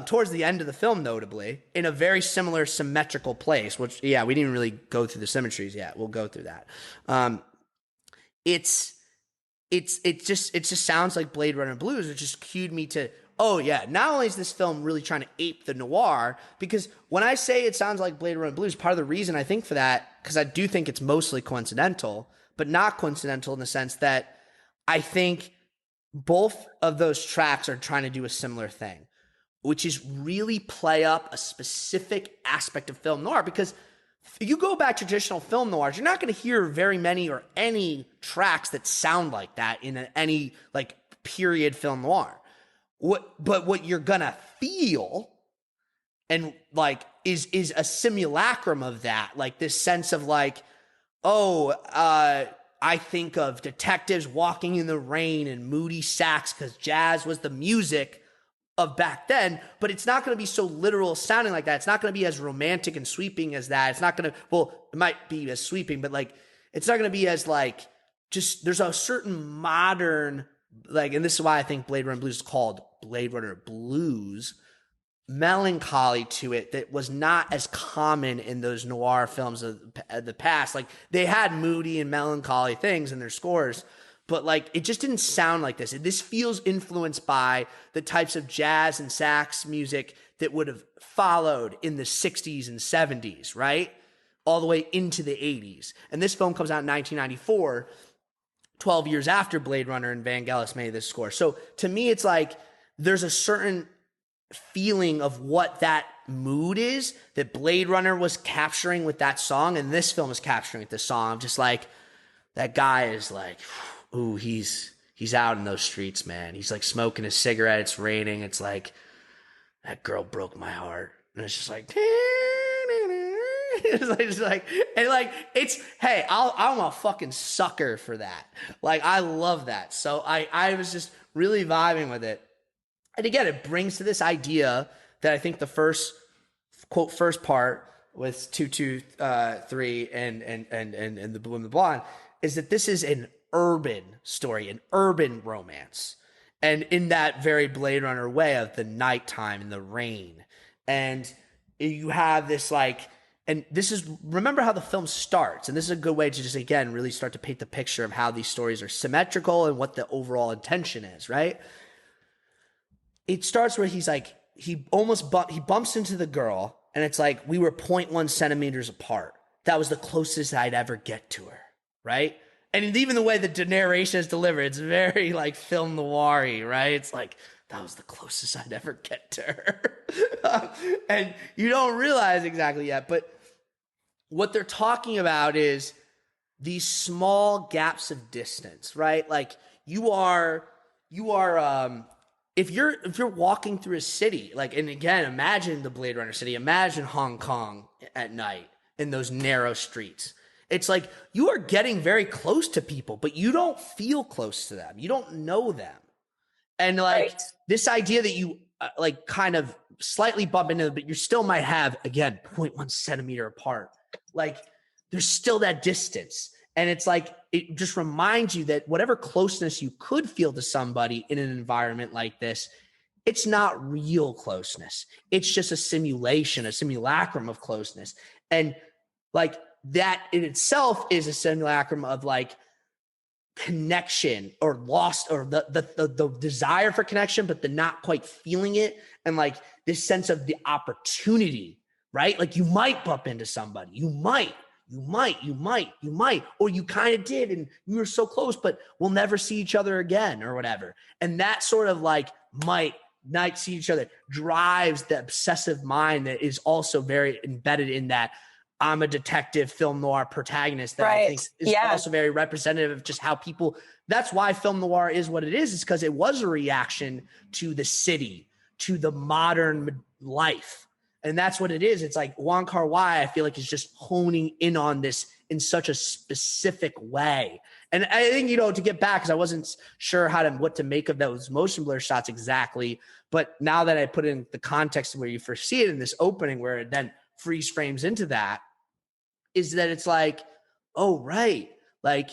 towards the end of the film, notably, in a very similar symmetrical place, which, we didn't even really go through the symmetries yet. We'll go through that. It just sounds like Blade Runner Blues, which just cued me to, not only is this film really trying to ape the noir, because when I say it sounds like Blade Runner Blues, part of the reason I think for that, because I do think it's mostly coincidental, but not coincidental in the sense that I think both of those tracks are trying to do a similar thing, which is really play up a specific aspect of film noir. Because if you go back to traditional film noirs, you're not going to hear very many or any tracks that sound like that in any like period film noir. But what you're going to feel and like is a simulacrum of that, like this sense of like, I think of detectives walking in the rain and moody sax because jazz was the music of back then, but it's not going to be so literal sounding like that. It's not going to be as romantic and sweeping as that. It's not going to, it might be as sweeping, but like, it's not going to be as like, just, there's a certain modern, like, and this is why I think Blade Runner Blues is called Blade Runner Blues, melancholy to it that was not as common in those noir films of the past. Like they had moody and melancholy things in their scores, but like it just didn't sound like this. This feels influenced by the types of jazz and sax music that would have followed in the 60s and 70s, right? All the way into the 80s. And this film comes out in 1994. 12 years after Blade Runner and Vangelis made this score. So to me, it's like there's a certain feeling of what that mood is that Blade Runner was capturing with that song, and this film is capturing with this song. Just like that guy is like, ooh, he's out in those streets, man. He's like smoking a cigarette. It's raining. It's like, that girl broke my heart. And it's just like, hey, I'm a fucking sucker for that. Like, I love that. So I was just really vibing with it. And again, it brings to this idea that I think the first part with 223 and the Blue and the Blonde is that this is an urban story, an urban romance. And in that very Blade Runner way of the nighttime and the rain. And you have this like, and this is, remember how the film starts. And this is a good way to just, again, really start to paint the picture of how these stories are symmetrical and what the overall intention is, right? It starts where he's like, he bumps into the girl, and it's like, we were 0.1 centimeters apart. That was the closest I'd ever get to her, right? And even the way the narration is delivered, it's very like film noir-y, right? It's like, that was the closest I'd ever get to her. And you don't realize exactly yet, but what they're talking about is these small gaps of distance, right? Like you are if you're walking through a city, like, and again, imagine the Blade Runner city, imagine Hong Kong at night in those narrow streets. It's like you are getting very close to people, but you don't feel close to them. You don't know them. And like this idea that you like kind of slightly bump into them, but you still might have, again, 0.1 centimeter apart. Like there's still that distance. And it's like, it just reminds you that whatever closeness you could feel to somebody in an environment like this, it's not real closeness. It's just a simulation, a simulacrum of closeness. And like that in itself is a simulacrum of like connection or lost, or the desire for connection, but the not quite feeling it. And like this sense of the opportunity, right? Like you might bump into somebody, you might, or you kind of did and you were so close, but we'll never see each other again or whatever. And that sort of like might not see each other drives the obsessive mind that is also very embedded in that I'm a detective film noir protagonist that I think is also very representative of just how people, that's why film noir is what it is because it was a reaction to the city, to the modern life. And that's what it is. It's like Wong Kar-wai, I feel like, is just honing in on this in such a specific way. And I think, to get back, because I wasn't sure what to make of those motion blur shots exactly. But now that I put in the context where you first see it in this opening, where it then freeze frames into that, is that it's like, oh, right. Like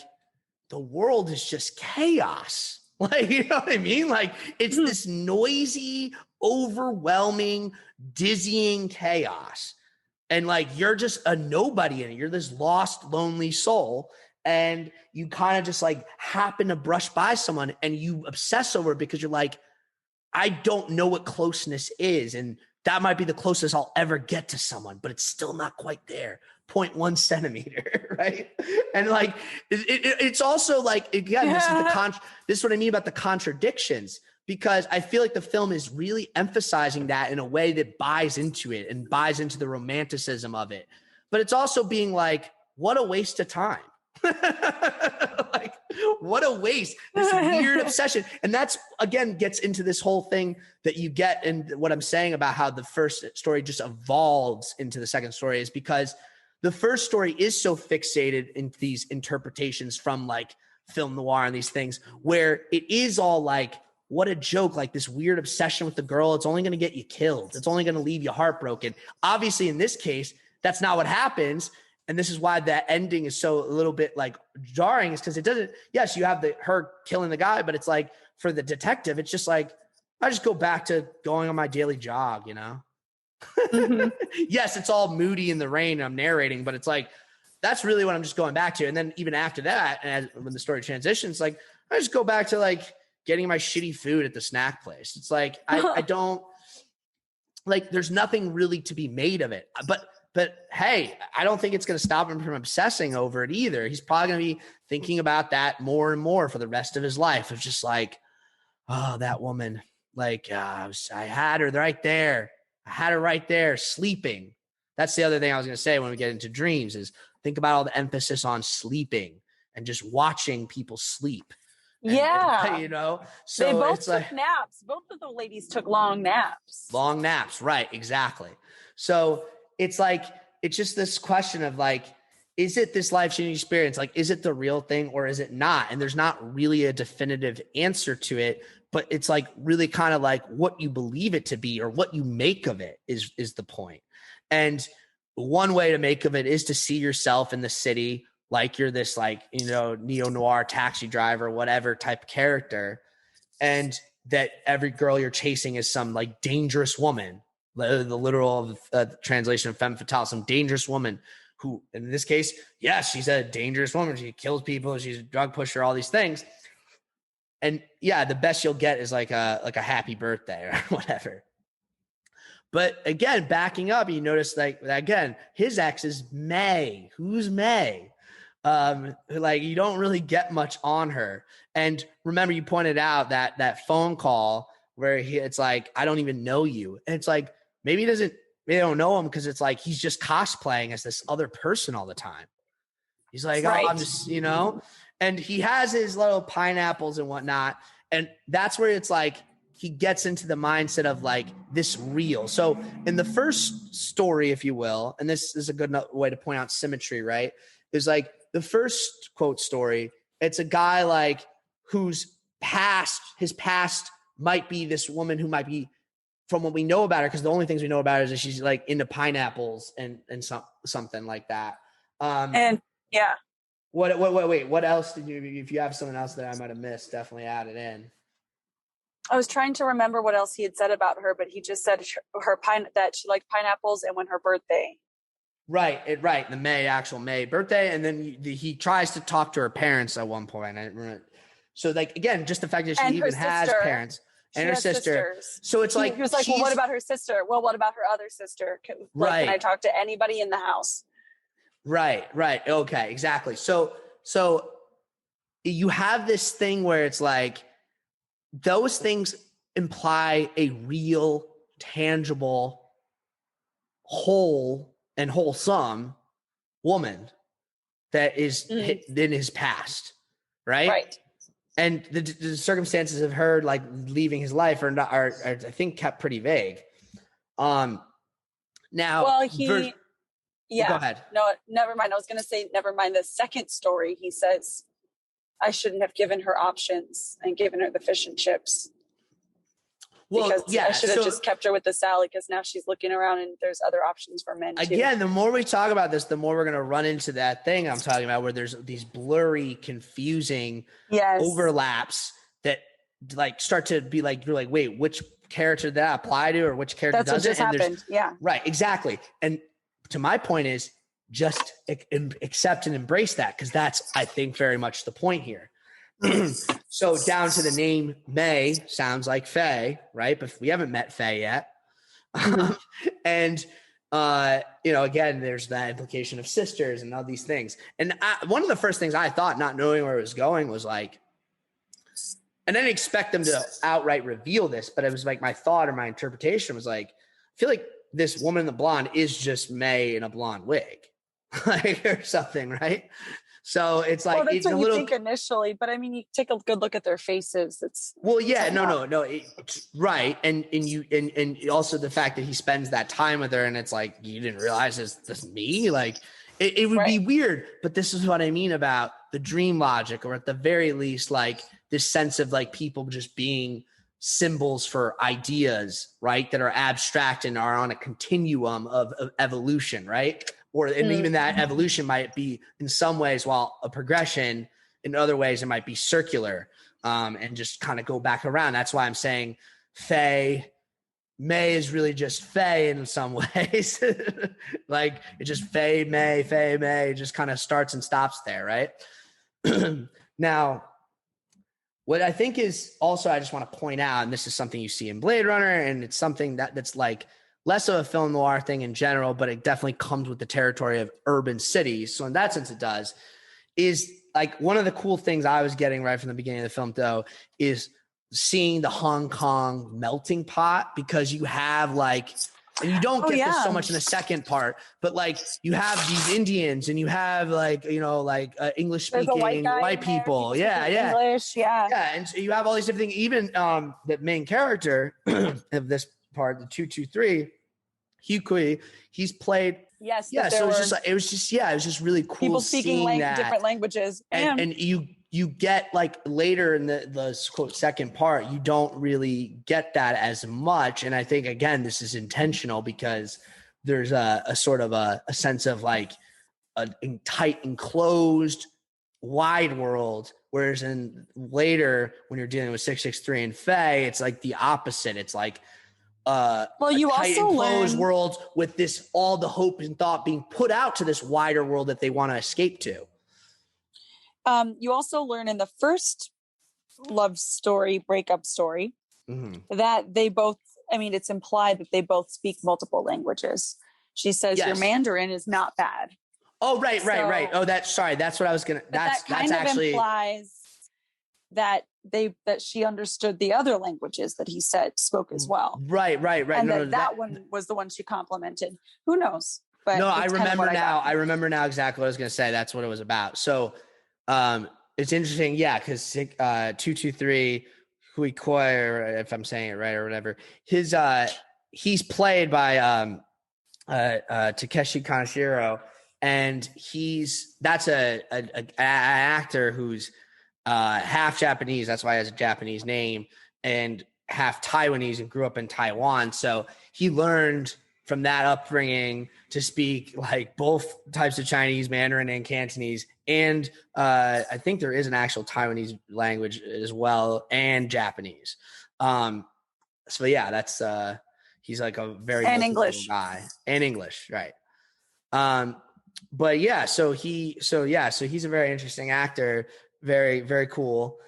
the world is just chaos. Like, you know what I mean? Like it's this noisy, overwhelming, dizzying chaos. And like, you're just a nobody in it. You're this lost, lonely soul. And you kind of just like happen to brush by someone and you obsess over it because you're like, I don't know what closeness is. And that might be the closest I'll ever get to someone, but it's still not quite there. 0.1 centimeter, right? And like, it's also like, again, this is what I mean about the contradictions, because I feel like the film is really emphasizing that in a way that buys into it and buys into the romanticism of it. But it's also being like, what a waste of time. Like, what a waste, this weird obsession. And that's, again, gets into this whole thing that you get in what I'm saying about how the first story just evolves into the second story, is because the first story is so fixated in these interpretations from like film noir and these things where it is all like, what a joke, like this weird obsession with the girl. It's only going to get you killed. It's only going to leave you heartbroken. Obviously, in this case, that's not what happens. And this is why that ending is so a little bit like jarring, is because it doesn't, yes, you have her killing the guy, but it's like for the detective, it's just like, I just go back to going on my daily jog, Mm-hmm. Yes, it's all moody in the rain and I'm narrating, but it's like, that's really what I'm just going back to. And then even after that, and when the story transitions, like I just go back to like getting my shitty food at the snack place. It's like, I don't like, there's nothing really to be made of it, but But hey, I don't think it's going to stop him from obsessing over it either. He's probably going to be thinking about that more and more for the rest of his life. It's just like, oh, that woman, like I had her right there. I had her right there sleeping. That's the other thing I was going to say when we get into dreams is think about all the emphasis on sleeping and just watching people sleep. And, you know, so they both it's took like naps. Both of the ladies took long naps. Long naps, right? Exactly. So it's like it's just this question of like, is it this life-changing experience? Like, is it the real thing or is it not? And there's not really a definitive answer to it, but it's like really kind of like what you believe it to be or what you make of it is the point. And one way to make of it is to see yourself in the city like you're this like, you know, neo-noir taxi driver, whatever type character, and that every girl you're chasing is some like dangerous woman, the literal translation of Femme Fatale, some dangerous woman who, in this case, yes, she's a dangerous woman. She kills people. She's a drug pusher, all these things. And yeah, the best you'll get is like a happy birthday or whatever. But again, backing up, you notice like, again, his ex is May. Who's May? Like you don't really get much on her. And remember, you pointed out that phone call where it's like, I don't even know you. And it's like, maybe they don't know him because it's like he's just cosplaying as this other person all the time. He's like, right. Oh, I'm just, you know, and he has his little pineapples and whatnot. And that's where it's like he gets into the mindset of like this real. So in the first story, if you will, and this is a good way to point out symmetry, right? Is like the first quote story. It's a guy like his past might be this woman who might be, from what we know about her, because the only things we know about her is that she's like into pineapples and something like that. And yeah. What else did you, if you have something else that I might have missed, definitely add it in. I was trying to remember what else he had said about her, but he just said that she liked pineapples and when her birthday. Right. The actual May birthday. And then he tries to talk to her parents at one point. So like, again, just the fact that she even has parents and her sister. Sisters. So it's like, he was like, well, what about her sister? Well, what about her other sister? Right. Can I talk to anybody in the house? Right. Okay, exactly. So you have this thing where it's like, those things imply a real, tangible, whole and wholesome woman that is in his past, right? And the circumstances of her like leaving his life are I think kept pretty vague. Now, well, go ahead. No, never mind. I was going to say, never mind. The second story, he says, I shouldn't have given her options and given her the fish and chips. Well, because I should have just kept her with the salad because now she's looking around and there's other options for men too. Again, the more we talk about this, the more we're going to run into that thing I'm talking about where there's these blurry, confusing overlaps that like start to be like, you're like, wait, which character did that apply to or which character doesn't? That's what just happened. Yeah. Right. Exactly. And to my point is just accept and embrace that because that's, I think, very much the point here. So down to the name May sounds like Faye, right? But we haven't met Faye yet. And, again, there's that implication of sisters and all these things. And one of the first things I thought, not knowing where it was going, was like, and I didn't expect them to outright reveal this, but it was like my thought or my interpretation was like, I feel like this woman in the blonde is just May in a blonde wig, like or something, right? So it's like, that's it's what a you little think initially, but I mean, you take a good look at their faces. It's right. And also the fact that he spends that time with her and it's like, you didn't realize this me, like it would be weird, but this is what I mean about the dream logic, or at the very least, like this sense of like people just being symbols for ideas, right? That are abstract and are on a continuum of evolution, right? And even that evolution might be in some ways, while a progression, in other ways, it might be circular and just kind of go back around. That's why I'm saying May is really just Faye in some ways. Like it's just Faye, May, it just kind of starts and stops there, right? Now, what I think is also, I just want to point out, and this is something you see in Blade Runner, and it's something that's like less of a film noir thing in general, but it definitely comes with the territory of urban cities. So in that sense, it does. Is like one of the cool things I was getting right from the beginning of the film, though, is seeing the Hong Kong melting pot, because you have like, and you don't get this so much in the second part, but like you have these Indians and you have like, you know, like English speaking white people. Yeah. English. Yeah. Yeah. And so you have all these different things. Even the main character of this part, the 223, Hugh Kui, he's played. Yes. Yeah. So it was just really cool. People speaking different languages. And you get like later in the quote second part, you don't really get that as much. And I think, again, this is intentional because there's a sort of a sense of like a tight, enclosed, wide world. Whereas in later, when you're dealing with 663 and Faye, it's like the opposite. It's like you tight, also enclosed world with this, all the hope and thought being put out to this wider world that they want to escape to. You also learn in the first love story, breakup story, that they both, I mean, it's implied that they both speak multiple languages. She says your Mandarin is not bad. Oh, right. Oh, that's what I was going to, that kind of actually implies that she understood the other languages that he spoke as well. Right. And that one was the one she complimented. Who knows? But no, I remember now exactly what I was going to say. That's what it was about. So, it's interesting, because 223 Hui Koi, or if I'm saying it right or whatever, he's played by Takeshi Kaneshiro, and that's an actor who's half Japanese. That's why he has a Japanese name, and half Taiwanese, and grew up in Taiwan. So he learned from that upbringing to speak like both types of Chinese, Mandarin, and Cantonese. And I think there is an actual Taiwanese language as well, and Japanese. So yeah, that's he's like a very English guy, and English, right? But yeah, so he's a very interesting actor, very, very cool.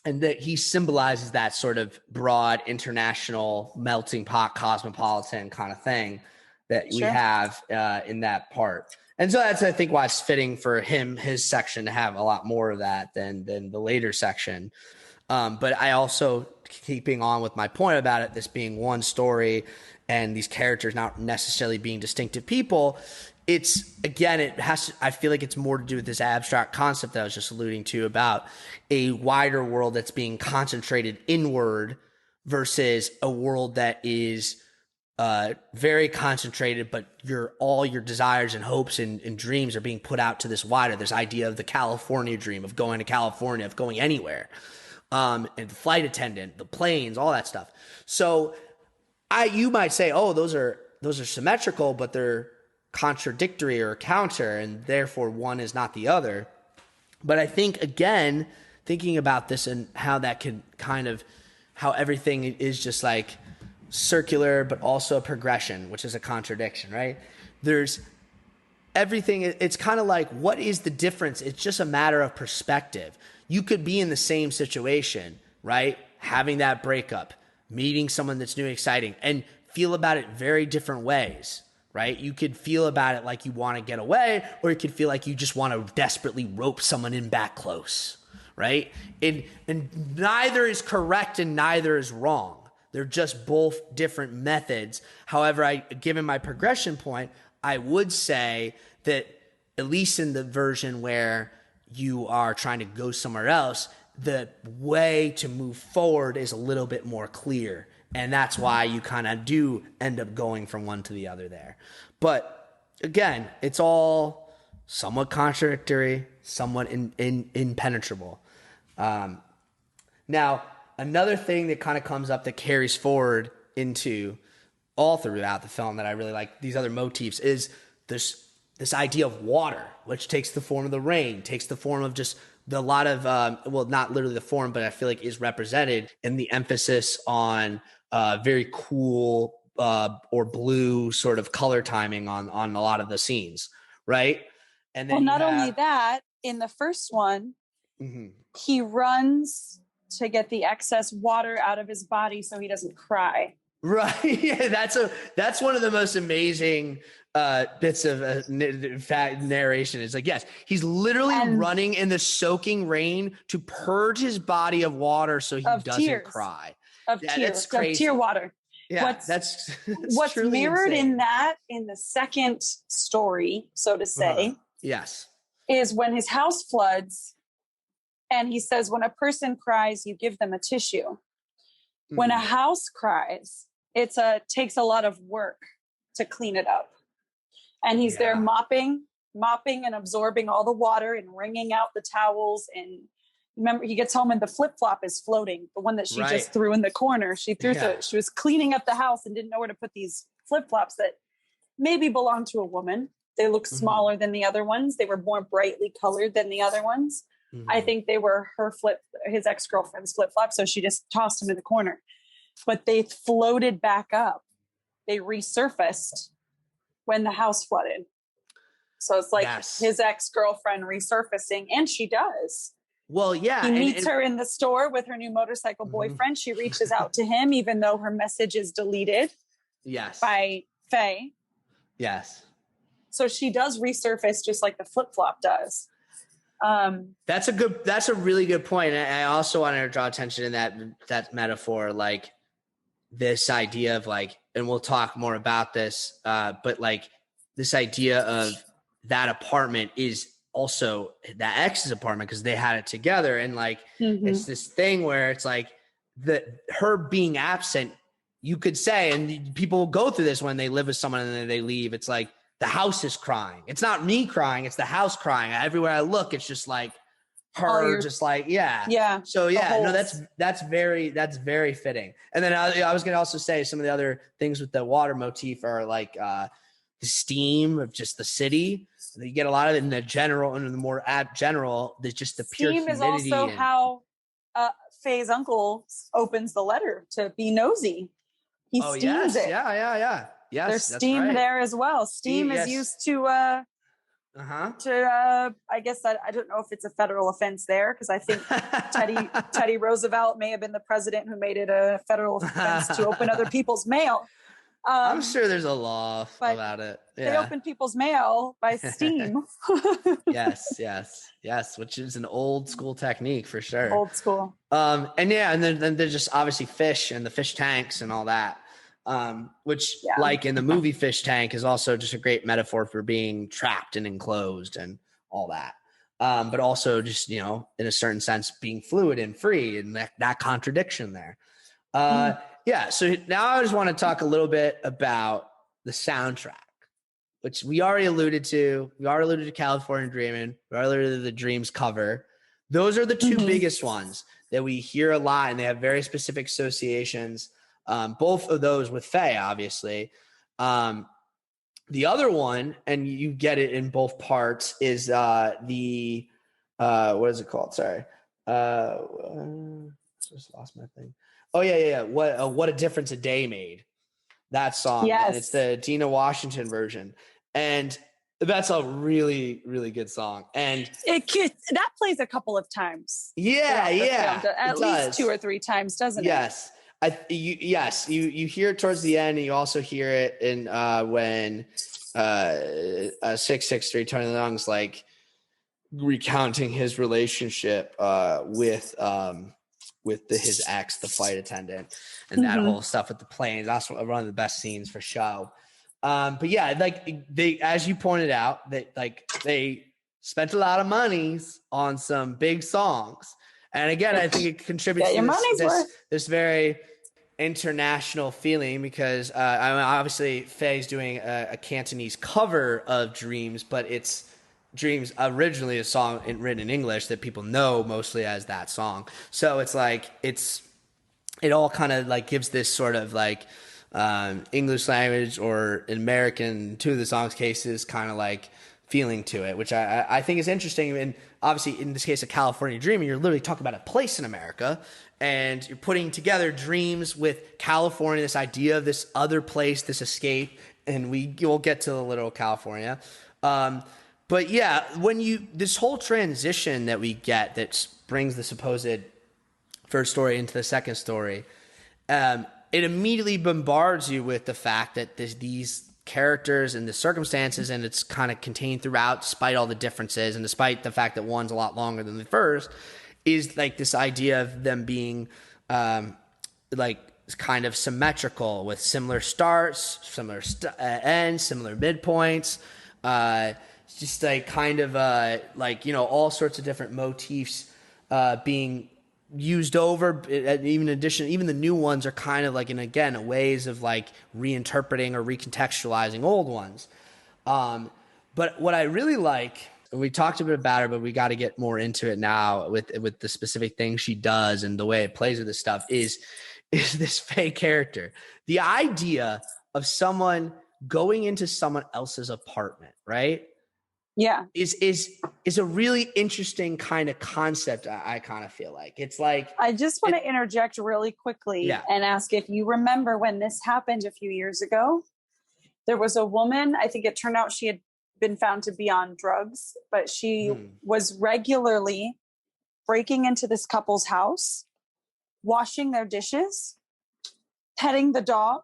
And that he symbolizes that sort of broad international melting pot, cosmopolitan kind of thing that we have in that part. And so that's, I think, why it's fitting for his section to have a lot more of that than the later section. But I also, keeping on with my point about it, this being one story and these characters not necessarily being distinctive people, it's, again, I feel like it's more to do with this abstract concept that I was just alluding to about a wider world that's being concentrated inward versus a world that is very concentrated, but all your desires and hopes and dreams are being put out to this wider, this idea of the California dream, of going to California, of going anywhere, and the flight attendant, the planes, all that stuff. So you might say, oh, those are symmetrical, but they're contradictory or counter, and therefore one is not the other. But I think, again, thinking about this and how that could how everything is just like circular, but also a progression, which is a contradiction, right? There's everything. It's kind of like, what is the difference? It's just a matter of perspective. You could be in the same situation, right? Having that breakup, meeting someone that's new and exciting, and feel about it very different ways, right? You could feel about it like you want to get away, or you could feel like you just want to desperately rope someone in back close, right? And neither is correct and neither is wrong. They're just both different methods. However, given my progression point, I would say that at least in the version where you are trying to go somewhere else, the way to move forward is a little bit more clear. And that's why you kind of do end up going from one to the other there. But again, it's all somewhat contradictory, somewhat impenetrable. Now, another thing that kind of comes up that carries forward into all throughout the film that I really like, these other motifs, is this idea of water, which takes the form of the rain, takes the form of just a lot of, not literally the form, but I feel like is represented in the emphasis on very cool or blue sort of color timing on a lot of the scenes, right? And then only that, in the first one, he runs to get the excess water out of his body so he doesn't cry. Right. Yeah, that's one of the most amazing bits of narration. It's like, yes, he's literally running in the soaking rain to purge his body of water so he doesn't cry. Of tears, of tear water. Yeah, that's what's mirrored insane. in the second story, so to say. Yes. Is when his house floods and he says, when a person cries, you give them a tissue. When a house cries, it takes a lot of work to clean it up. And he's there mopping and absorbing all the water and wringing out the towels. And remember, he gets home and the flip-flop is floating. The one that she just threw in the corner. She was cleaning up the house and didn't know where to put these flip-flops that maybe belong to a woman. They look smaller than the other ones. They were more brightly colored than the other ones. I think they were his ex-girlfriend's flip-flops. So she just tossed them in the corner. But they floated back up. They resurfaced when the house flooded. So it's like his ex-girlfriend resurfacing, and she does. Well, yeah. He meets her in the store with her new motorcycle boyfriend. She reaches out to him, even though her message is deleted. Yes. By Faye. Yes. So she does resurface just like the flip-flop does. That's a really good point. And I also wanted to draw attention to that metaphor, like this idea of like, and we'll talk more about this, but like this idea of that apartment is also that ex's apartment because they had it together. And like, it's this thing where it's like her being absent, you could say, and people go through this when they live with someone and then they leave. It's like, the house is crying. It's not me crying. It's the house crying. Everywhere I look, it's just like her, just like, yeah. So yeah, no, that's very fitting. And then I was going to also say some of the other things with the water motif are like the steam of just the city. You get a lot of it in the general and in the more general. There's just the pure steam humidity. Is also how Faye's uncle opens the letter to be nosy. He steams it. Yeah. Yes, there's steam there as well. Steam is used to I guess I don't know if it's a federal offense there because I think Teddy Roosevelt may have been the president who made it a federal offense to open other people's mail. I'm sure there's a law about it. Yeah. They open people's mail by steam. Yes, which is an old school technique for sure. Old school. And then there's just obviously fish and the fish tanks and all that. Which like in the movie Fish Tank is also just a great metaphor for being trapped and enclosed and all that. But also just, in a certain sense being fluid and free and that contradiction there. So now I just want to talk a little bit about the soundtrack, which we already alluded to. We already alluded to California Dreamin'. We already alluded to the Dreams cover. Those are the two biggest ones that we hear a lot, and they have very specific associations. Both of those with Faye, obviously. The other one, and you get it in both parts, is what is it called? Sorry. Just lost my thing. Oh, yeah. What a Difference a Day Made. That song. Yes. And it's the Dina Washington version. And that's a really, really good song. And that plays a couple of times. Yeah. At least 2 or 3 times, doesn't it? Yes. You hear it towards the end, and you also hear it in when 663 Tony Leung's like recounting his relationship with his ex, the flight attendant, and that whole stuff with the plane. That's one of the best scenes for show. But yeah, like they, as you pointed out, that like they spent a lot of monies on some big songs. And again, I think it contributes to this very international feeling because obviously Faye's doing a Cantonese cover of Dreams, but it's Dreams originally a song written in English that people know mostly as that song. So it's like it all kind of like gives this sort of like English language or American, two of the songs cases, kind of like feeling to it, which I think is interesting. And obviously in this case of California Dreaming, you're literally talking about a place in America and you're putting together Dreams with California, this idea of this other place, this escape. And we'll get to a little California. But yeah, this whole transition that we get that brings the supposed first story into the second story, it immediately bombards you with the fact that these characters and the circumstances, and it's kind of contained throughout, despite all the differences and despite the fact that one's a lot longer than the first, is like this idea of them being like kind of symmetrical with similar starts, similar ends, similar midpoints, just like kind of like, you know, all sorts of different motifs being used over. Even the new ones are kind of like, and again, ways of like reinterpreting or recontextualizing old ones. But what I really like, we talked a bit about her, but we got to get more into it now with the specific things she does and the way it plays with this stuff is this Faye character. The idea of someone going into someone else's apartment, right? Yeah. Is a really interesting kind of concept. I kind of feel like it's like, I just want to interject really quickly and ask if you remember when this happened a few years ago. There was a woman, I think it turned out she had been found to be on drugs, but she was regularly breaking into this couple's house, washing their dishes, petting the dog,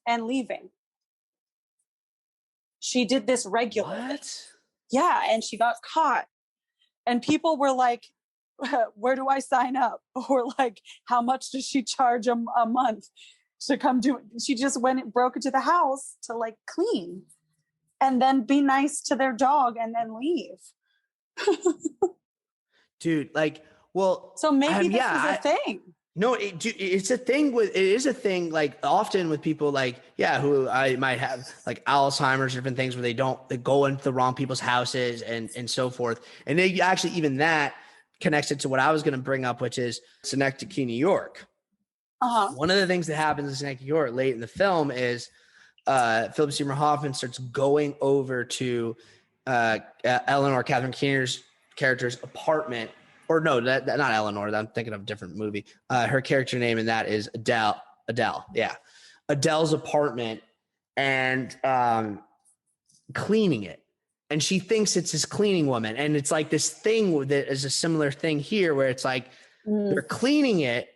and leaving. She did this regularly. What? Yeah, and she got caught. And people were like, where do I sign up? Or like, how much does she charge a month to come do it? She just broke into the house to like clean and then be nice to their dog and then leave. Dude, like, well. So maybe this is a thing. No, it's a thing it is a thing like often with people like, who I might have like Alzheimer's, different things where they go into the wrong people's houses and so forth. And they actually, even that connects it to what I was going to bring up, which is Synecdoche, New York. One of the things that happens in Synecdoche, New York late in the film is Philip Seymour Hoffman starts going over to Eleanor, Catherine Keener's character's apartment. Or no, that not Eleanor. I'm thinking of a different movie. Her character name in that is Adele. Yeah. Adele's apartment and cleaning it. And she thinks it's this cleaning woman. And it's like this thing that is a similar thing here where it's like they're cleaning it.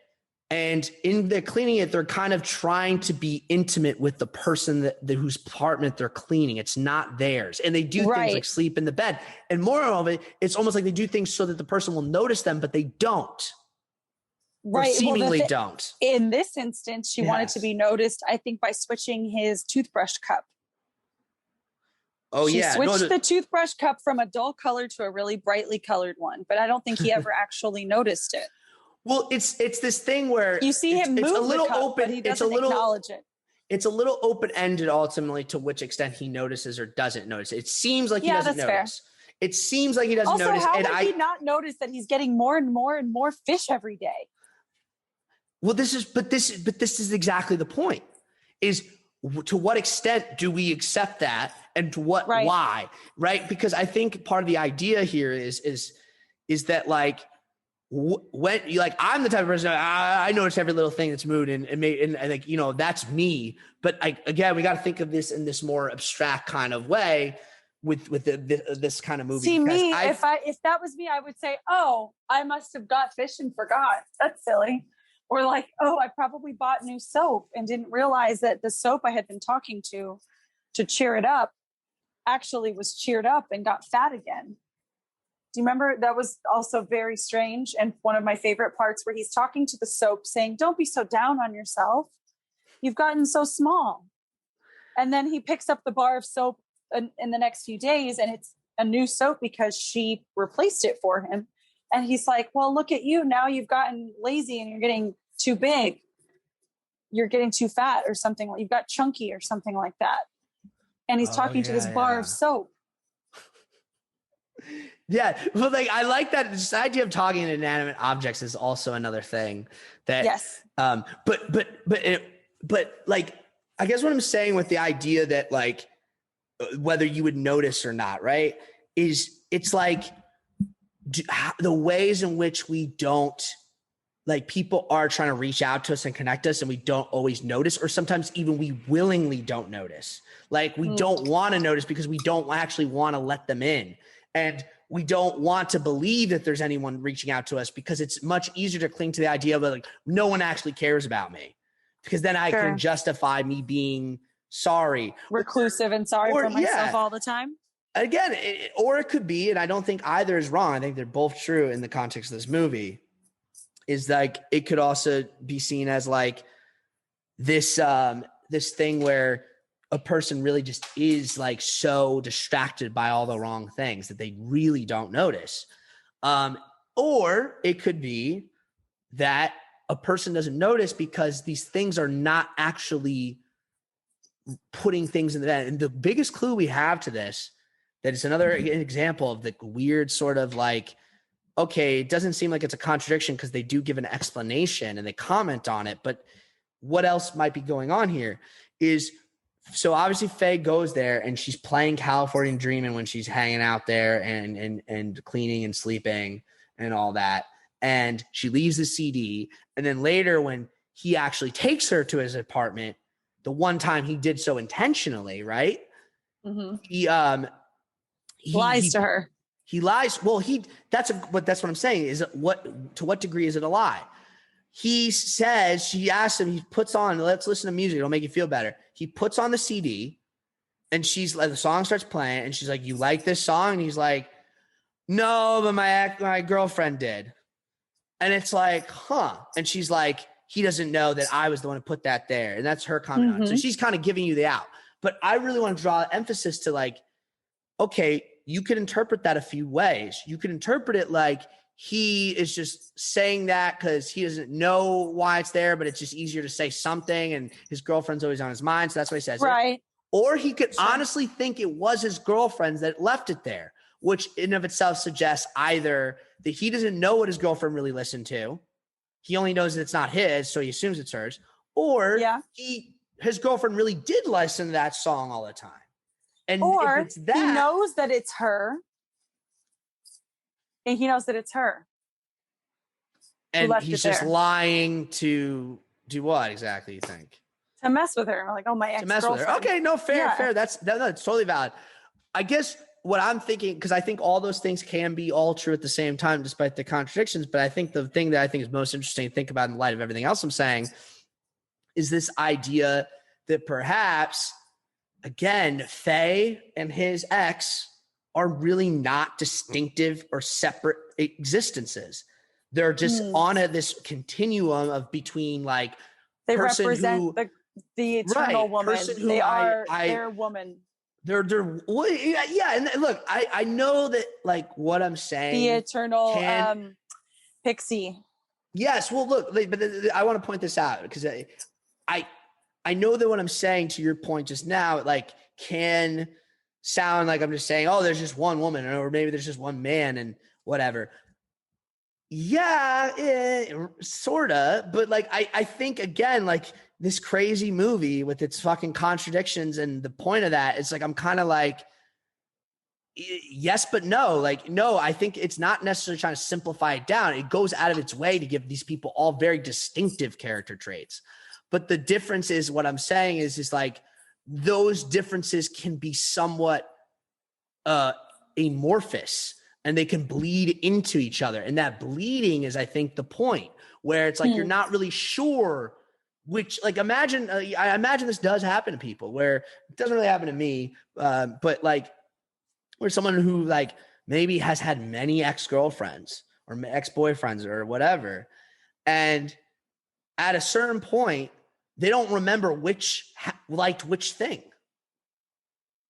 And in the cleaning it, they're kind of trying to be intimate with the person whose apartment they're cleaning. It's not theirs. And they do things like sleep in the bed. And more of it, it's almost like they do things so that the person will notice them, but they don't. Right. Or seemingly don't. In this instance, she wanted to be noticed, I think, by switching his toothbrush cup. She switched the toothbrush cup from a dull color to a really brightly colored one. But I don't think he ever actually noticed it. Well, it's this thing where you see him move a little open. But he doesn't acknowledge it. It's a little open-ended ultimately to which extent he notices or doesn't notice. It seems like he doesn't notice. Fair. It seems like he doesn't notice. Also, how would he not notice that he's getting more and more and more fish every day? Well, this is exactly the point. Is to what extent do we accept that, and to what why? Right? Because I think part of the idea here is that like. When you like, I'm the type of person I notice every little thing that's moved and like, you know, that's me. But again, we got to think of this in this more abstract kind of way with this kind of movie. See, me, if that was me, I would say, oh, I must have got fish and forgot. That's silly. Or like, oh, I probably bought new soap and didn't realize that the soap I had been talking to cheer it up actually was cheered up and got fat again. Do you remember? That was also very strange. And one of my favorite parts where he's talking to the soap saying, don't be so down on yourself. You've gotten so small. And then he picks up the bar of soap in the next few days and it's a new soap because she replaced it for him. And he's like, well, look at you. Now you've gotten lazy and you're getting too big. You're getting too fat or something. You've got chunky or something like that. And he's talking to this bar of soap. Yeah, well, like I like that. This idea of talking to inanimate objects is also another thing that. Yes. But like I guess what I'm saying with the idea that like whether you would notice or not, right? Is it's like the ways in which we don't like people are trying to reach out to us and connect us and we don't always notice, or sometimes even we willingly don't notice. Like we don't want to notice because we don't actually want to let them in. And we don't want to believe that there's anyone reaching out to us because it's much easier to cling to the idea of like, no one actually cares about me. because then I can justify me being sorry, reclusive and sorry for myself all the time. Again, or it could be, and I don't think either is wrong. I think they're both true in the context of this movie. Is like it could also be seen as like this this thing where a person really just is like so distracted by all the wrong things that they really don't notice. Or it could be that a person doesn't notice because these things are not actually putting things in the end. And the biggest clue we have to this, that it's another example of the weird sort of like, okay, it doesn't seem like it's a contradiction because they do give an explanation and they comment on it, but what else might be going on here is, so obviously Faye goes there and she's playing California Dreamin' when she's hanging out there and cleaning and sleeping and all that. And she leaves the CD. And then later when he actually takes her to his apartment, the one time he did so intentionally, right? Mm-hmm. He lies to her. He lies. Well, that's what I'm saying is to what degree is it a lie? He says, she asks him, he puts on, let's listen to music. It'll make you feel better. He puts on the CD and she's like, the song starts playing and she's like, you like this song? And he's like, no, but my girlfriend did. And it's like, huh. And she's like, he doesn't know that I was the one who put that there. And that's her comment on it. So she's kind of giving you the out. But I really want to draw emphasis to like, okay, you could interpret that a few ways. You could interpret it like he is just saying that because he doesn't know why it's there, but it's just easier to say something and his girlfriend's always on his mind. So that's why he says right. It. Or he could honestly think it was his girlfriend's that left it there, which in and of itself suggests either that he doesn't know what his girlfriend really listened to. He only knows that it's not his, so he assumes it's hers. Or his girlfriend really did listen to that song all the time. And or if it's that, he knows that it's her. And he knows that it's her. And he's just lying to do what exactly, you think? To mess with her. Like, oh, my ex-girlfriend. To mess with her. Okay, no, fair. That's totally valid. I guess what I'm thinking, because I think all those things can be all true at the same time, despite the contradictions. But I think the thing that I think is most interesting to think about in light of everything else I'm saying is this idea that perhaps, again, Faye and his ex are really not distinctive or separate existences. They're just on this continuum of between like they represent the eternal woman. They're woman. They're yeah. And look, I know that like what I'm saying. The eternal Pixie. Yes. Well, look, but I want to point this out because I know that what I'm saying to your point just now, it like can sound like I'm just saying, oh, there's just one woman, or maybe there's just one man and whatever. Yeah, sorta. But like, I think again, like this crazy movie with its fucking contradictions, and the point of that is like, I'm kind of like, yes, but no. Like, no, I think it's not necessarily trying to simplify it down. It goes out of its way to give these people all very distinctive character traits. But the difference is, what I'm saying is like, those differences can be somewhat amorphous and they can bleed into each other. And that bleeding is, I think, the point where it's like, you're not really sure which, like, imagine, I imagine this does happen to people where it doesn't really happen to me, but like where someone who like maybe has had many ex-girlfriends or ex-boyfriends or whatever. And at a certain point, they don't remember which liked which thing.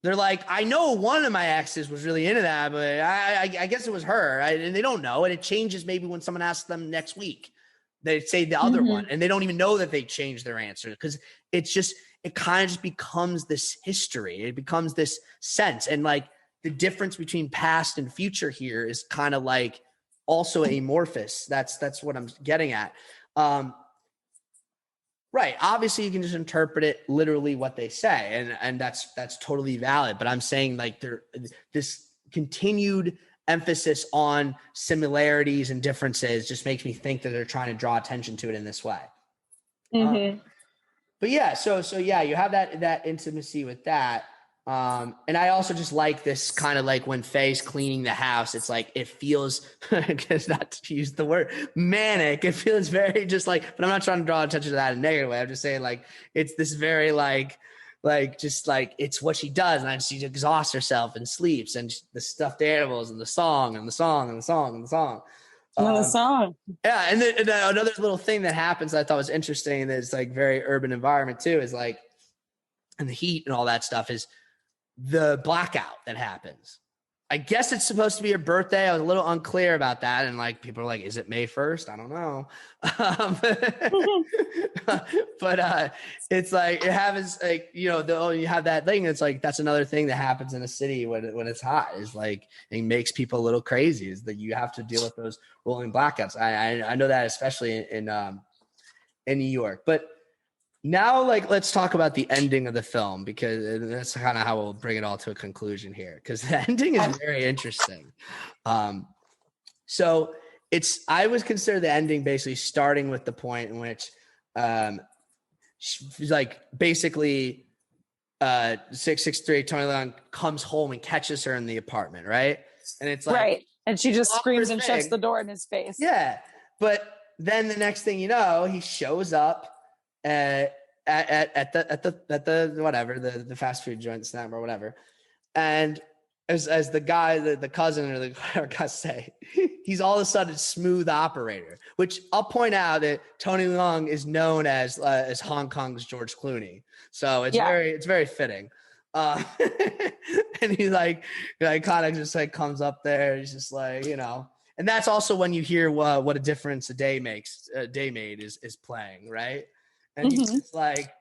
They're like, I know one of my exes was really into that, but I guess it was her. And they don't know. And it changes maybe when someone asks them next week. They say the other one, and they don't even know that they changed their answer because it's just, it kind of just becomes this history. It becomes this sense. And like the difference between past and future here is kind of like also amorphous. That's what I'm getting at. Right. Obviously, you can just interpret it literally what they say, and that's totally valid. But I'm saying like this continued emphasis on similarities and differences just makes me think that they're trying to draw attention to it in this way. But yeah, so yeah, you have that intimacy with that. And I also just like this kind of like when Faye's cleaning the house, it's like, it feels, not to use the word manic. It feels very just like, but I'm not trying to draw attention to that in a negative way. I'm just saying like, it's this very just like, it's what she does. And she exhausts herself and sleeps and the stuffed animals and the song and the song and the song and the song. Another song. Yeah. And then another little thing that happens that I thought was interesting is like very urban environment too, is like, and the heat and all that stuff is the blackout that happens. I guess it's supposed to be her birthday. I was a little unclear about that. And like, people are like, is it May 1st? I don't know. But it's like, it happens like, you have that thing. It's like, that's another thing that happens in a city when it's hot is like, it makes people a little crazy is that you have to deal with those rolling blackouts. I know that especially in New York, but now, like, let's talk about the ending of the film because that's kind of how we'll bring it all to a conclusion here. Because the ending is very interesting. So I would consider the ending basically starting with the point in which, she's like basically, 663 Tony Leung comes home and catches her in the apartment, right? And it's like, right, and she just screams and shuts the door in his face. Yeah, but then the next thing you know, he shows up at the whatever the fast food joint, Snap or whatever, and as the guy, the cousin or the guy say, he's all of a sudden smooth operator. Which I'll point out that Tony Leung is known as Hong Kong's George Clooney, so it's very fitting. And he like kind of just like comes up there. He's just like, and that's also when you hear what a difference a day makes. A Day Made is playing, right? And he's just like,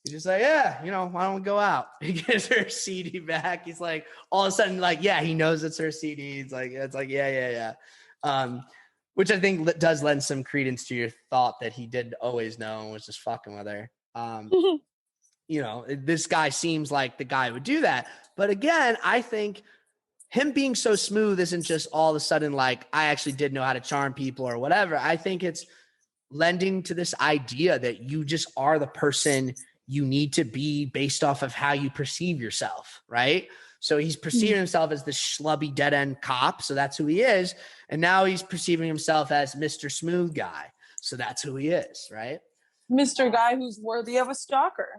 yeah, why don't we go out? He gives her a CD back. He's like, all of a sudden, like, yeah, he knows it's her CD. It's like, yeah. Which I think does lend some credence to your thought that he did always know and was just fucking with her. This guy seems like the guy who would do that. But again, I think him being so smooth isn't just all of a sudden like, I actually did know how to charm people or whatever. I think it's lending to this idea that you just are the person you need to be based off of how you perceive yourself, right? So he's perceiving himself as this schlubby dead-end cop, so that's who he is. And now he's perceiving himself as Mr. Smooth Guy, so that's who he is, right? Mr. Guy who's worthy of a stalker.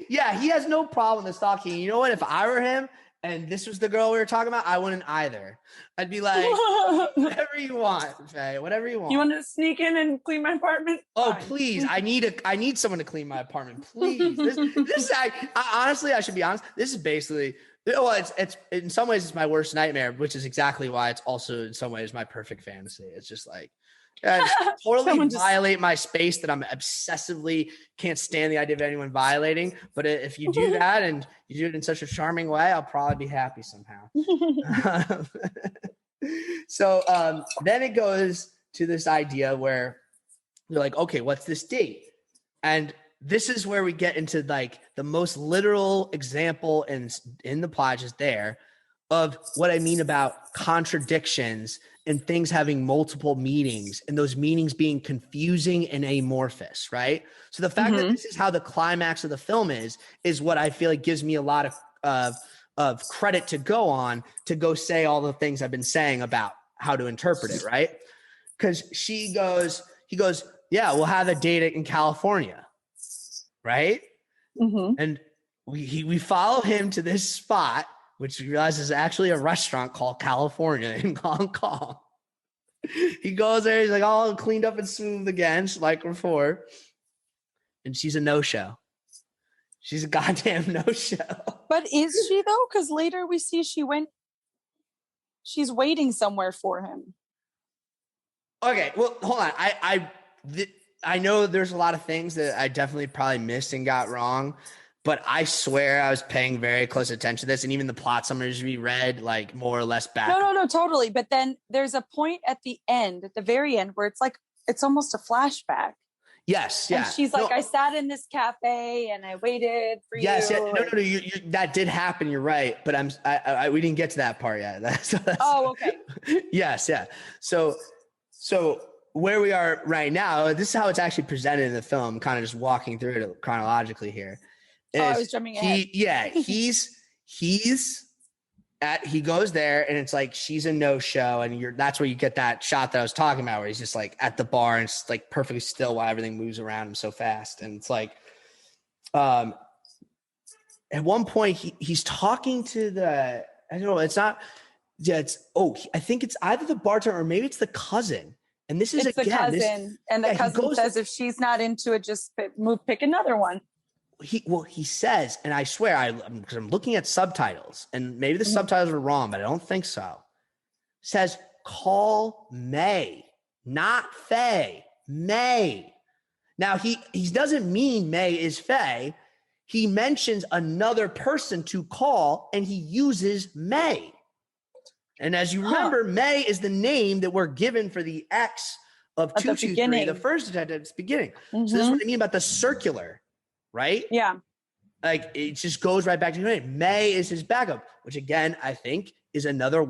Yeah, he has no problem with stalking. You know what? If I were him and this was the girl we were talking about, I wouldn't either. I'd be like, whatever you want, Faye, whatever you want. You want to sneak in and clean my apartment? Oh, Fine. please. I need someone to clean my apartment. Please. Honestly, I should be honest. This is basically, well, it's in some ways it's my worst nightmare, which is exactly why it's also in some ways my perfect fantasy. It's just like, totally violate my space that I'm obsessively can't stand the idea of anyone violating. But if you do that and you do it in such a charming way, I'll probably be happy somehow. So then it goes to this idea where you're like, okay, what's this date? And this is where we get into like the most literal example in the plot just there of what I mean about contradictions and things having multiple meanings and those meanings being confusing and amorphous, right? So the fact that this is how the climax of the film is what I feel like gives me a lot of credit to go on to go say all the things I've been saying about how to interpret it, right? Because he goes, yeah, we'll have a date in California, right? And we follow him to this spot, which we realize is actually a restaurant called California in Hong Kong. He goes there, he's like all cleaned up and smooth again, like before. And she's a no-show. She's a goddamn no-show. But is she though? Because later we see she's waiting somewhere for him. Okay, well, hold on. I know there's a lot of things that I definitely probably missed and got wrong. But I swear I was paying very close attention to this. And even the plot summaries we read, like more or less back. No, totally. But then there's a point at the end, at the very end, where it's like, it's almost a flashback. Yes, yeah. And she's like, I sat in this cafe and I waited for you. Yes, yeah. No. You, that did happen. You're right. But we didn't get to that part yet. Okay. Yes, yeah. So where we are right now, this is how it's actually presented in the film, kind of just walking through it chronologically here. I was jumping ahead. He goes there and it's like she's a no-show, and that's where you get that shot that I was talking about where he's just like at the bar and it's like perfectly still while everything moves around him so fast. And it's like at one point he's talking to I think it's either the bartender or maybe it's the cousin. And this is the cousin. And the cousin says if she's not into it, just pick another one. He says, and I swear, because I'm looking at subtitles, and maybe the subtitles are wrong, but I don't think so. Says, call May, not Faye, May. Now, he doesn't mean May is Faye. He mentions another person to call, and he uses May. And as you remember, May is the name that we're given for the ex of 223, the first detective at the beginning. So this is what I mean about the circular. Right? Yeah. Like it just goes right back to him. May is his backup, which again, I think is another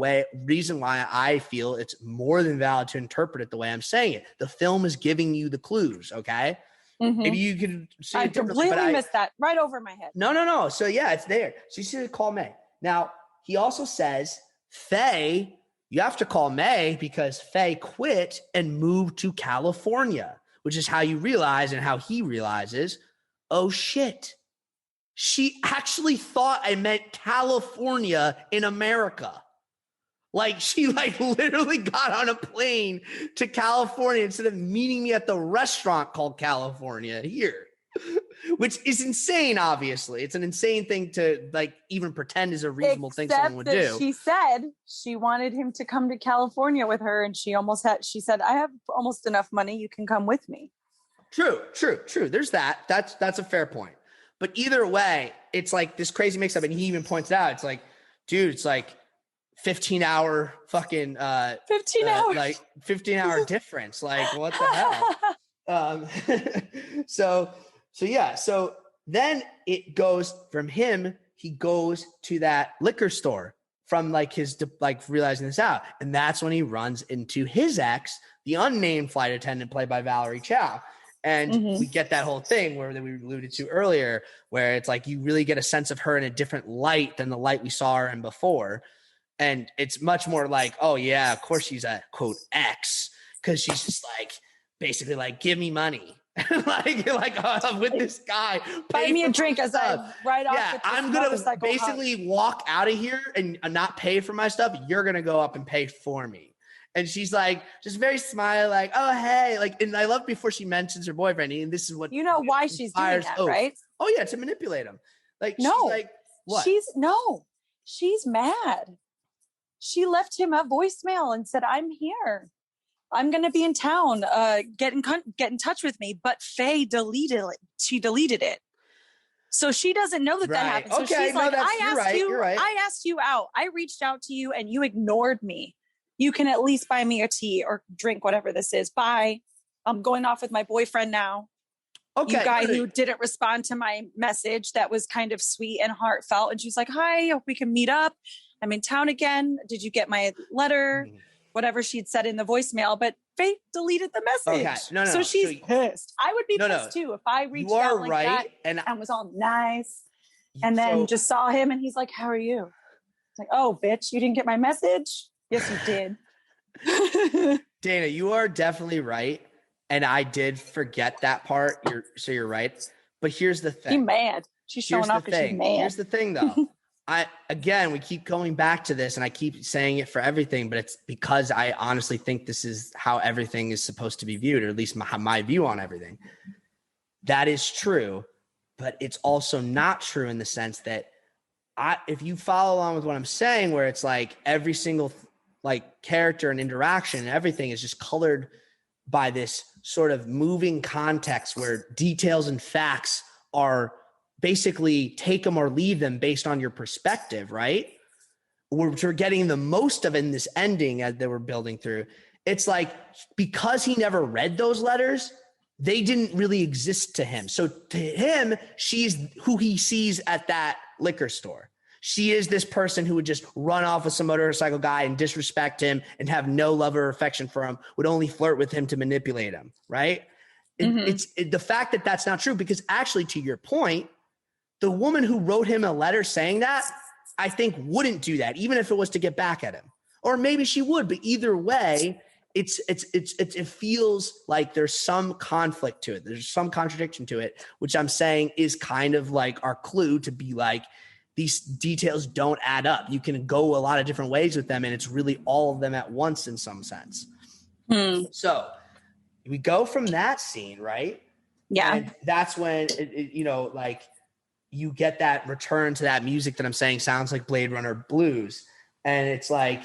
reason why I feel it's more than valid to interpret it the way I'm saying it. The film is giving you the clues. Okay. Maybe you can see I completely missed that right over my head. No. So yeah, it's there. So you see to call May. Now he also says, Faye, you have to call May because Faye quit and moved to California, which is how you realize and how he realizes, oh shit, she actually thought I meant California in America. Like she literally got on a plane to California instead of meeting me at the restaurant called California here, which is insane. Obviously it's an insane thing to even pretend is a reasonable thing someone would do. She said she wanted him to come to California with her. And she said, I have almost enough money. You can come with me. True. There's that. That's a fair point. But either way, it's like this crazy mix up. And he even points out, it's like, dude, it's like 15-hour fucking 15 hours. 15-hour difference. Like, what the hell? So then it goes from him, he goes to that liquor store from realizing this out. And that's when he runs into his ex, the unnamed flight attendant played by Valerie Chow. And we get that whole thing that we alluded to earlier, where it's like you really get a sense of her in a different light than the light we saw her in before. And it's much more like, oh, yeah, of course she's a, quote, ex, because she's just basically give me money. With this guy. Buy me a drink as I ride off. Yeah, I'm going to basically walk out of here and not pay for my stuff. You're going to go up and pay for me. And she's just very smiley, oh, hey. And I love before she mentions her boyfriend. And this is what. You know why she's doing that, right? Oh, yeah, to manipulate him. No. She's what? She's mad. She left him a voicemail and said, I'm here. I'm going to be in town. Get in touch with me. But Faye deleted it. She deleted it. So she doesn't know that happened. So she's I asked you out. I reached out to you and you ignored me. You can at least buy me a tea or drink, whatever this is. Bye. I'm going off with my boyfriend now. Okay. You guy who didn't respond to my message that was kind of sweet and heartfelt. And she's like, hi, hope we can meet up. I'm in town again. Did you get my letter? Whatever she'd said in the voicemail, but Faye deleted the message. Okay. No. So she's pissed. I would be pissed too if I reached out like that and was all nice and then just saw him and he's like, how are you? It's like, oh, bitch, you didn't get my message? Yes, you did. Dana, you are definitely right. And I did forget that part. You're right. But here's the thing. She's mad. She's showing off because she's mad. Here's the thing though. We keep going back to this and I keep saying it for everything, but it's because I honestly think this is how everything is supposed to be viewed, or at least my view on everything. That is true, but it's also not true in the sense that if you follow along with what I'm saying, where it's every single character and interaction and everything is just colored by this sort of moving context where details and facts are basically take them or leave them based on your perspective, right? Which we're getting the most of in this ending as they were building through. It's because he never read those letters, they didn't really exist to him. So to him, she's who he sees at that liquor store. She is this person who would just run off with some motorcycle guy and disrespect him and have no love or affection for him, would only flirt with him to manipulate him, right? It's the fact that that's not true, because actually, to your point, the woman who wrote him a letter saying that, I think wouldn't do that, even if it was to get back at him. Or maybe she would, but either way, it feels like there's some conflict to it. There's some contradiction to it, which I'm saying is kind of like our clue to be like, these details don't add up. You can go a lot of different ways with them, and it's really all of them at once in some sense. So we go from that scene, right? Yeah. And that's when, like you get that return to that music that I'm saying sounds like Blade Runner blues. And it's like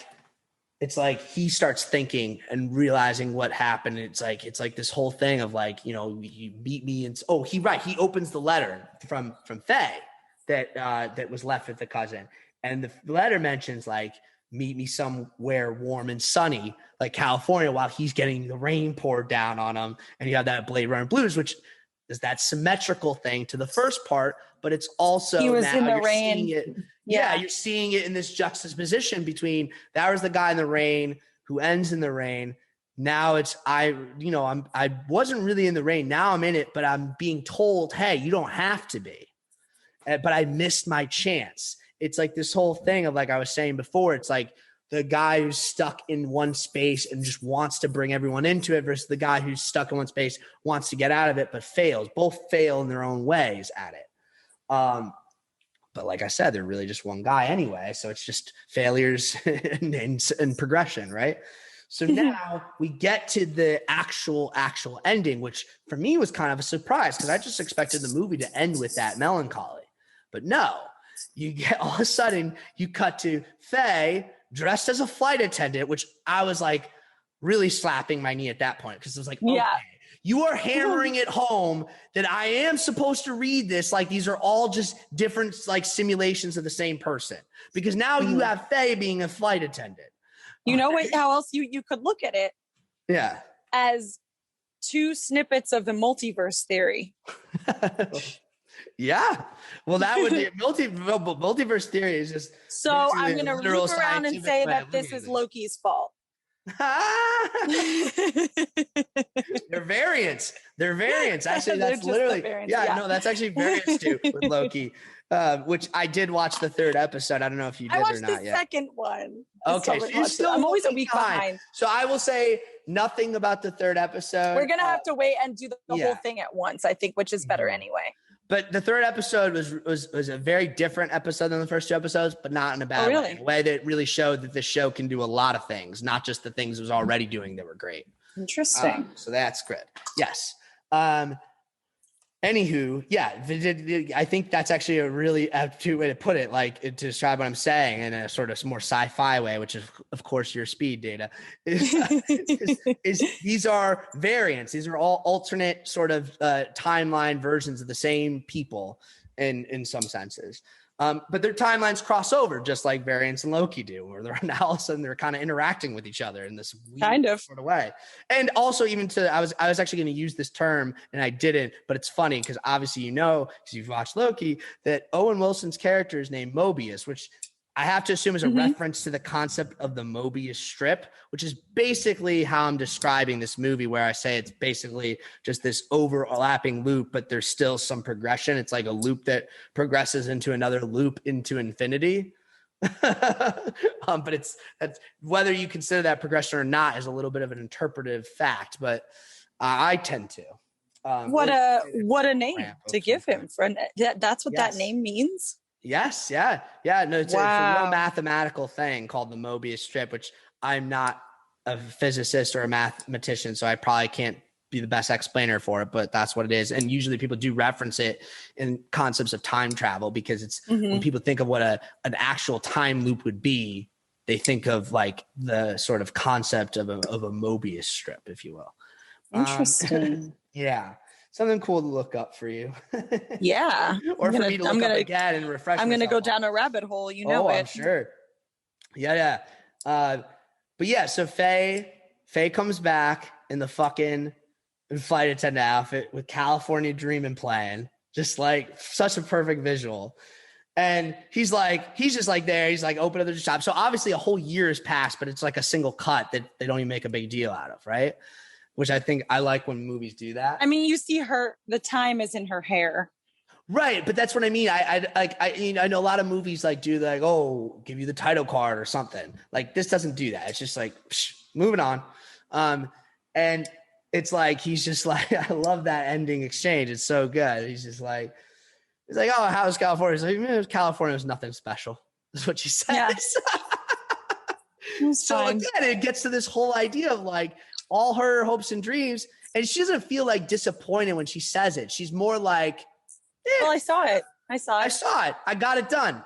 he starts thinking and realizing what happened. It's like this whole thing of like, you beat me. And he opens the letter from Faye that was left with the cousin. And the letter mentions like, meet me somewhere warm and sunny, like California, while he's getting the rain poured down on him. And you have that Blade Runner blues, which is that symmetrical thing to the first part, but it's also he was now in the you're rain. seeing it. Yeah, you're seeing it in this juxtaposition between that was the guy in the rain who ends in the rain. Now it's I wasn't really in the rain. Now I'm in it, but I'm being told, hey, you don't have to be. But I missed my chance. It's like this whole thing of like I was saying before, it's like the guy who's stuck in one space and just wants to bring everyone into it versus the guy who's stuck in one space, wants to get out of it, but fails. Both fail in their own ways at it. But like I said, they're really just one guy anyway. So it's just failures and progression, right? So now we get to the actual ending, which for me was kind of a surprise because I just expected the movie to end with that melancholy. But no, you get all of a sudden you cut to Faye dressed as a flight attendant, which I was like really slapping my knee at that point because it was like, okay, you are hammering it home that I am supposed to read this like these are all just different like simulations of the same person because now you have Faye being a flight attendant. You know what? How else you could look at it? Yeah, as two snippets of the multiverse theory. Yeah. Well, that would be multiverse theory is just. So I'm going to loop around and say that this is Loki's fault. They're variants. Actually, that's literally no, that's actually variants too with Loki. Which I did watch the third episode. I don't know if you did or not yet. I watched the second one. Okay, so I'm always a week behind. So I will say nothing about the third episode. We're gonna have to wait and do the whole thing at once, I think, which is better anyway. But the third episode was a very different episode than the first two episodes, but not in a bad way. A way that really showed that the show can do a lot of things, not just the things it was already doing that were great. Interesting. So that's good. Yes. Anywho, I think that's actually a really aptitude way to put it, like to describe what I'm saying in a sort of more sci-fi way, which is, of course, your speed data. Is these are variants. These are all alternate sort of timeline versions of the same people in some senses. But their timelines cross over just like variants and Loki do, where they're now all of a sudden they're kind of interacting with each other in this weird sort of way. And also even I was actually going to use this term and I didn't, but it's funny because obviously because you've watched Loki, that Owen Wilson's character is named Mobius, which I have to assume is a reference to the concept of the Mobius strip, which is basically how I'm describing this movie, where I say it's basically just this overlapping loop, but there's still some progression. It's like a loop that progresses into another loop into infinity. But that's whether you consider that progression or not is a little bit of an interpretive fact, but I tend to. What a name to give him. That's what that name means. Yes. Yeah. No, it's a real mathematical thing called the Mobius strip, which I'm not a physicist or a mathematician, so I probably can't be the best explainer for it, but that's what it is. And usually people do reference it in concepts of time travel because it's when people think of what an actual time loop would be, they think of like the sort of concept of a Mobius strip, if you will. Interesting. Yeah. Something cool to look up for you. Yeah. Or for me to look up again and refresh I'm going to go down a rabbit hole. You know it. I'm sure. Yeah. But yeah, so Faye comes back in the fucking flight attendant outfit with California Dreamin' playing. Just like such a perfect visual. And he's just like there. He's like, open other shop. So obviously a whole year has passed, but it's like a single cut that they don't even make a big deal out of, right? Which I think I like when movies do that. I mean, you see the time is in her hair. Right, but that's what I mean. I know a lot of movies like do like, oh, give you the title card or something. Like this doesn't do that. It's just like moving on. And it's like he's just like, I love that ending exchange. It's so good. He's like, oh, how's California? He's like, California was nothing special. That's what she says. Yeah. So again, it gets to this whole idea of like all her hopes and dreams, and she doesn't feel like disappointed when she says it. She's more like, well, I saw it. I got it done.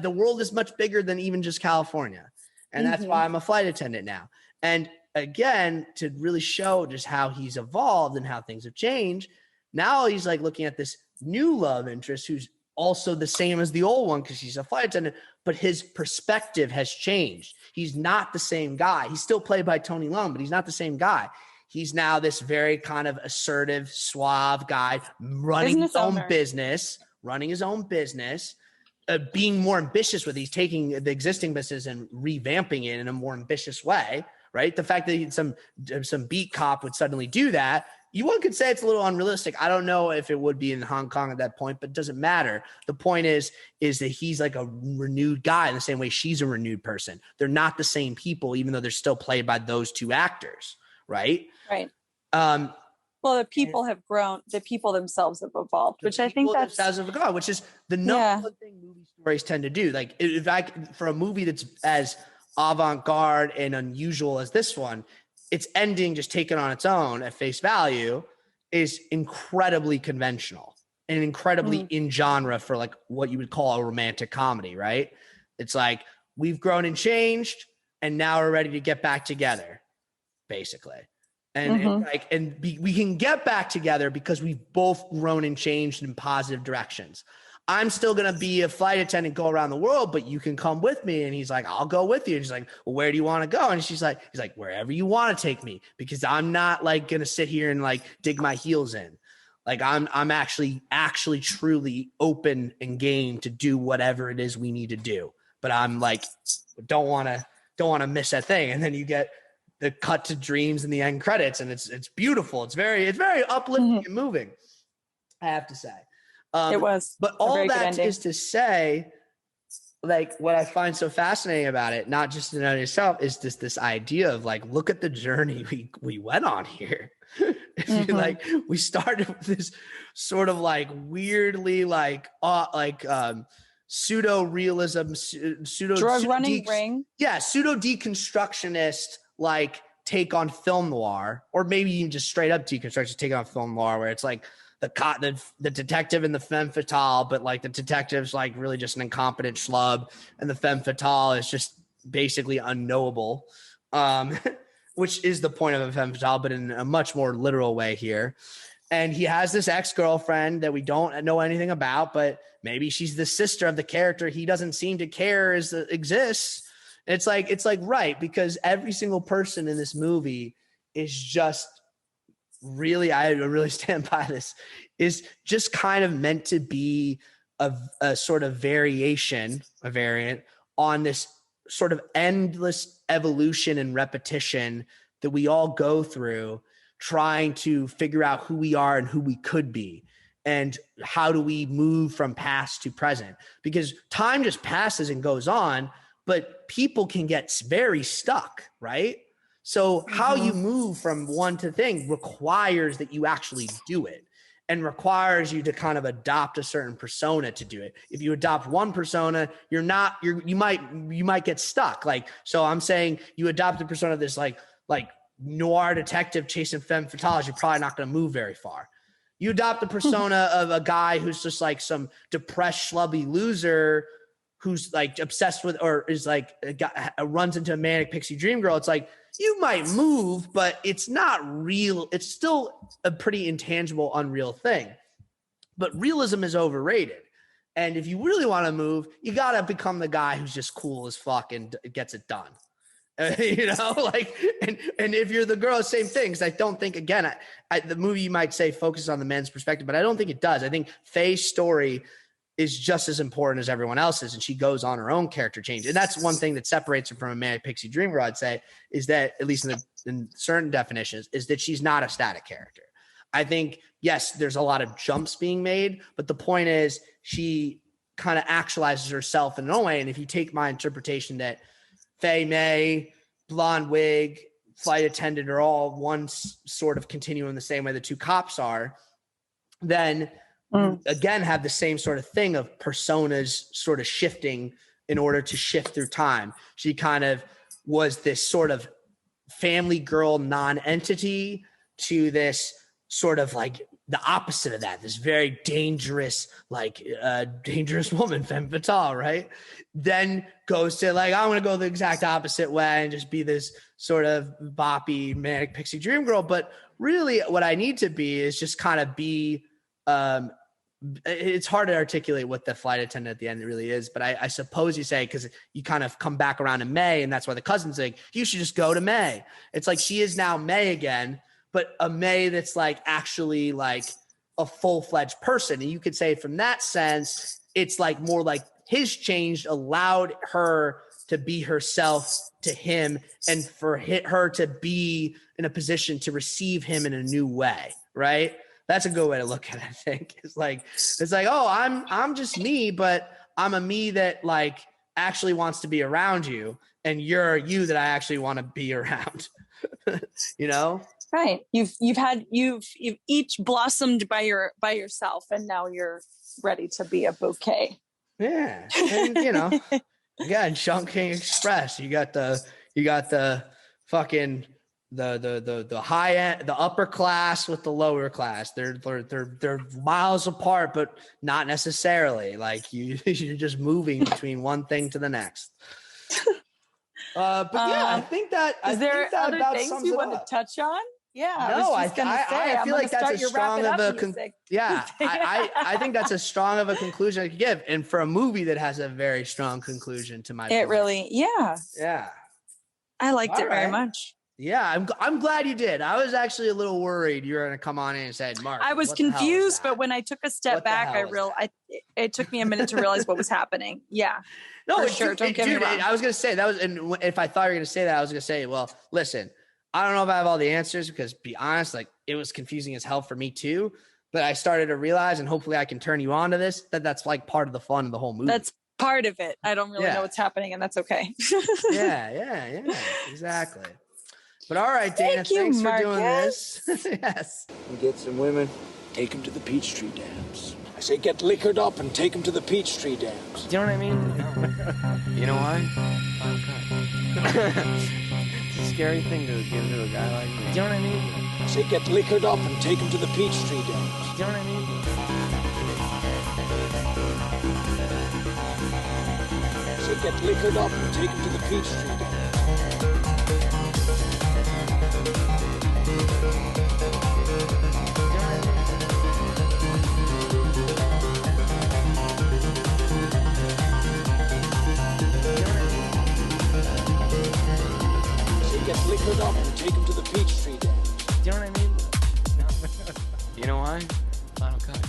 The world is much bigger than even just California. And that's why I'm a flight attendant now. And again, to really show just how he's evolved and how things have changed, now he's like looking at this new love interest who's also the same as the old one because she's a flight attendant, but his perspective has changed. He's not the same guy. He's still played by Tony Leung, but he's not the same guy. He's now this very kind of assertive, suave guy running his own business, being more ambitious with it. He's taking the existing business and revamping it in a more ambitious way, right? The fact that some beat cop would suddenly do that, one could say it's a little unrealistic. I don't know if it would be in Hong Kong at that point, but it doesn't matter. The point is that he's like a renewed guy in the same way she's a renewed person. They're not the same people, even though they're still played by those two actors. Right. Well, the people have grown. The people themselves have evolved, which I think that's which is the number one thing movie stories tend to do. Like, for a movie that's as avant-garde and unusual as this one, its ending just taken on its own at face value is incredibly conventional and incredibly in genre for like what you would call a romantic comedy. Right? It's like we've grown and changed, and now we're ready to get back together. Basically. We can get back together because we've both grown and changed in positive directions. I'm still going to be a flight attendant, go around the world, but you can come with me. And he's like, I'll go with you. And she's like, well, where do you want to go? And he's like, wherever you want to take me, because I'm not like going to sit here and like dig my heels in. Like I'm actually truly open and game to do whatever it is we need to do. But I'm like, don't want to miss that thing. And then you get the cut to dreams and the end credits, and it's beautiful. It's very uplifting and moving, I have to say. It was. But all that is to say, like, what I find so fascinating about it, not just in and of itself, is this idea of like, look at the journey we went on here. Like, we started with this sort of like weirdly pseudo realism, pseudo drug running ring. Yeah, pseudo deconstructionist like take on film noir, or maybe even just straight up deconstruction take on film noir, where it's like the detective and the femme fatale, but like the detective's like really just an incompetent schlub, and the femme fatale is just basically unknowable, which is the point of a femme fatale, but in a much more literal way here. And he has this ex-girlfriend that we don't know anything about, but maybe she's the sister of the character he doesn't seem to care exists. It's like, right, because every single person in this movie is just really, I really stand by this, is just kind of meant to be a sort of variant on this sort of endless evolution and repetition that we all go through, trying to figure out who we are and who we could be. And how do we move from past to present? Because time just passes and goes on, but people can get very stuck, right? So how you move from one to thing requires that you actually do it, and requires you to kind of adopt a certain persona to do it. If you adopt one persona, you might get stuck. Like, so I'm saying you adopt the persona of this like noir detective chasing femme fatales, you're probably not going to move very far. You adopt the persona of a guy who's just like some depressed, schlubby loser who's like obsessed with, or is like runs into a manic pixie dream girl. It's like, you might move, but it's not real. It's still a pretty intangible, unreal thing. But realism is overrated. And if you really want to move, you got to become the guy who's just cool as fuck and gets it done. You know, like, and if you're the girl, same thing. Because I don't think, again, the movie, you might say, focuses on the men's perspective, but I don't think it does. I think Faye's story is just as important as everyone else's, and she goes on her own character change. And that's one thing that separates her from a manic pixie dream girl, I'd say, is that, at least in certain definitions, is that she's not a static character. I think, yes, there's a lot of jumps being made, but the point is she kind of actualizes herself in an own way. And if you take my interpretation that Faye, May, blonde wig, flight attendant are all one sort of continuum the same way the two cops are, then again have the same sort of thing of personas sort of shifting in order to shift through time. She kind of was this sort of family girl non-entity to this sort of like the opposite of that, this very dangerous, like dangerous woman, femme fatale, right? Then goes to like, I'm going to go the exact opposite way and just be this sort of boppy, manic pixie dream girl. But really what I need to be is just kind of be, it's hard to articulate what the flight attendant at the end really is, but I suppose you say, because you kind of come back around to May, and that's why the cousin's like, you should just go to May. It's like she is now May again, but a May that's like actually like a full-fledged person. And you could say from that sense, it's like more like his change allowed her to be herself to him, and for her to be in a position to receive him in a new way, right? That's a good way to look at it, I think. It's like, oh, I'm just me, but I'm a me that like actually wants to be around you, and you're you that I actually want to be around. You know? Right. You've each blossomed by yourself, and now you're ready to be a bouquet. Yeah. And you know, again, Chungking Express. You got the fucking the high end, the upper class with the lower class. They're miles apart, but not necessarily. Like you're just moving between one thing to the next. But yeah, I think that is there other things you want to touch on? Yeah, no, I feel like that's as strong of a I think that's as strong of a conclusion I could give, and for a movie that has a very strong conclusion to my it point. Really, yeah, I liked it very much. Yeah, I'm glad you did. I was actually a little worried you were going to come on in and say, Mark. I was confused, but when I took a step back, it took me a minute to realize what was happening. Yeah, no, for sure. Don't get me wrong. I was going to say that was, and if I thought you were going to say that, I was going to say, well, listen, I don't know if I have all the answers, because be honest, like it was confusing as hell for me too. But I started to realize, and hopefully I can turn you on to this, that's like part of the fun of the whole movie. That's part of it. I don't really know what's happening, and that's okay. yeah, exactly. But all right, Dana, thanks for doing this. Yes. You get some women, take them to the Peachtree Dams. I say get liquored up and take them to the Peachtree Dams. Do you know what I mean? You know why? It's a scary thing to give to a guy like me. Do you know what I mean? I say get liquored up and take them to the Peachtree Dams. Do you know what I mean? I say get liquored up and take them to the Peachtree Dams. Get liquored up and take him to the Peachtree Dams. Do you know what I mean? You know why? Final cut.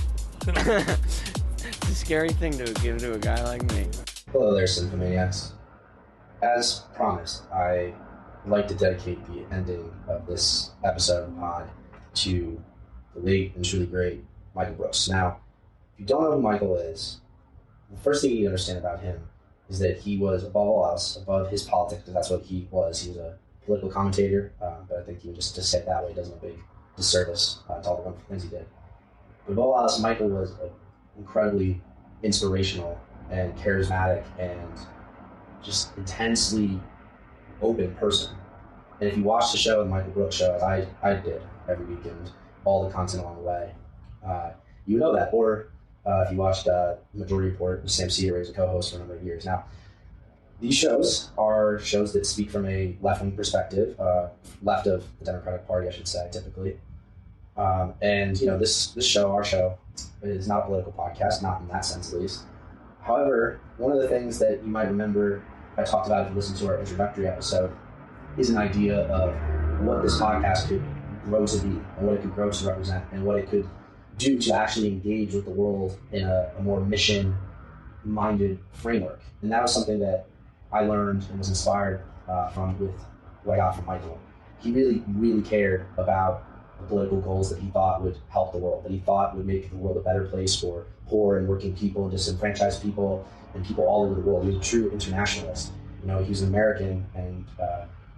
It's a scary thing to give to a guy like me. Hello there, Cinphomaniacs. As promised, I would like to dedicate the ending of this episode of the pod to the late and truly great Michael Brooks. Now, if you don't know who Michael is, the first thing you need to understand about him is that he was above all else, above his politics, because that's what he was. He was a political commentator, but I think just to say it that way does him a big disservice to all the wonderful things he did. But above all else, Michael was an incredibly inspirational and charismatic and just intensely open person. And if you watch the show, the Michael Brooks show, as I did every weekend, all the content along the way, you would know that. Or if you watched Majority Report with Sam Cedar, as a co-host for a number of years. Now, these shows are shows that speak from a left-wing perspective, left of the Democratic Party, I should say, typically. And this show, our show, is not a political podcast, not in that sense at least. However, one of the things that you might remember I talked about if you listen to our introductory episode is an idea of what this podcast could grow to be, and what it could grow to represent, and what it could do to actually engage with the world in a more mission-minded framework. And that was something that I learned and was inspired with what I got from Michael. He really, really cared about the political goals that he thought would help the world, that he thought would make the world a better place for poor and working people and disenfranchised people and people all over the world. He was a true internationalist. He was an American and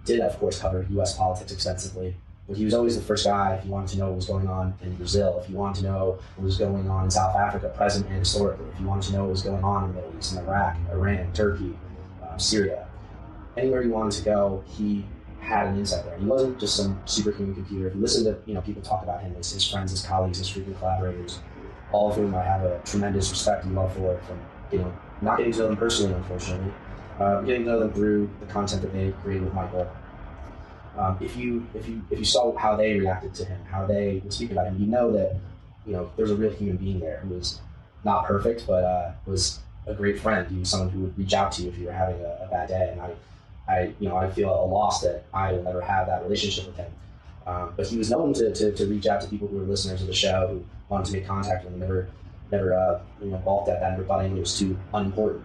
did, of course, cover U.S. politics extensively. But he was always the first guy if you wanted to know what was going on in Brazil, if you wanted to know what was going on in South Africa, present and historically, if you wanted to know what was going on in the Middle East, in Iraq, Iran, Turkey, Syria. Anywhere you wanted to go, he had an insight there. He wasn't just some superhuman computer. If you listen to people talk about him, his friends, his colleagues, his frequent collaborators, all of whom I have a tremendous respect and love for, from not getting to know them personally, unfortunately, getting to know them through the content that they created with Michael. If you saw how they reacted to him, how they would speak about him, you know that there's a real human being there who was not perfect, but was a great friend. He was someone who would reach out to you if you were having a bad day, and I feel a loss that I will never have that relationship with him. But he was known to reach out to people who were listeners of the show, who wanted to make contact with him, never balked at that, never thought anything was too unimportant.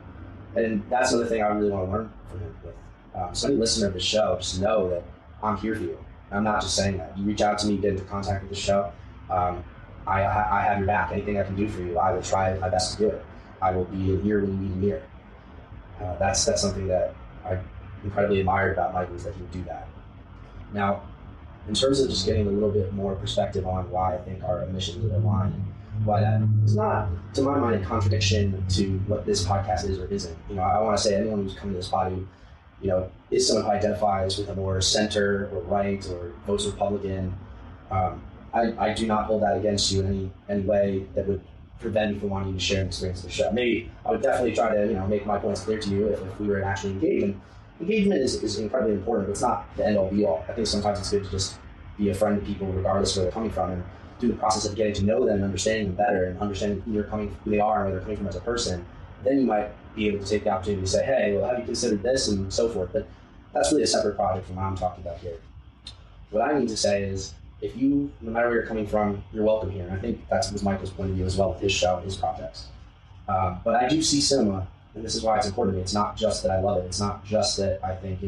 And that's another thing I really want to learn from him. With so any listener of the show, just know that I'm here for you. I'm not just saying that. You reach out to me, get into contact with the show. I have your back. Anything I can do for you, I will try my best to do it. I will be an ear when you need an ear. That's something that I incredibly admired about Michael, is that he would do that. Now, in terms of just getting a little bit more perspective on why I think our missions align, and why that is not, to my mind, a contradiction to what this podcast is or isn't. I want to say anyone who's coming to this body, is someone who identifies with a more center or right or votes Republican. I do not hold that against you in any way that would prevent me from wanting you to share an experience of the show. Maybe I would definitely try to make my points clear to you if we were actually engaged. Engagement is incredibly important, but it's not the end all be all. I think sometimes it's good to just be a friend to people regardless of where they're coming from, and through the process of getting to know them and understanding them better and understanding who they are and where they're coming from as a person, then you might be able to take the opportunity to say, hey, well, have you considered this, and so forth. But that's really a separate project from what I'm talking about here. What I need to say is, if you, no matter where you're coming from, you're welcome here. And I think that was Michael's point of view as well with his show and his projects. But I do see cinema, and this is why it's important to me. It's not just that I love it. It's not just that I think,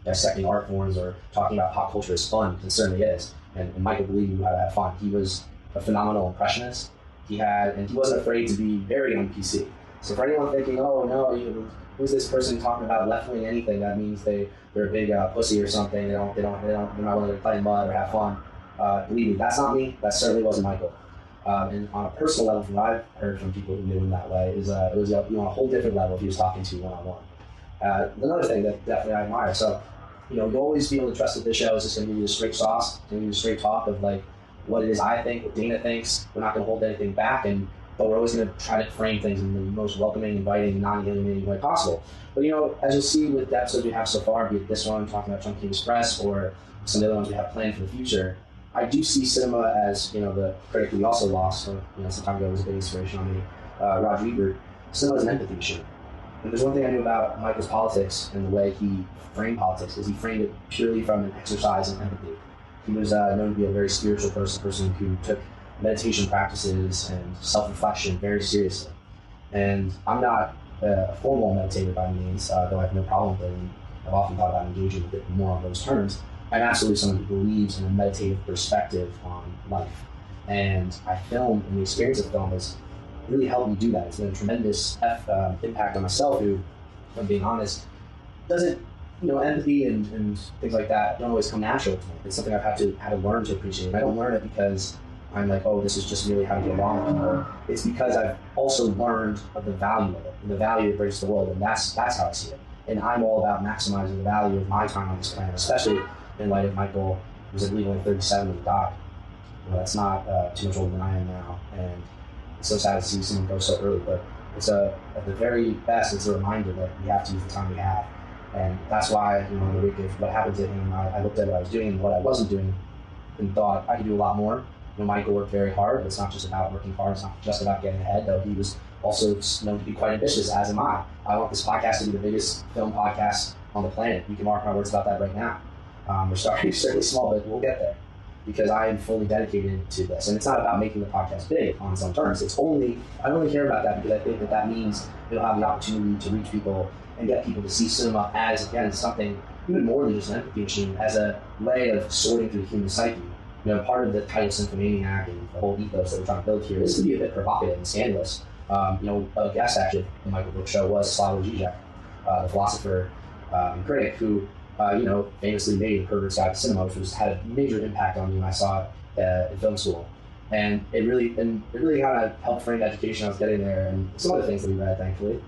dissecting art forms or talking about pop culture is fun, because it certainly is. And Michael believed knew how to have fun. He was a phenomenal impressionist. He wasn't afraid to be very on PC. So for anyone thinking, oh no, who's this person talking about left-wing anything? That means they're a big pussy or something. They're not willing to play mud or have fun. Believe me, that's not me. That certainly wasn't Michael. And on a personal level, from what I've heard from people who knew him that way, is it was on a whole different level if he was talking to you one-on-one. Another thing that definitely I admire. So, you'll always be able to trust that this show is just going to give you the straight sauce, going to give you the straight talk of what it is I think, what Dana thinks. We're not going to hold anything back, but we're always going to try to frame things in the most welcoming, inviting, non-alienating way possible. But as you'll see with the episodes we have so far, be it this one talking about Chungking Express or some of the other ones we have planned for the future, I do see cinema as, the critic we also lost, so, some time ago was a big inspiration on me, Roger Ebert. Cinema is an empathy machine. And there's one thing I knew about Michael's politics and the way he framed politics, is he framed it purely from an exercise in empathy. He was known to be a very spiritual person who took meditation practices and self-reflection very seriously. And I'm not a formal meditator by any means, though I have no problem with it, and I've often thought about engaging a bit more on those terms. I'm absolutely someone who believes in a meditative perspective on life. And film and the experience of film has really helped me do that. It's been a tremendous impact on myself, who, if I'm being honest, doesn't, empathy and things like that don't always come natural to me. It's something I've had to learn to appreciate. And I don't learn it because I'm like, oh, this is just really how to get along with people. It's because I've also learned of the value of it and the value it brings to the world, and that's how I see it. And I'm all about maximizing the value of my time on this planet, especially in light of Michael, who was, I believe, only 37 when he died. That's not too much older than I am now, and it's so sad to see someone go so early. But it's at the very best, it's a reminder that we have to use the time we have, and that's why, in the wake of what happened to him, I looked at what I was doing and what I wasn't doing, and thought I could do a lot more. Michael worked very hard, but it's not just about working hard. It's not just about getting ahead, though he was also known to be quite ambitious, as am I. I want this podcast to be the biggest film podcast on the planet. You can mark my words about that right now. We're starting certainly small, but we'll get there, because I am fully dedicated to this. And it's not about making the podcast big on its own terms. I only care about that because I think that means it'll have the opportunity to reach people and get people to see cinema as, again, something even more than just an empathy machine, as a way of sorting through the human psyche You know, part of the title Cinphomaniac and the whole ethos that we're trying to build here is to be a bit provocative and scandalous. You know, a guest actually in Michael Brooks' show was Slavoj Žižek, the philosopher and critic who, you know, famously made Pervert's Guide to Cinema, which had a major impact on me when I saw it in film school. And it really kind of helped frame the education I was getting there and some other things that we read, thankfully.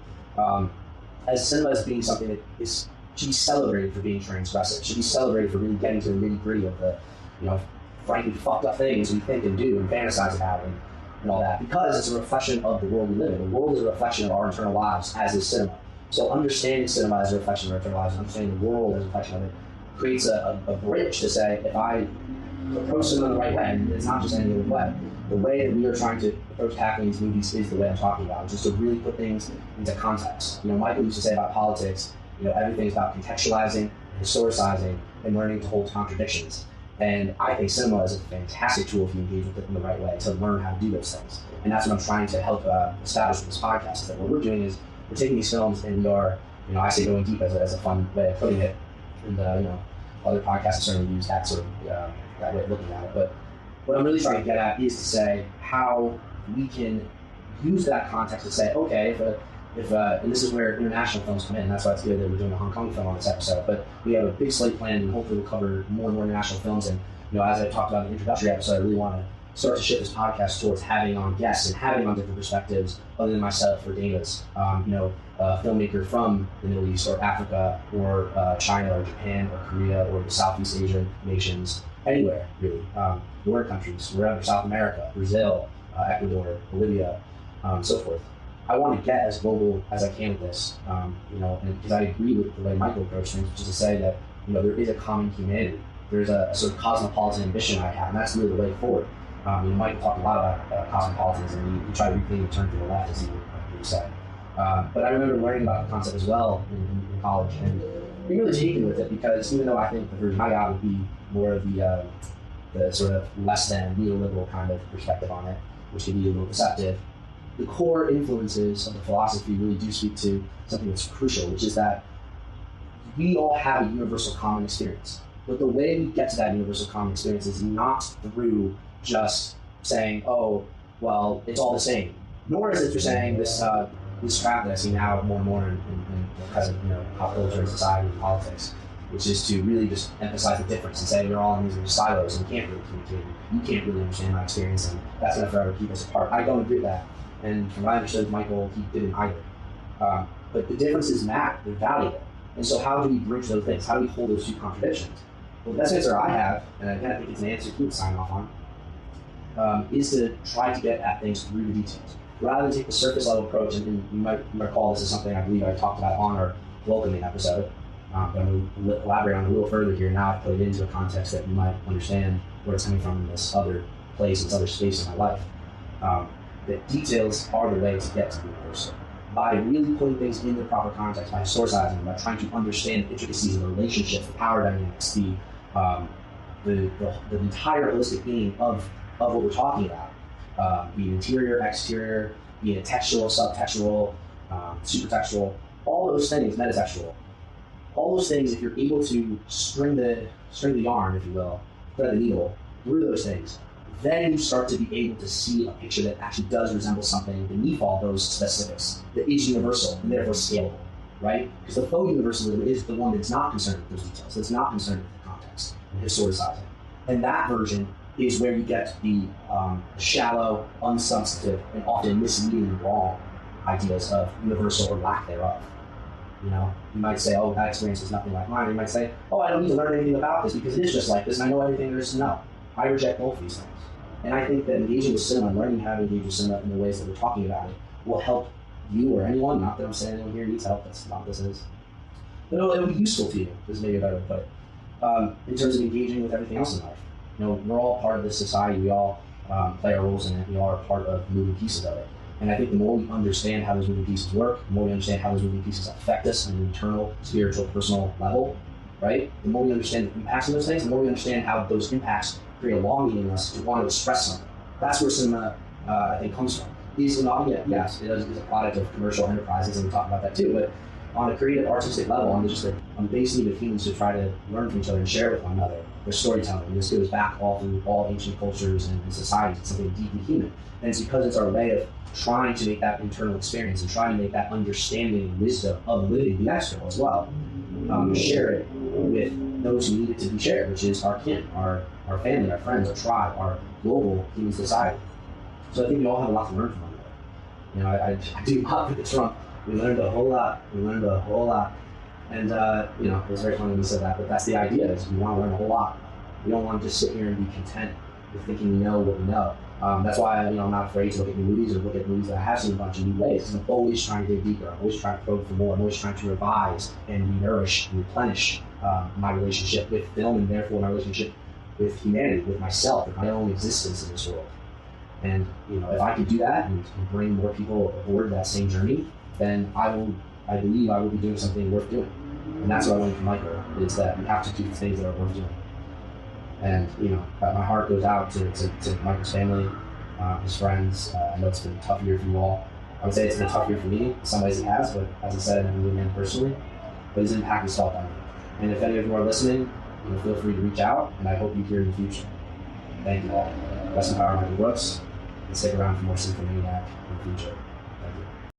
As cinema as being something that should be celebrated for being transgressive, should be celebrated for really getting to the nitty-gritty of the, you know, frankly fucked up things we think and do and fantasize about and all that, because it's a reflection of the world we live in. The world is a reflection of our internal lives, as is cinema. So understanding cinema as a reflection of our internal lives, and understanding the world as a reflection of it, creates a bridge to say, if I approach cinema the right way, and it's not just any other way, the way that we are trying to approach tackling these movies is the way I'm talking about, which is to really put things into context. You know, Michael used to say about politics, you know, everything's about contextualizing, historicizing, and learning to hold contradictions. And I think cinema is a fantastic tool if you engage with it in the right way to learn how to do those things. And that's what I'm trying to help establish with this podcast, is that what we're doing is we're taking these films and we are, you know, I say going deep as a fun way of putting it. And, you know, other podcasts have certainly used that sort of, that way of looking at it. But what I'm really trying to get at is to say how we can use that context to say, okay, and this is where international films come in, and that's why it's good that we're doing a Hong Kong film on this episode, but we have a big slate planned, and hopefully we'll cover more and more international films. And, you know, as I talked about in the introductory episode, I really want to start to shift this podcast towards having on guests and having on different perspectives other than myself or Davis. You know, a filmmaker from the Middle East or Africa or China or Japan or Korea or the Southeast Asian nations, anywhere really, Nordic countries, wherever, South America, Brazil, Ecuador, Bolivia, so forth. I want to get as global as I can with this, you know, and because I agree with the way Michael approached things, which is to say that, you know, there is a common humanity. There's a sort of cosmopolitan ambition I have, and that's really the way forward. You know, Michael talked a lot about cosmopolitanism, and he tried to reclaim the term to the left, as he would say. But I remember learning about the concept as well in college, and being really taken with it, because even though I think the version I got would be more of the sort of less than neoliberal kind of perspective on it, which can be a little deceptive, the core influences of the philosophy really do speak to something that's crucial, which is that we all have a universal common experience. But the way we get to that universal common experience is not through just saying, oh, well, it's all the same. Nor is it through saying this crap that I see now more and more in present, you know, pop culture and society and politics, which is to really just emphasize the difference and say we're all in these silos and we can't really communicate. You can't really understand my experience, and that's going to forever keep us apart. I don't agree with that. And from what I understood, Michael, he didn't either. But the differences matter, they're valuable. And so how do we bridge those things? How do we hold those two contradictions? Well, the best answer I have, and again, I think it's an answer you can sign off on, is to try to get at things through the details. Rather than take the surface level approach, and you might recall this is something I believe I talked about on our welcoming episode, but I'm going to elaborate on it a little further here. Now I've put it into a context that you might understand where it's coming from in this other place, this other space in my life. That details are the way to get to the universal. By really putting things in the proper context, by historicizing them, by trying to understand the intricacies of the relationships, the power dynamics, the entire holistic meaning of what we're talking about, be it interior, exterior, be it textual, subtextual, supertextual, all those things, metatextual, all those things, if you're able to string the yarn, if you will, thread the needle through those things, then you start to be able to see a picture that actually does resemble something beneath all those specifics, that is universal and therefore scalable, right? Because the faux universalism is the one that's not concerned with those details, that's not concerned with the context and historicizing. And that version is where you get the shallow, unsubstantive, and often misleading and wrong ideas of universal or lack thereof. You know, you might say, oh, that experience is nothing like mine. Or you might say, oh, I don't need to learn anything about this because it is just like this and I know everything there is to know. I reject both of these things. And I think that engaging with cinema and learning how to engage with cinema in the ways that we're talking about it will help you or anyone, not that I'm saying anyone here needs help, that's not what this is. But it'll be useful to you, is maybe a better way to put it, in terms of engaging with everything else in life. You know, we're all part of this society, we all play our roles in it, we all are part of moving pieces of it. And I think the more we understand how those moving pieces work, the more we understand how those moving pieces affect us on an internal, spiritual, personal level, right? The more we understand the impacts of those things, the more we understand how those impacts create a longing in us to want to express something. That's where cinema, I think, comes from. Is an audience, yes, it is a product of commercial enterprises, and we talk about that too, but on a creative, artistic level, on just on the base need of humans to try to learn from each other and share with one another. There's storytelling. This goes back all through all ancient cultures and societies. It's something deeply human. And it's because it's our way of trying to make that internal experience and trying to make that understanding and wisdom of living the external as well. Share it with those who need it to be shared, which is our kin, our family, our friends, our tribe, our global human society. So I think we all have a lot to learn from one another. You know, I do not with the Trump. We learned a whole lot. And, you know, it was very funny when you said that, but that's the idea, is we want to learn a whole lot. We don't want to just sit here and be content with thinking we know what we know. That's why, you know, I'm not afraid to look at new movies or look at movies that I have seen a bunch of new ways, because I'm always trying to dig deeper. I'm always trying to probe for more. I'm always trying to revise and nourish and replenish my relationship with film, and therefore my relationship with humanity, with myself, with my own existence in this world. And, you know, if I could do that and bring more people aboard that same journey, then I believe I will be doing something worth doing. And that's what I learned from Michael, is that we have to do things that are worth doing. And, you know, my heart goes out to Michael's family, his friends. I know it's been a tough year for you all. I would say it's been a tough year for me. In some ways it has, but as I said, I never really meant personally. But his impact is felt by me. And if any of you are listening, you know, feel free to reach out, and I hope you hear in the future. Thank you all. Rest in power, Michael Brooks, and stick around for more Cinphomaniac in the future.